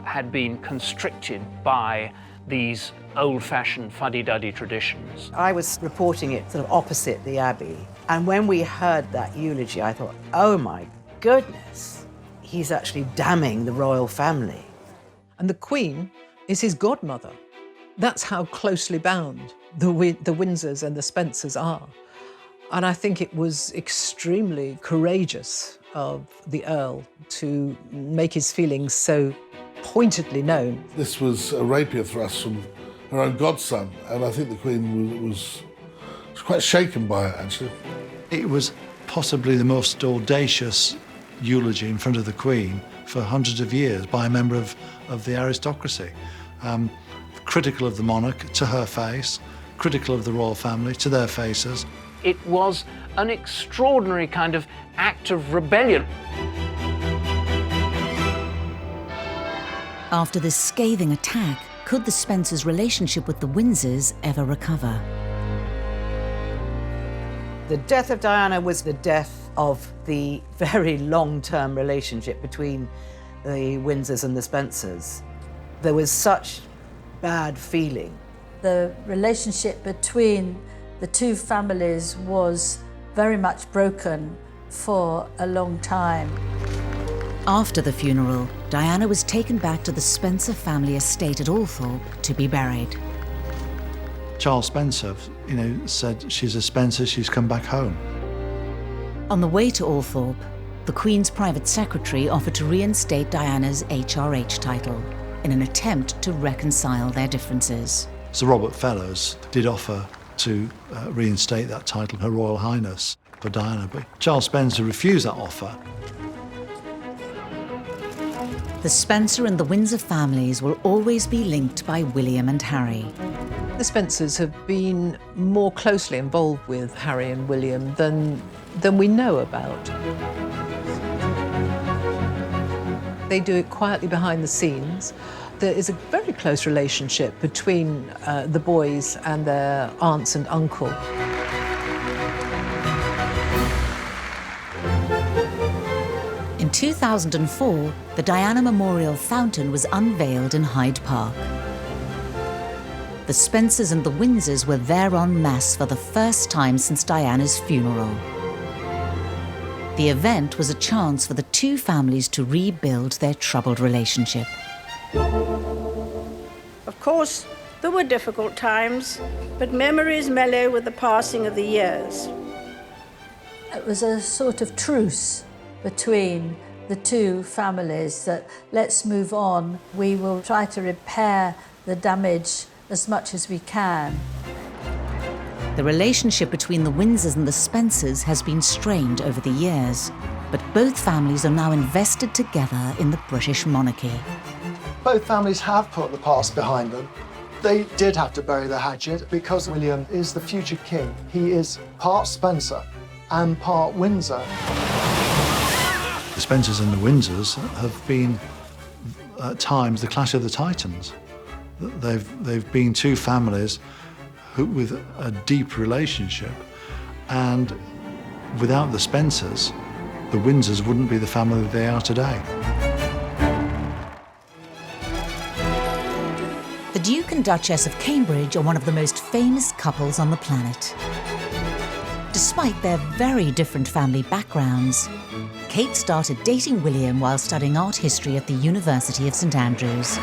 had been constricted by these old-fashioned fuddy-duddy traditions. I was reporting it sort of opposite the Abbey, and when we heard that eulogy, I thought, oh my goodness, he's actually damning the royal family. And the Queen is his godmother. That's how closely bound the Windsors and the Spencers are. And I think it was extremely courageous of the Earl to make his feelings so pointedly known. This was a rapier thrust from her own godson, and I think the Queen was quite shaken by it, actually. It was possibly the most audacious eulogy in front of the Queen for hundreds of years by a member of the aristocracy. Critical of the monarch to her face, critical of the royal family to their faces. It was an extraordinary kind of act of rebellion. After this scathing attack, could the Spencers' relationship with the Windsors ever recover? The death of Diana was the death of the very long-term relationship between the Windsors and the Spencers. There was such bad feeling. The relationship between the two families was very much broken for a long time. After the funeral, Diana was taken back to the Spencer family estate at Althorpe to be buried. Charles Spencer, said she's a Spencer, she's come back home. On the way to Althorpe, the Queen's private secretary offered to reinstate Diana's HRH title in an attempt to reconcile their differences. Sir Robert Fellows did offer to reinstate that title, Her Royal Highness, for Diana, but Charles Spencer refused that offer. The Spencer and the Windsor families will always be linked by William and Harry. The Spencers have been more closely involved with Harry and William than we know about. They do it quietly behind the scenes. There is a very close relationship between the boys and their aunts and uncle. In 2004, the Diana Memorial Fountain was unveiled in Hyde Park. The Spencers and the Windsors were there en masse for the first time since Diana's funeral. The event was a chance for the two families to rebuild their troubled relationship. Of course, there were difficult times, but memories mellow with the passing of the years. It was a sort of truce between the two families that let's move on. We will try to repair the damage as much as we can. The relationship between the Windsors and the Spencers has been strained over the years, but both families are now invested together in the British monarchy. Both families have put the past behind them. They did have to bury the hatchet because William is the future king. He is part Spencer and part Windsor. The Spencers and the Windsors have been, at times, the clash of the titans. They've been two families with a deep relationship, and without the Spencers, the Windsors wouldn't be the family they are today. The Duke and Duchess of Cambridge are one of the most famous couples on the planet. Despite their very different family backgrounds, Kate started dating William while studying art history at the University of St Andrews.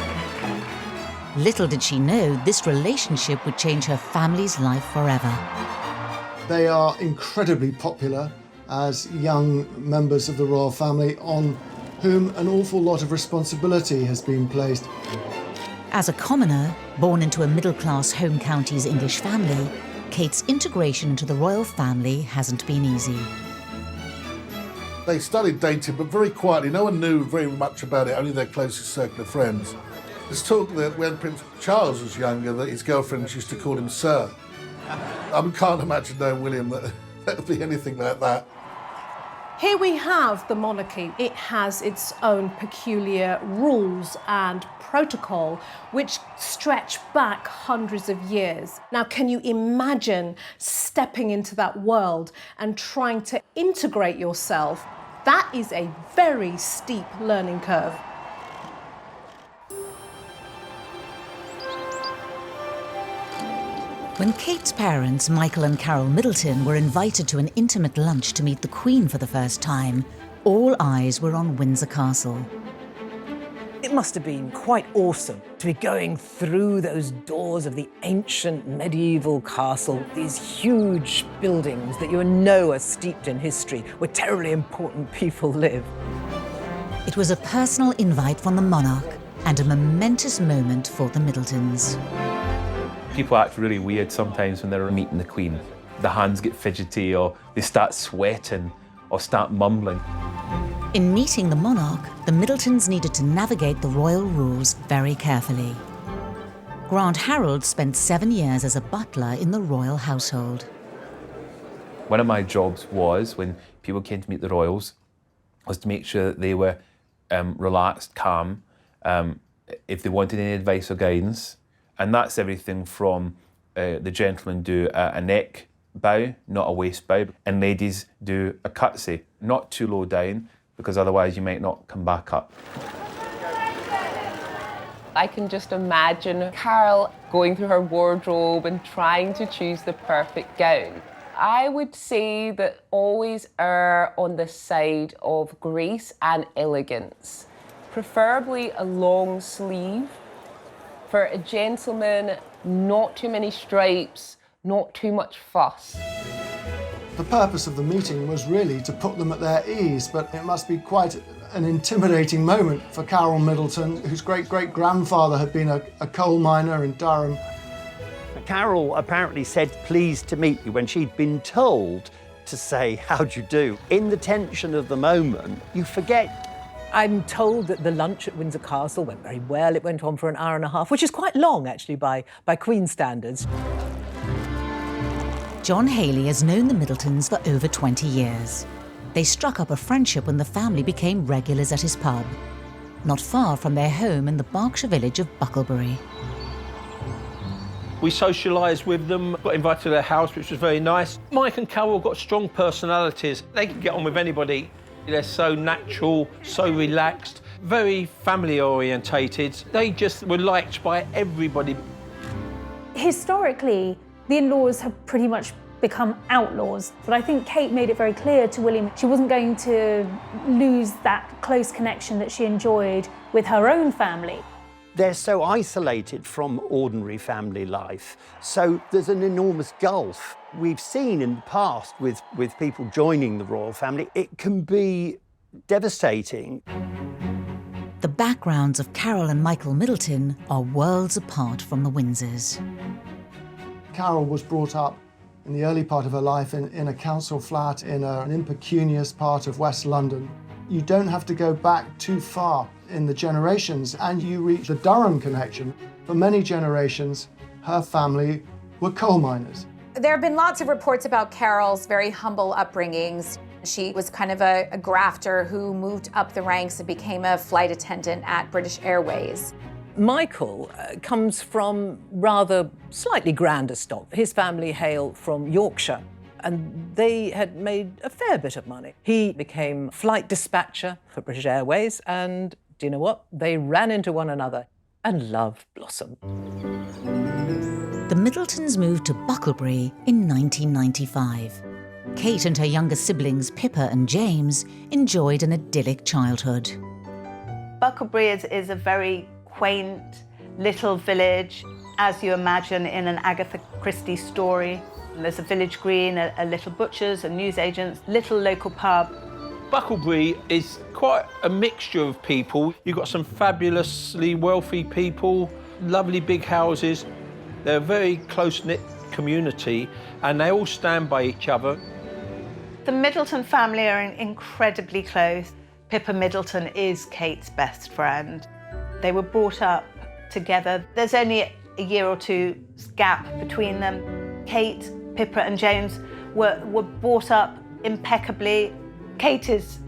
Little did she know this relationship would change her family's life forever. They are incredibly popular as young members of the royal family on whom an awful lot of responsibility has been placed. As a commoner, born into a middle-class home counties English family, Kate's integration into the royal family hasn't been easy. They started dating, but very quietly. No one knew very much about it, only their closest circle of friends. There's talk that when Prince Charles was younger, that his girlfriends used to call him Sir. I can't imagine knowing William that would be anything like that. Here we have the monarchy. It has its own peculiar rules and protocol which stretch back hundreds of years. Now, can you imagine stepping into that world and trying to integrate yourself? That is a very steep learning curve. When Kate's parents, Michael and Carol Middleton, were invited to an intimate lunch to meet the Queen for the first time, all eyes were on Windsor Castle. It must have been quite awesome to be going through those doors of the ancient medieval castle, these huge buildings that you know are steeped in history, where terribly important people live. It was a personal invite from the monarch and a momentous moment for the Middletons. People act really weird sometimes when they're meeting the Queen. The hands get fidgety, or they start sweating, or start mumbling. In meeting the monarch, the Middletons needed to navigate the royal rules very carefully. Grant Harold spent 7 years as a butler in the royal household. One of my jobs was, when people came to meet the royals, was to make sure that they were relaxed, calm, if they wanted any advice or guidance. And that's everything from the gentlemen do a neck bow, not a waist bow, and ladies do a curtsy, not too low down, because otherwise you might not come back up. I can just imagine Carol going through her wardrobe and trying to choose the perfect gown. I would say that always err on the side of grace and elegance, preferably a long sleeve. For a gentleman, not too many stripes, not too much fuss. The purpose of the meeting was really to put them at their ease, but it must be quite an intimidating moment for Carol Middleton, whose great-great-grandfather had been a coal miner in Durham. Carol apparently said, "Pleased to meet you," when she'd been told to say, "How do you do?" In the tension of the moment, you forget. I'm told that the lunch at Windsor Castle went very well. It went on for an hour and a half, which is quite long, actually, by Queen standards. John Haley has known the Middletons for over 20 years. They struck up a friendship when the family became regulars at his pub, not far from their home in the Berkshire village of Bucklebury. We socialised with them, got invited to their house, which was very nice. Mike and Carol got strong personalities. They could get on with anybody. They're so natural, so relaxed, very family orientated. They just were liked by everybody. Historically, the in-laws have pretty much become outlaws, but I think Kate made it very clear to William she wasn't going to lose that close connection that she enjoyed with her own family. They're so isolated from ordinary family life, so there's an enormous gulf. We've seen in the past with people joining the royal family, it can be devastating. The backgrounds of Carol and Michael Middleton are worlds apart from the Windsors. Carol was brought up in the early part of her life in a council flat in an impecunious part of West London. You don't have to go back too far in the generations and you reach the Durham connection. For many generations, her family were coal miners. There have been lots of reports about Carol's very humble upbringings. She was kind of a grafter who moved up the ranks and became a flight attendant at British Airways. Michael comes from rather slightly grander stock. His family hail from Yorkshire, and they had made a fair bit of money. He became flight dispatcher for British Airways, and do you know what? They ran into one another, and love blossomed. The Middletons moved to Bucklebury in 1995. Kate and her younger siblings, Pippa and James, enjoyed an idyllic childhood. Bucklebury is a very quaint little village, as you imagine in an Agatha Christie story. And there's a village green, a little butcher's, a newsagent's, little local pub. Bucklebury is quite a mixture of people. You've got some fabulously wealthy people, lovely big houses. They're a very close-knit community, and they all stand by each other. The Middleton family are incredibly close. Pippa Middleton is Kate's best friend. They were brought up together. There's only a year or two gap between them. Kate, Pippa and James were brought up impeccably. Kate is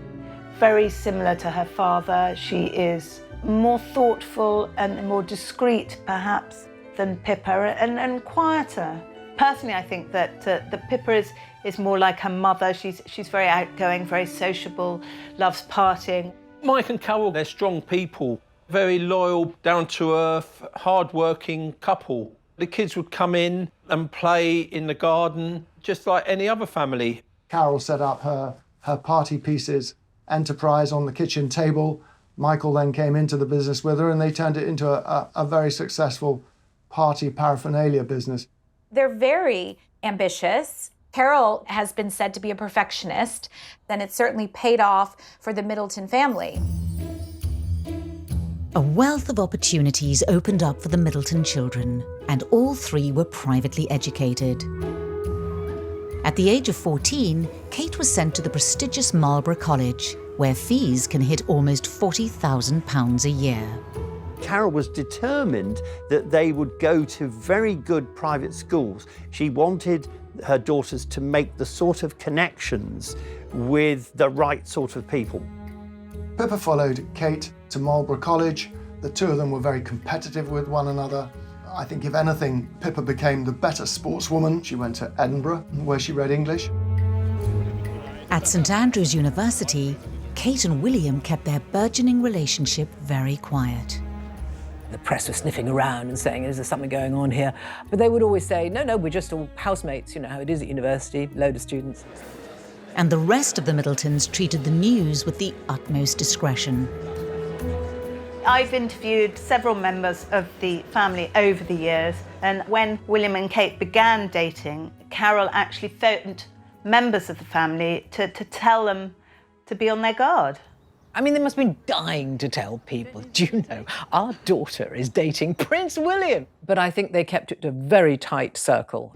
very similar to her father. She is more thoughtful and more discreet, perhaps, than Pippa, and quieter. Personally, I think that Pippa is more like her mother. She's very outgoing, very sociable, loves partying. Mike and Carol, they're strong people. Very loyal, down-to-earth, hard-working couple. The kids would come in and play in the garden, just like any other family. Carol set up her party pieces enterprise on the kitchen table. Michael then came into the business with her and they turned it into a very successful party paraphernalia business. They're very ambitious. Carol has been said to be a perfectionist, and it's certainly paid off for the Middleton family. A wealth of opportunities opened up for the Middleton children, and all three were privately educated. At the age of 14, Kate was sent to the prestigious Marlborough College, where fees can hit almost £40,000 a year. Carol was determined that they would go to very good private schools. She wanted her daughters to make the sort of connections with the right sort of people. Pippa followed Kate to Marlborough College. The two of them were very competitive with one another. I think, if anything, Pippa became the better sportswoman. She went to Edinburgh, where she read English. At St Andrews University, Kate and William kept their burgeoning relationship very quiet. The press was sniffing around and saying, is there something going on here? But they would always say, no, we're just all housemates. You know how it is at university, load of students. And the rest of the Middletons treated the news with the utmost discretion. I've interviewed several members of the family over the years, and when William and Kate began dating, Carol actually phoned members of the family to tell them to be on their guard. I mean, they must have been dying to tell people, do you know, our daughter is dating Prince William. But I think they kept it a very tight circle.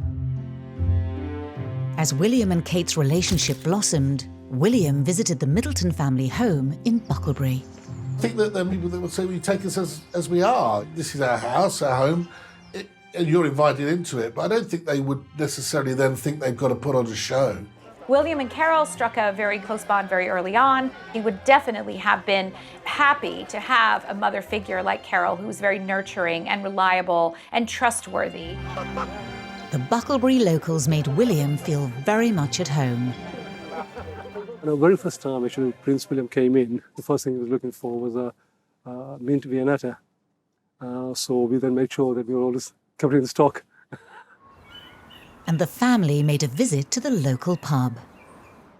As William and Kate's relationship blossomed, William visited the Middleton family home in Bucklebury. I think that there are people that would say, we take us as we are. This is our house, our home, and you're invited into it. But I don't think they would necessarily then think they've got to put on a show. William and Carol struck a very close bond very early on. He would definitely have been happy to have a mother figure like Carol, who was very nurturing and reliable and trustworthy. The Bucklebury locals made William feel very much at home. And the very first time actually Prince William came in, the first thing he was looking for was a mint Viennetta. So we then made sure that we were always kept it in stock. And the family made a visit to the local pub.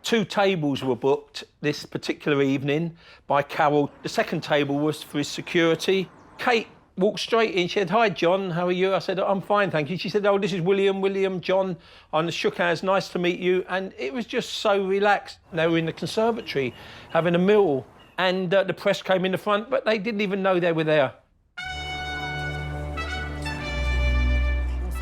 2 tables were booked this particular evening by Carol. The second table was for his security. Kate walked straight in. She said, "Hi, John, how are you?" I said, "I'm fine, thank you." She said, "Oh, this is William, John." I shook hands, "Nice to meet you." And it was just so relaxed. They were in the conservatory having a meal, and the press came in the front, but they didn't even know they were there.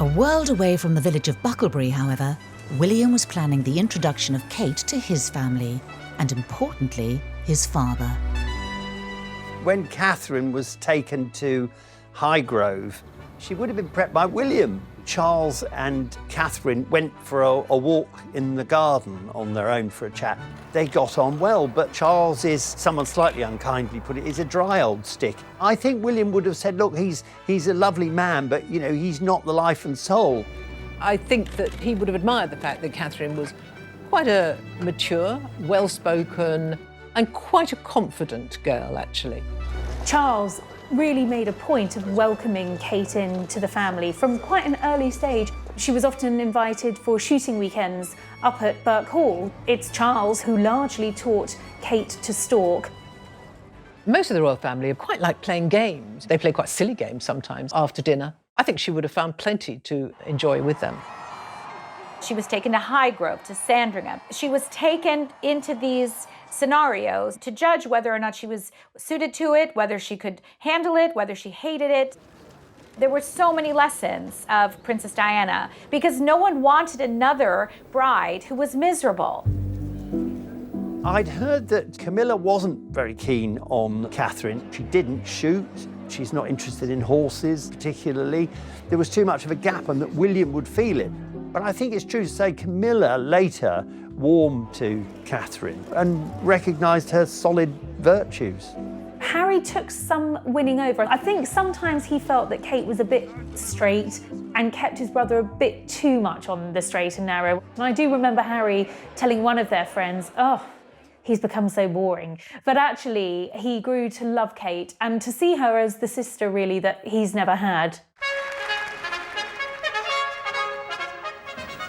A world away from the village of Bucklebury, however, William was planning the introduction of Kate to his family, and importantly, his father. When Catherine was taken to Highgrove, she would have been prepped by William. Charles and Catherine went for a walk in the garden on their own for a chat. They got on well, but Charles is, someone slightly unkindly put it, is a dry old stick. I think William would have said, look, he's a lovely man, but, you know, he's not the life and soul. I think that he would have admired the fact that Catherine was quite a mature, well-spoken, and quite a confident girl, actually. Charles really made a point of welcoming Kate into the family from quite an early stage. She was often invited for shooting weekends up at Burke Hall. It's Charles who largely taught Kate to stalk. Most of the royal family quite like playing games. They play quite silly games sometimes after dinner. I think she would have found plenty to enjoy with them. She was taken to Highgrove, to Sandringham. She was taken into these scenarios to judge whether or not she was suited to it, whether she could handle it, whether she hated it. There were so many lessons of Princess Diana because no one wanted another bride who was miserable. I'd heard that Camilla wasn't very keen on Catherine. She didn't shoot. She's not interested in horses particularly. There was too much of a gap and that William would feel it. But I think it's true to say Camilla later warmed to Catherine and recognised her solid virtues. Harry took some winning over. I think sometimes he felt that Kate was a bit straight and kept his brother a bit too much on the straight and narrow. And I do remember Harry telling one of their friends, "Oh, he's become so boring." But actually, he grew to love Kate and to see her as the sister, really, that he's never had.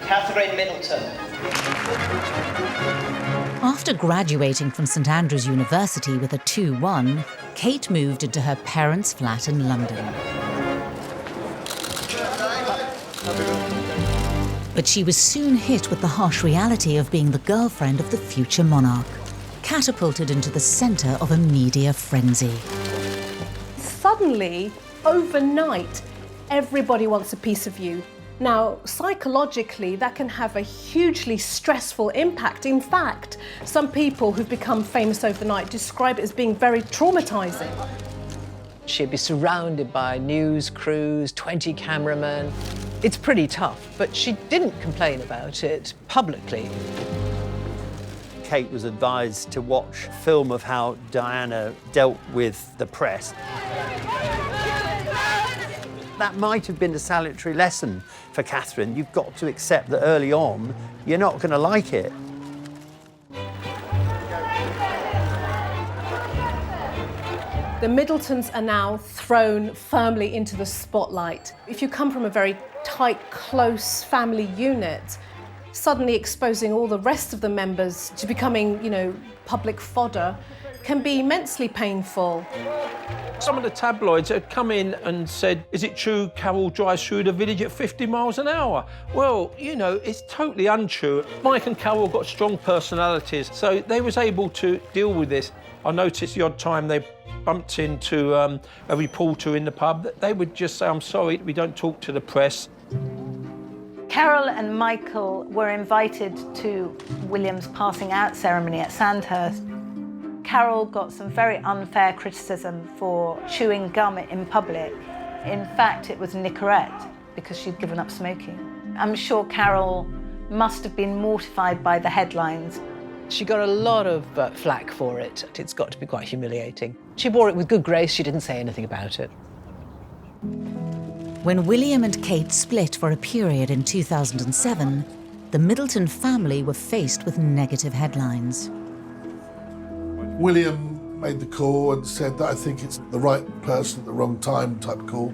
Catherine Middleton. After graduating from St Andrews University with a 2-1, Kate moved into her parents' flat in London. But she was soon hit with the harsh reality of being the girlfriend of the future monarch, catapulted into the centre of a media frenzy. Suddenly, overnight, everybody wants a piece of you. Now, psychologically, that can have a hugely stressful impact. In fact, some people who've become famous overnight describe it as being very traumatizing. She'd be surrounded by news crews, 20 cameramen. It's pretty tough, but she didn't complain about it publicly. Kate was advised to watch a film of how Diana dealt with the press. That might have been a salutary lesson for Catherine. You've got to accept that early on, you're not going to like it. The Middletons are now thrown firmly into the spotlight. If you come from a very tight, close family unit, suddenly exposing all the rest of the members to becoming, public fodder can be immensely painful. Some of the tabloids had come in and said, "Is it true Carol drives through the village at 50 miles an hour?" Well, it's totally untrue. Mike and Carol got strong personalities, so they was able to deal with this. I noticed the odd time they bumped into a reporter in the pub, that they would just say, "I'm sorry, we don't talk to the press." Carol and Michael were invited to William's passing out ceremony at Sandhurst. Carol got some very unfair criticism for chewing gum in public. In fact, it was Nicorette, because she'd given up smoking. I'm sure Carol must have been mortified by the headlines. She got a lot of flack for it. It's got to be quite humiliating. She bore it with good grace. She didn't say anything about it. When William and Kate split for a period in 2007, the Middleton family were faced with negative headlines. William made the call and said that I think it's the right person at the wrong time type call.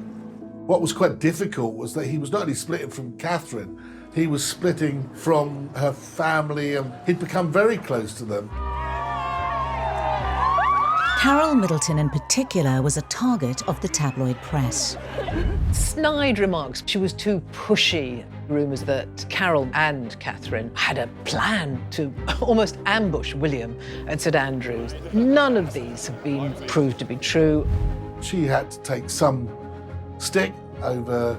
What was quite difficult was that he was not only splitting from Catherine, he was splitting from her family, and he'd become very close to them. Carol Middleton in particular was a target of the tabloid press. Snide remarks. She was too pushy. Rumours that Carol and Catherine had a plan to almost ambush William at St Andrews. None of these have been proved to be true. She had to take some stick over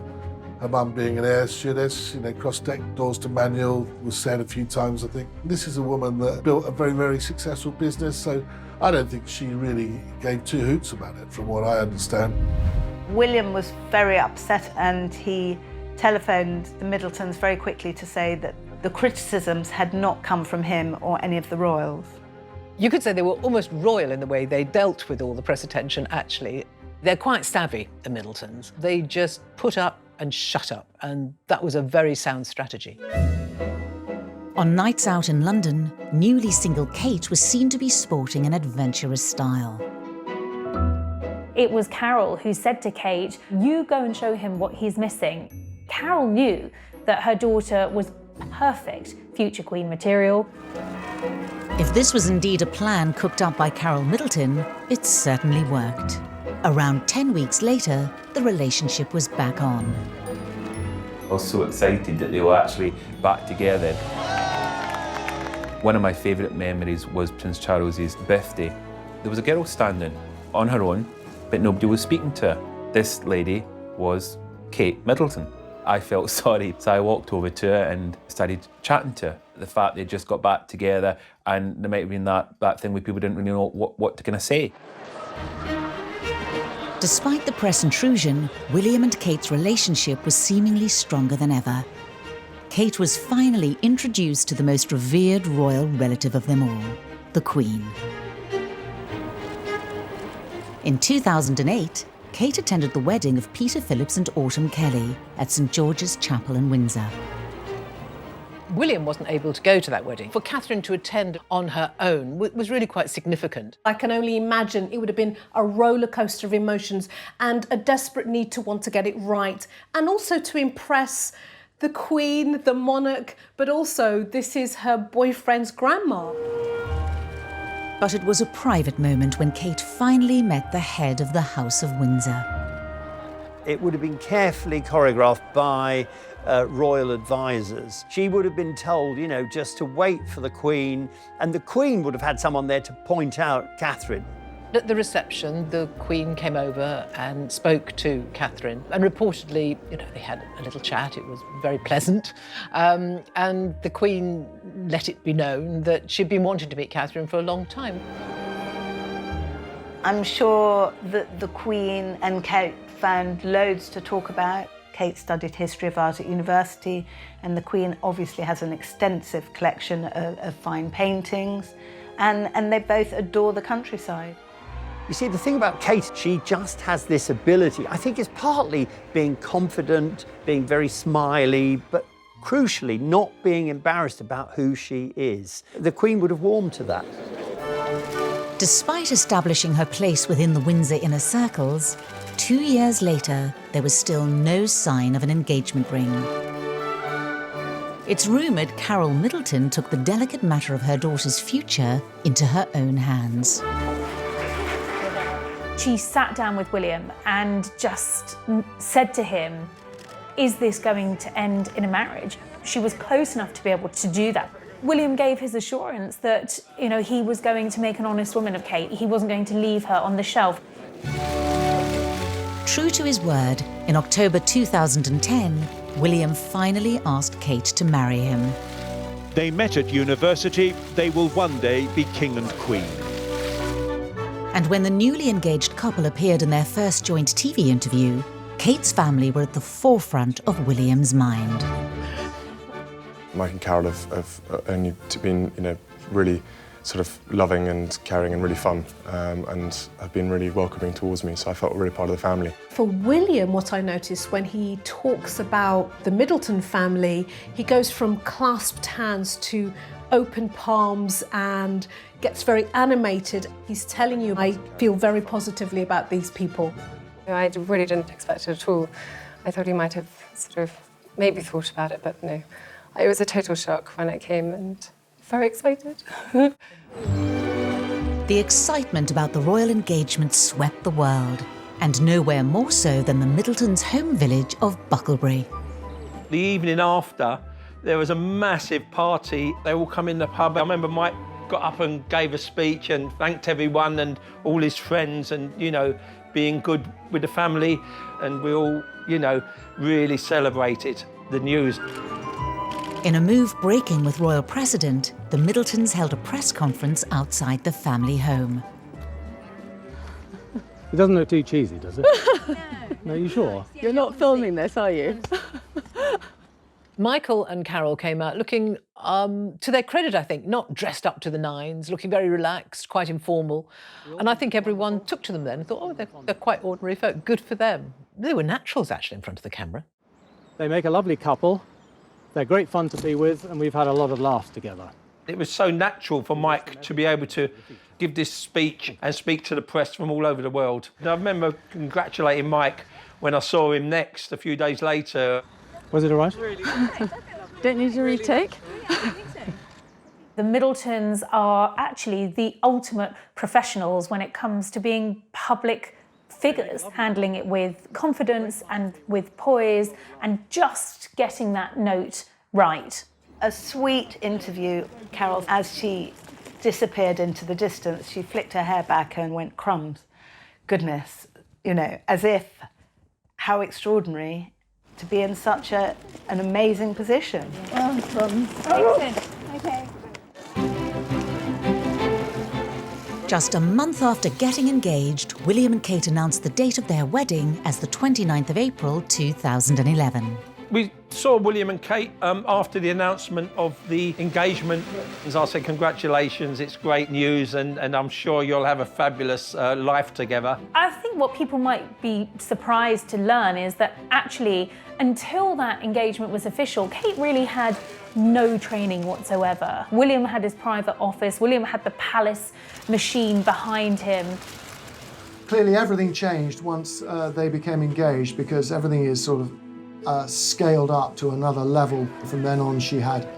her mum being an air stewardess. You know, cross-deck doors to manual was said a few times, I think. This is a woman that built a very, very successful business, so I don't think she really gave two hoots about it, from what I understand. William was very upset, and he telephoned the Middletons very quickly to say that the criticisms had not come from him or any of the royals. You could say they were almost royal in the way they dealt with all the press attention, actually. They're quite savvy, the Middletons. They just put up and shut up, and that was a very sound strategy. On nights out in London, newly single Kate was seen to be sporting an adventurous style. It was Carol who said to Kate, "You go and show him what he's missing." Carol knew that her daughter was perfect future queen material. If this was indeed a plan cooked up by Carol Middleton, it certainly worked. Around 10 weeks later, the relationship was back on. I was so excited that they were actually back together. One of my favourite memories was Prince Charles's birthday. There was a girl standing on her own, but nobody was speaking to her. This lady was Kate Middleton. I felt sorry, so I walked over to her and started chatting to her. The fact they just got back together, and there might have been that thing where people didn't really know what to kind of say. Despite the press intrusion, William and Kate's relationship was seemingly stronger than ever. Kate was finally introduced to the most revered royal relative of them all, the Queen. In 2008, Kate attended the wedding of Peter Phillips and Autumn Kelly at St George's Chapel in Windsor. William wasn't able to go to that wedding. For Catherine to attend on her own was really quite significant. I can only imagine it would have been a roller coaster of emotions and a desperate need to want to get it right, and also to impress the Queen, the monarch, but also this is her boyfriend's grandma. But it was a private moment when Kate finally met the head of the House of Windsor. It would have been carefully choreographed by royal advisors. She would have been told, you know, just to wait for the Queen, and the Queen would have had someone there to point out Catherine. At the reception, the Queen came over and spoke to Catherine, and reportedly, you know, they had a little chat. It was very pleasant, and the Queen let it be known that she'd been wanting to meet Catherine for a long time. I'm sure that the Queen and Kate found loads to talk about. Kate studied history of art at university, and the Queen obviously has an extensive collection of fine paintings, and they both adore the countryside. You see, the thing about Kate, she just has this ability. I think it's partly being confident, being very smiley, but crucially not being embarrassed about who she is. The Queen would have warmed to that. Despite establishing her place within the Windsor inner circles, 2 years later, there was still no sign of an engagement ring. It's rumoured Carol Middleton took the delicate matter of her daughter's future into her own hands. She sat down with William and just said to him, "Is this going to end in a marriage?" She was close enough to be able to do that. William gave his assurance that, you know, he was going to make an honest woman of Kate. He wasn't going to leave her on the shelf. True to his word, in October 2010, William finally asked Kate to marry him. They met at university. They will one day be king and queen. And when the newly engaged couple appeared in their first joint TV interview, Kate's family were at the forefront of William's mind. Mike and Carol have only been, you know, really sort of loving and caring and really fun, and have been really welcoming towards me, so I felt really part of the family. For William, what I noticed when he talks about the Middleton family, he goes from clasped hands to open palms and gets very animated. He's telling you, I feel very positively about these people. I really didn't expect it at all. I thought he might have sort of maybe thought about it, but no. It was a total shock when it came and very excited. The excitement about the royal engagement swept the world, and nowhere more so than the Middletons' home village of Bucklebury. The evening after, there was a massive party. They all come in the pub. I remember Mike got up and gave a speech and thanked everyone and all his friends and, you know, being good with the family. And we all, you know, really celebrated the news. In a move breaking with royal precedent, the Middletons held a press conference outside the family home. It doesn't look too cheesy, does it? No, you sure? You're not filming this, are you? Michael and Carol came out looking, to their credit, I think, not dressed up to the nines, looking very relaxed, quite informal. And I think everyone took to them then and thought, oh, they're quite ordinary folk, good for them. They were naturals, actually, in front of the camera. They make a lovely couple. They're great fun to be with, and we've had a lot of laughs together. It was so natural for Mike to be able to give this speech and speak to the press from all over the world. And I remember congratulating Mike when I saw him next a few days later. Was it all right? Don't need to retake. The Middletons are actually the ultimate professionals when it comes to being public figures, handling it with confidence and with poise and just getting that note right. A sweet interview, Carol, as she disappeared into the distance, she flicked her hair back and went, crumbs. Goodness, you know, as if, how extraordinary to be in such an amazing position. Okay. Just a month after getting engaged, William and Kate announced the date of their wedding as the 29th of April 2011. We saw William and Kate after the announcement of the engagement. As I said, congratulations, it's great news, and I'm sure you'll have a fabulous life together. I think what people might be surprised to learn is that actually, until that engagement was official, Kate really had no training whatsoever. William had his private office, William had the palace machine behind him. Clearly everything changed once they became engaged, because everything is sort of scaled up to another level. From then on, she had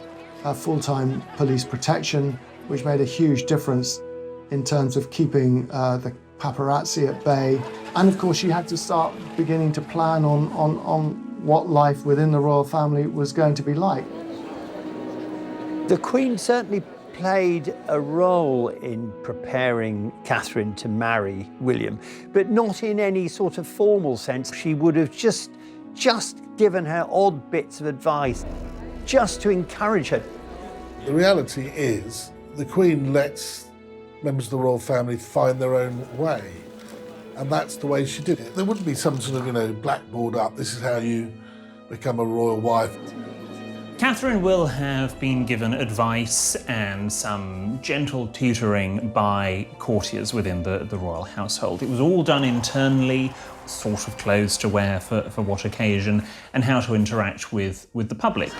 full-time police protection, which made a huge difference in terms of keeping the paparazzi at bay. And of course, she had to start beginning to plan on what life within the royal family was going to be like. The Queen certainly played a role in preparing Catherine to marry William, but not in any sort of formal sense. She would have just given her odd bits of advice, just to encourage her. The reality is, the Queen lets members of the royal family find their own way, and that's the way she did it. There wouldn't be some sort of, you know, blackboard up, this is how you become a royal wife. Catherine will have been given advice and some gentle tutoring by courtiers within the royal household. It was all done internally, sort of clothes to wear for what occasion, and how to interact with the public.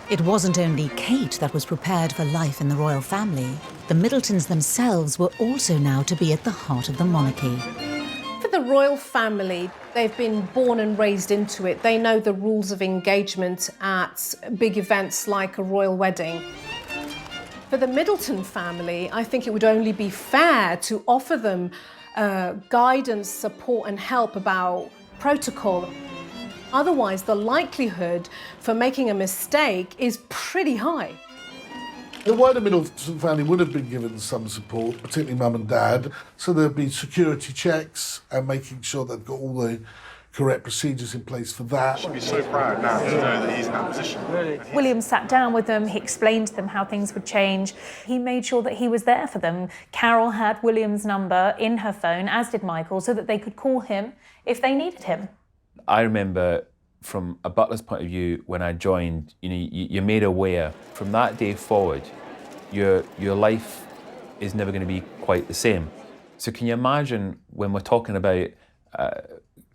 It wasn't only Kate that was prepared for life in the royal family. The Middletons themselves were also now to be at the heart of the monarchy. For the royal family, they've been born and raised into it. They know the rules of engagement at big events like a royal wedding. For the Middleton family, I think it would only be fair to offer them guidance, support and help about protocol. Otherwise, the likelihood for making a mistake is pretty high. The wider Middleton family would have been given some support, particularly Mum and Dad, so there'd be security checks and making sure they've got all the correct procedures in place for that. Should be so proud now to know that he's in that position. William sat down with them, he explained to them how things would change. He made sure that he was there for them. Carol had William's number in her phone, as did Michael, so that they could call him if they needed him. I remember from a butler's point of view, when I joined, you know, you're made aware from that day forward, your life is never going to be quite the same. So can you imagine when we're talking about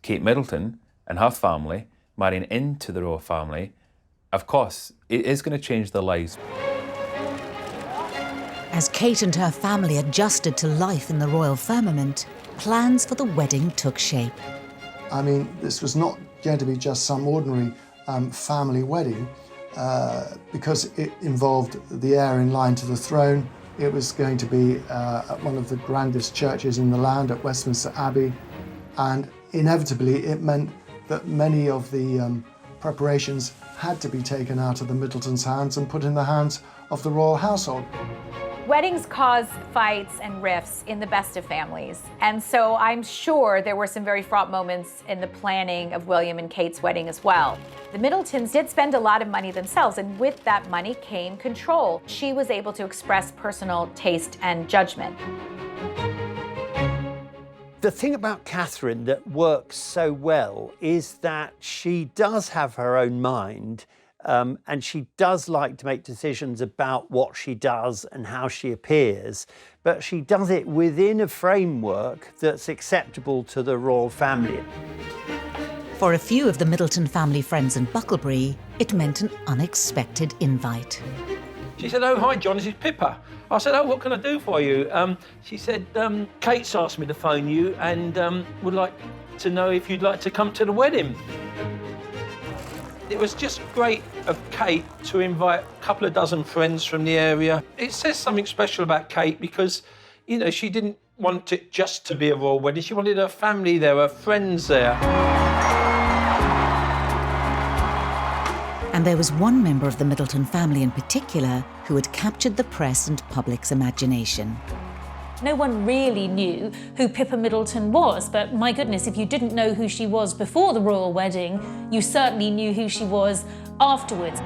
Kate Middleton and her family marrying into the royal family? Of course, it is going to change their lives. As Kate and her family adjusted to life in the royal firmament, plans for the wedding took shape. I mean, this was not going to be just some ordinary family wedding because it involved the heir in line to the throne. It was going to be at one of the grandest churches in the land, at Westminster Abbey, and inevitably it meant that many of the preparations had to be taken out of the Middletons' hands and put in the hands of the royal household. Weddings cause fights and rifts in the best of families. And so I'm sure there were some very fraught moments in the planning of William and Kate's wedding as well. The Middletons did spend a lot of money themselves, and with that money came control. She was able to express personal taste and judgment. The thing about Catherine that works so well is that she does have her own mind, and she does like to make decisions about what she does and how she appears, but she does it within a framework that's acceptable to the royal family. For a few of the Middleton family friends in Bucklebury, it meant an unexpected invite. She said, "Oh, hi, John, this is Pippa." I said, "Oh, what can I do for you?" She said, "Kate's asked me to phone you and would like to know if you'd like to come to the wedding." It was just great of Kate to invite a couple of dozen friends from the area. It says something special about Kate because, you know, she didn't want it just to be a royal wedding. She wanted her family there, her friends there. And there was one member of the Middleton family in particular who had captured the press and public's imagination. No one really knew who Pippa Middleton was, but my goodness, if you didn't know who she was before the royal wedding, you certainly knew who she was afterwards.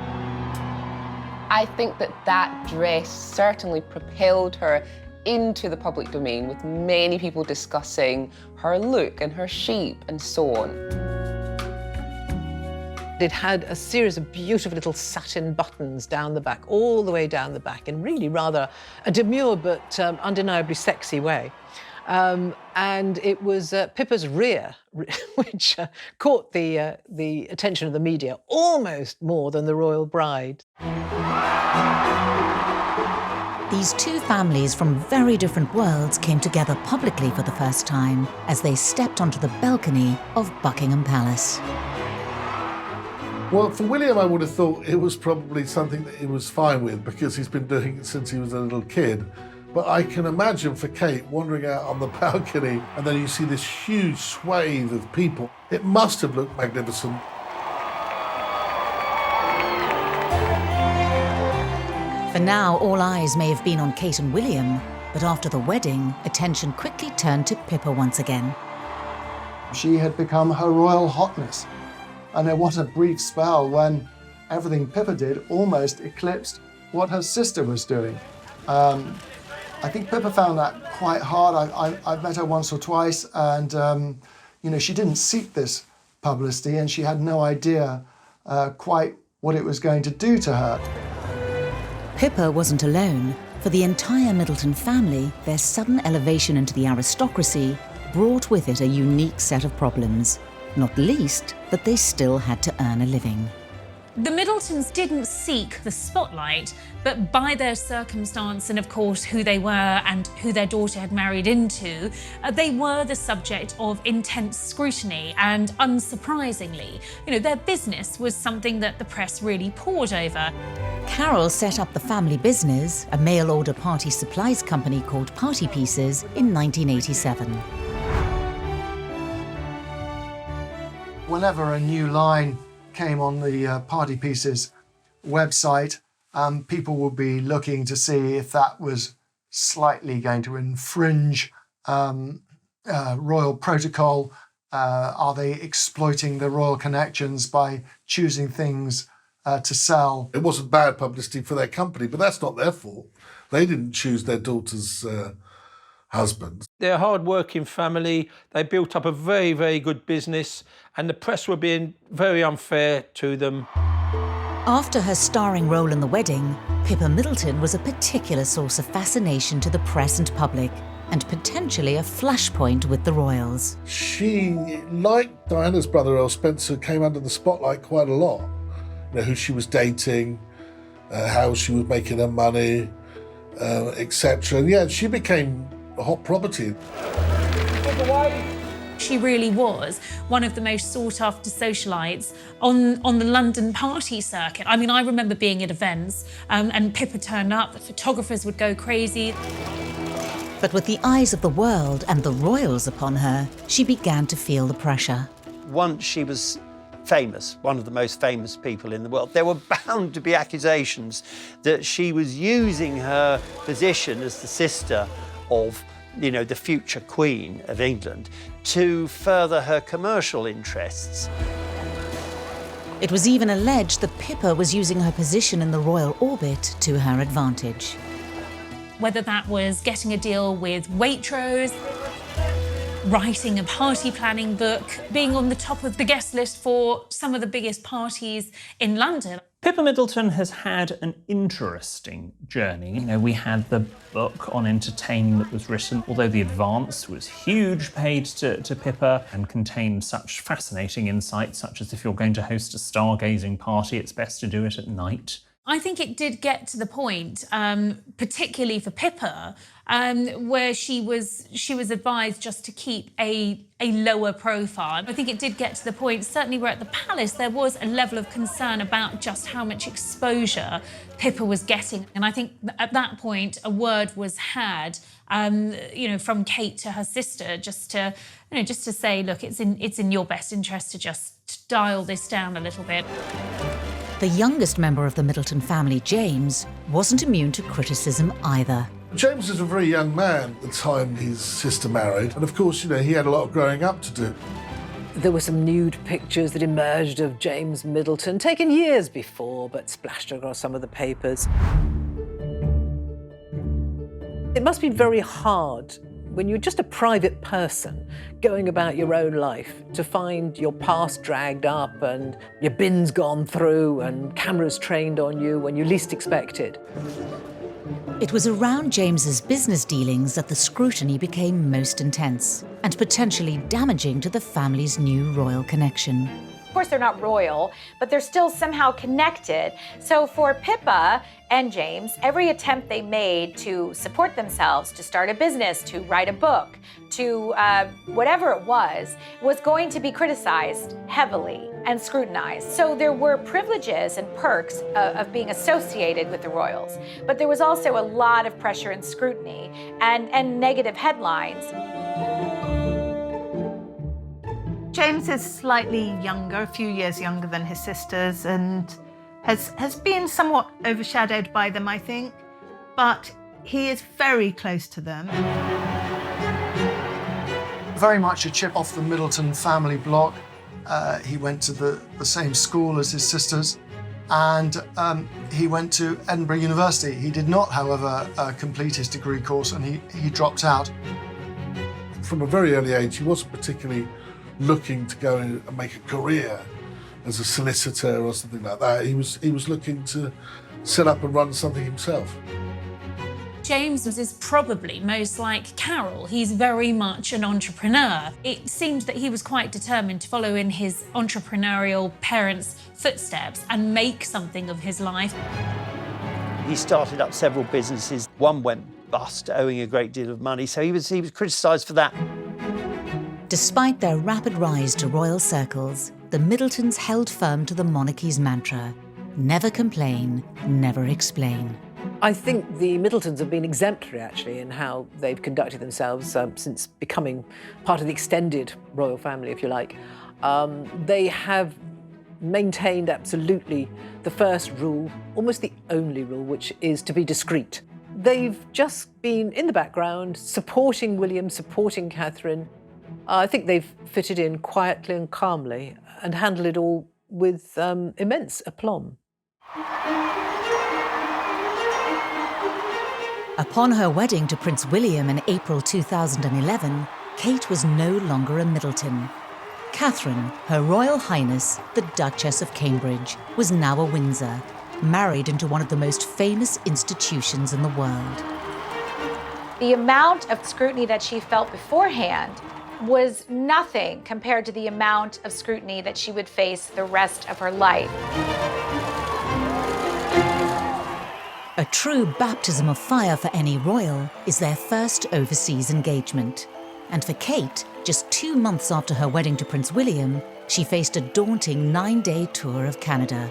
I think that dress certainly propelled her into the public domain, with many people discussing her look and her shape and so on. It had a series of beautiful little satin buttons down the back, all the way down the back, in really rather a demure but undeniably sexy way. And it was Pippa's rear, which caught the attention of the media almost more than the royal bride. These two families from very different worlds came together publicly for the first time as they stepped onto the balcony of Buckingham Palace. Well, for William, I would have thought it was probably something that he was fine with because he's been doing it since he was a little kid. But I can imagine for Kate wandering out on the balcony and then you see this huge swathe of people. It must have looked magnificent. For now, all eyes may have been on Kate and William, but after the wedding, attention quickly turned to Pippa once again. She had become her royal hotness. And there was a brief spell when everything Pippa did almost eclipsed what her sister was doing. I think Pippa found that quite hard. I've met her once or twice, and you know, she didn't seek this publicity, and she had no idea quite what it was going to do to her. Pippa wasn't alone. For the entire Middleton family, their sudden elevation into the aristocracy brought with it a unique set of problems. Not least that they still had to earn a living. The Middletons didn't seek the spotlight, but by their circumstance and, of course, who they were and who their daughter had married into, they were the subject of intense scrutiny. And unsurprisingly, you know, their business was something that the press really pored over. Carol set up the family business, a mail-order party supplies company called Party Pieces, in 1987. Whenever a new line came on the Party Pieces website, people would be looking to see if that was slightly going to infringe royal protocol. Are they exploiting the royal connections by choosing things to sell? It wasn't bad publicity for their company, but that's not their fault. They didn't choose their daughter's husband. They're a hard-working family. They built up a very, very good business, and the press were being very unfair to them. After her starring role in the wedding, Pippa Middleton was a particular source of fascination to the press and public, and potentially a flashpoint with the royals. She, like Diana's brother Earl Spencer, came under the spotlight quite a lot. You know, who she was dating, how she was making her money, etc. And yeah, she became a hot property. She really was one of the most sought-after socialites on the London party circuit. I mean, I remember being at events and Pippa turned up, the photographers would go crazy. But with the eyes of the world and the royals upon her, she began to feel the pressure. Once she was famous, one of the most famous people in the world, there were bound to be accusations that she was using her position as the sister of, you know, the future Queen of England to further her commercial interests. It was even alleged that Pippa was using her position in the royal orbit to her advantage. Whether that was getting a deal with Waitrose, writing a party planning book, being on the top of the guest list for some of the biggest parties in London. Pippa Middleton has had an interesting journey. You know, we had the book on entertainment that was written, although the advance was huge, paid to Pippa and contained such fascinating insights, such as if you're going to host a stargazing party, it's best to do it at night. I think it did get to the point, particularly for Pippa, where she was advised just to keep a lower profile. I think it did get to the point, certainly where at the palace, there was a level of concern about just how much exposure Pippa was getting. And I think at that point, a word was had, you know, from Kate to her sister, just to say, look, it's in your best interest to just dial this down a little bit. The youngest member of the Middleton family, James, wasn't immune to criticism either. James was a very young man at the time his sister married, and of course, you know, he had a lot of growing up to do. There were some nude pictures that emerged of James Middleton, taken years before, but splashed across some of the papers. It must be very hard when you're just a private person going about your own life to find your past dragged up and your bins gone through and cameras trained on you when you least expected. It was around James's business dealings that the scrutiny became most intense and potentially damaging to the family's new royal connection. Of course, they're not royal, but they're still somehow connected. So for Pippa and James, every attempt they made to support themselves, to start a business, to write a book, to whatever it was going to be criticized heavily and scrutinized. So there were privileges and perks of being associated with the royals, but there was also a lot of pressure and scrutiny and negative headlines. James is slightly younger, a few years younger than his sisters, and has been somewhat overshadowed by them, I think, but he is very close to them. Very much a chip off the Middleton family block. He went to the same school as his sisters, and he went to Edinburgh University. He did not, however, complete his degree course, and he dropped out. From a very early age, he wasn't particularly looking to go and make a career as a solicitor or something like that. He was looking to set up and run something himself. James is probably most like Carol. He's very much an entrepreneur. It seemed that he was quite determined to follow in his entrepreneurial parents' footsteps and make something of his life. He started up several businesses. One went bust, owing a great deal of money, so he was criticised for that. Despite their rapid rise to royal circles, the Middletons held firm to the monarchy's mantra: never complain, never explain. I think the Middletons have been exemplary, actually, in how they've conducted themselves since becoming part of the extended royal family, if you like. They have maintained absolutely the first rule, almost the only rule, which is to be discreet. They've just been in the background, supporting William, supporting Catherine. I think they've fitted in quietly and calmly and handled it all with immense aplomb. Upon her wedding to Prince William in April 2011, Kate was no longer a Middleton. Catherine, Her Royal Highness, the Duchess of Cambridge, was now a Windsor, married into one of the most famous institutions in the world. The amount of scrutiny that she felt beforehand was nothing compared to the amount of scrutiny that she would face the rest of her life. A true baptism of fire for any royal is their first overseas engagement. And for Kate, just 2 months after her wedding to Prince William, she faced a daunting 9-day tour of Canada.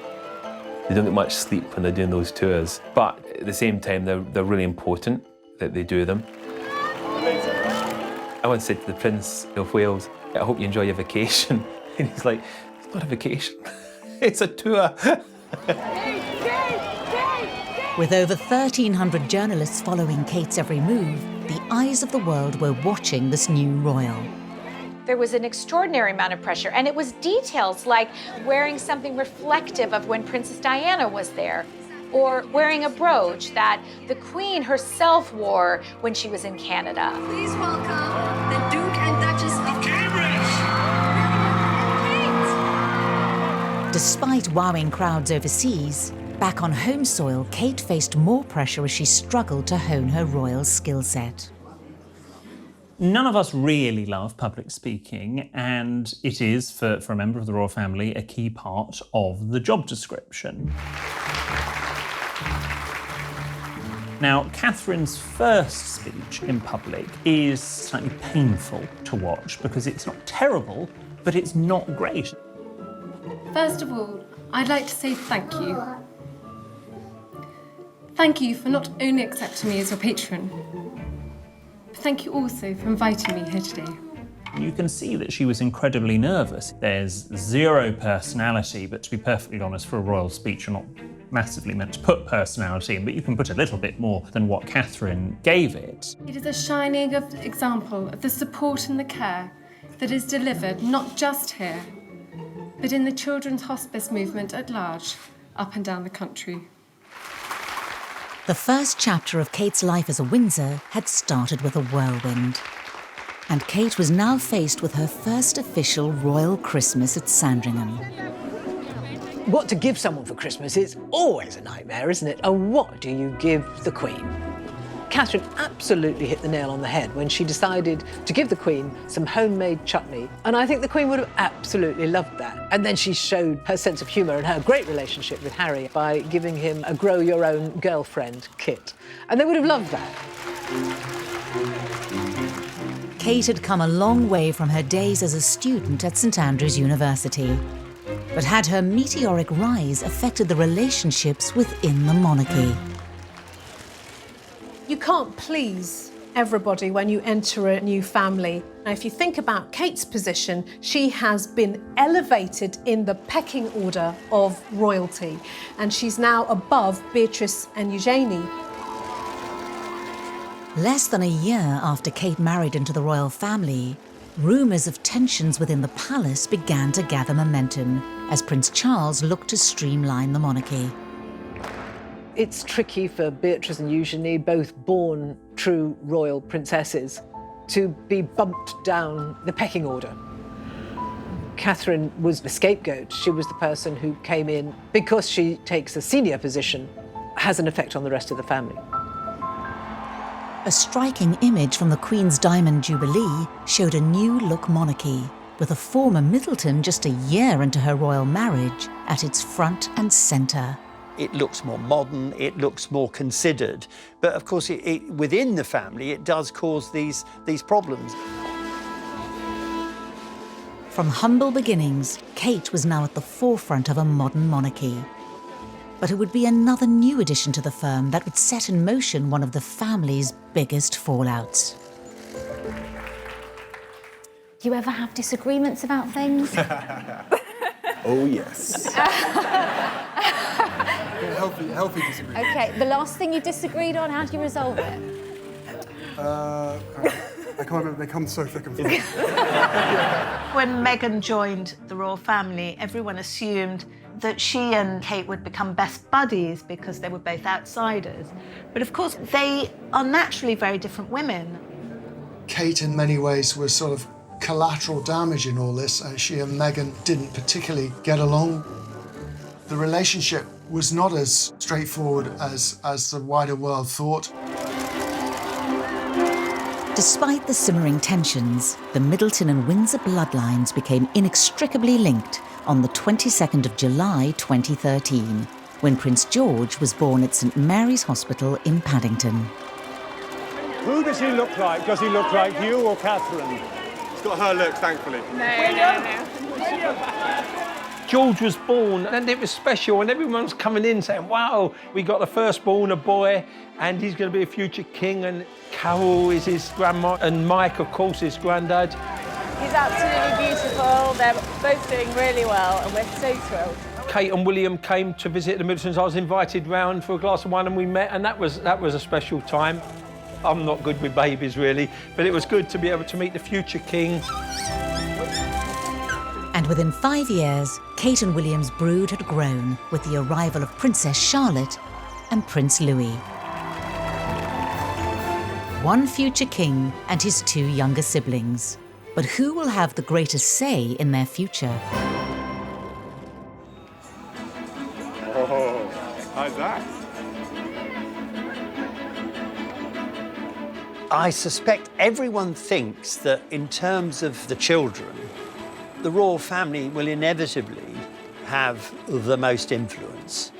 They don't get much sleep when they're doing those tours, but at the same time, they're really important that they do them. I once said to the Prince of Wales, I hope you enjoy your vacation. And he's like, it's not a vacation, it's a tour. With over 1,300 journalists following Kate's every move, the eyes of the world were watching this new royal. There was an extraordinary amount of pressure, and it was details like wearing something reflective of when Princess Diana was there, or wearing a brooch that the Queen herself wore when she was in Canada. Please welcome the Duke and Duchess of Cambridge. Despite wowing crowds overseas, back on home soil, Kate faced more pressure as she struggled to hone her royal skill set. None of us really love public speaking, and it is, for a member of the royal family, a key part of the job description. Now, Catherine's first speech in public is slightly painful to watch because it's not terrible, but it's not great. First of all, I'd like to say thank you. Thank you for not only accepting me as your patron, but thank you also for inviting me here today. You can see that she was incredibly nervous. There's zero personality, but to be perfectly honest, for a royal speech, you're not massively meant to put personality in, but you can put a little bit more than what Catherine gave it. It is a shining example of the support and the care that is delivered not just here, but in the children's hospice movement at large, up and down the country. The first chapter of Kate's life as a Windsor had started with a whirlwind. And Kate was now faced with her first official royal Christmas at Sandringham. What to give someone for Christmas is always a nightmare, isn't it? And what do you give the Queen? Catherine absolutely hit the nail on the head when she decided to give the Queen some homemade chutney. And I think the Queen would have absolutely loved that. And then she showed her sense of humour and her great relationship with Harry by giving him a grow-your-own-girlfriend kit. And they would have loved that. Kate had come a long way from her days as a student at St Andrews University. But had her meteoric rise affected the relationships within the monarchy? You can't please everybody when you enter a new family. Now, if you think about Kate's position, she has been elevated in the pecking order of royalty, and she's now above Beatrice and Eugenie. Less than a year after Kate married into the royal family, rumours of tensions within the palace began to gather momentum as Prince Charles looked to streamline the monarchy. It's tricky for Beatrice and Eugenie, both born true royal princesses, to be bumped down the pecking order. Catherine was the scapegoat. She was the person who came in because she takes a senior position, has an effect on the rest of the family. A striking image from the Queen's Diamond Jubilee showed a new-look monarchy, with a former Middleton just a year into her royal marriage at its front and centre. It looks more modern, it looks more considered, but of course within the family it does cause these problems. From humble beginnings, Kate was now at the forefront of a modern monarchy. But it would be another new addition to the firm that would set in motion one of the family's biggest fallouts. You ever have disagreements about things? Oh, yes. Healthy disagreement. Okay, the last thing you disagreed on, how do you resolve it? I can't remember, they come so thick and fast. When Meghan joined the royal family, everyone assumed that she and Kate would become best buddies because they were both outsiders. But of course, they are naturally very different women. Kate, in many ways, was sort of collateral damage in all this. She and Meghan didn't particularly get along. The relationship was not as straightforward as the wider world thought. Despite the simmering tensions, the Middleton and Windsor bloodlines became inextricably linked on the 22nd of July 2013, when Prince George was born at St Mary's Hospital in Paddington. Who does he look like? Does he look like you or Catherine? It's got her looks, thankfully. George was born and it was special, and everyone's coming in saying, wow, we got the firstborn, a boy, and he's going to be a future king, and Carol is his grandma, and Mike, of course, his granddad. He's absolutely beautiful. They're both doing really well, and we're so thrilled. Kate and William came to visit the Middletons. I was invited round for a glass of wine and we met, and that was a special time. I'm not good with babies, really, but it was good to be able to meet the future king. And within 5 years, Kate and William's brood had grown with the arrival of Princess Charlotte and Prince Louis. One future king and his 2 younger siblings. But who will have the greatest say in their future? Oh, how's that? I suspect everyone thinks that in terms of the children, the royal family will inevitably have the most influence.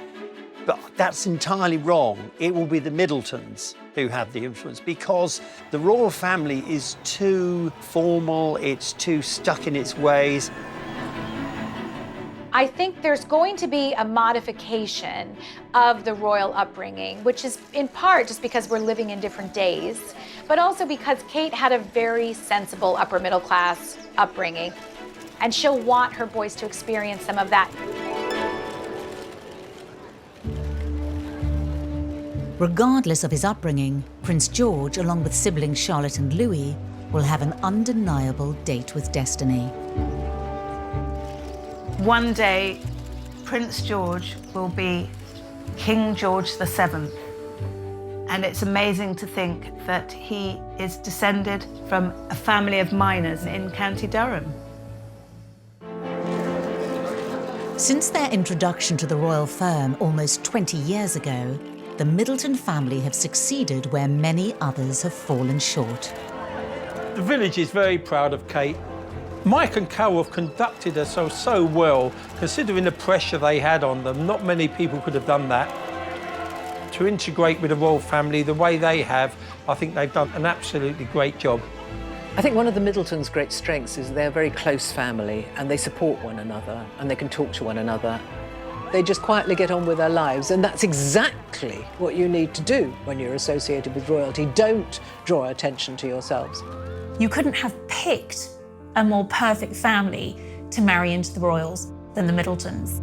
But that's entirely wrong. It will be the Middletons who have the influence because the royal family is too formal, it's too stuck in its ways. I think there's going to be a modification of the royal upbringing, which is in part just because we're living in different days, but also because Kate had a very sensible upper middle class upbringing, and she'll want her boys to experience some of that. Regardless of his upbringing, Prince George, along with siblings Charlotte and Louis, will have an undeniable date with destiny. One day, Prince George will be King George VII. And it's amazing to think that he is descended from a family of miners in County Durham. Since their introduction to the royal firm almost 20 years ago, the Middleton family have succeeded where many others have fallen short. The village is very proud of Kate. Mike and Carol have conducted herself so well, considering the pressure they had on them. Not many people could have done that. To integrate with the royal family the way they have, I think they've done an absolutely great job. I think one of the Middletons' great strengths is they're a very close family and they support one another and they can talk to one another. They just quietly get on with their lives, and that's exactly what you need to do when you're associated with royalty. Don't draw attention to yourselves. You couldn't have picked a more perfect family to marry into the royals than the Middletons.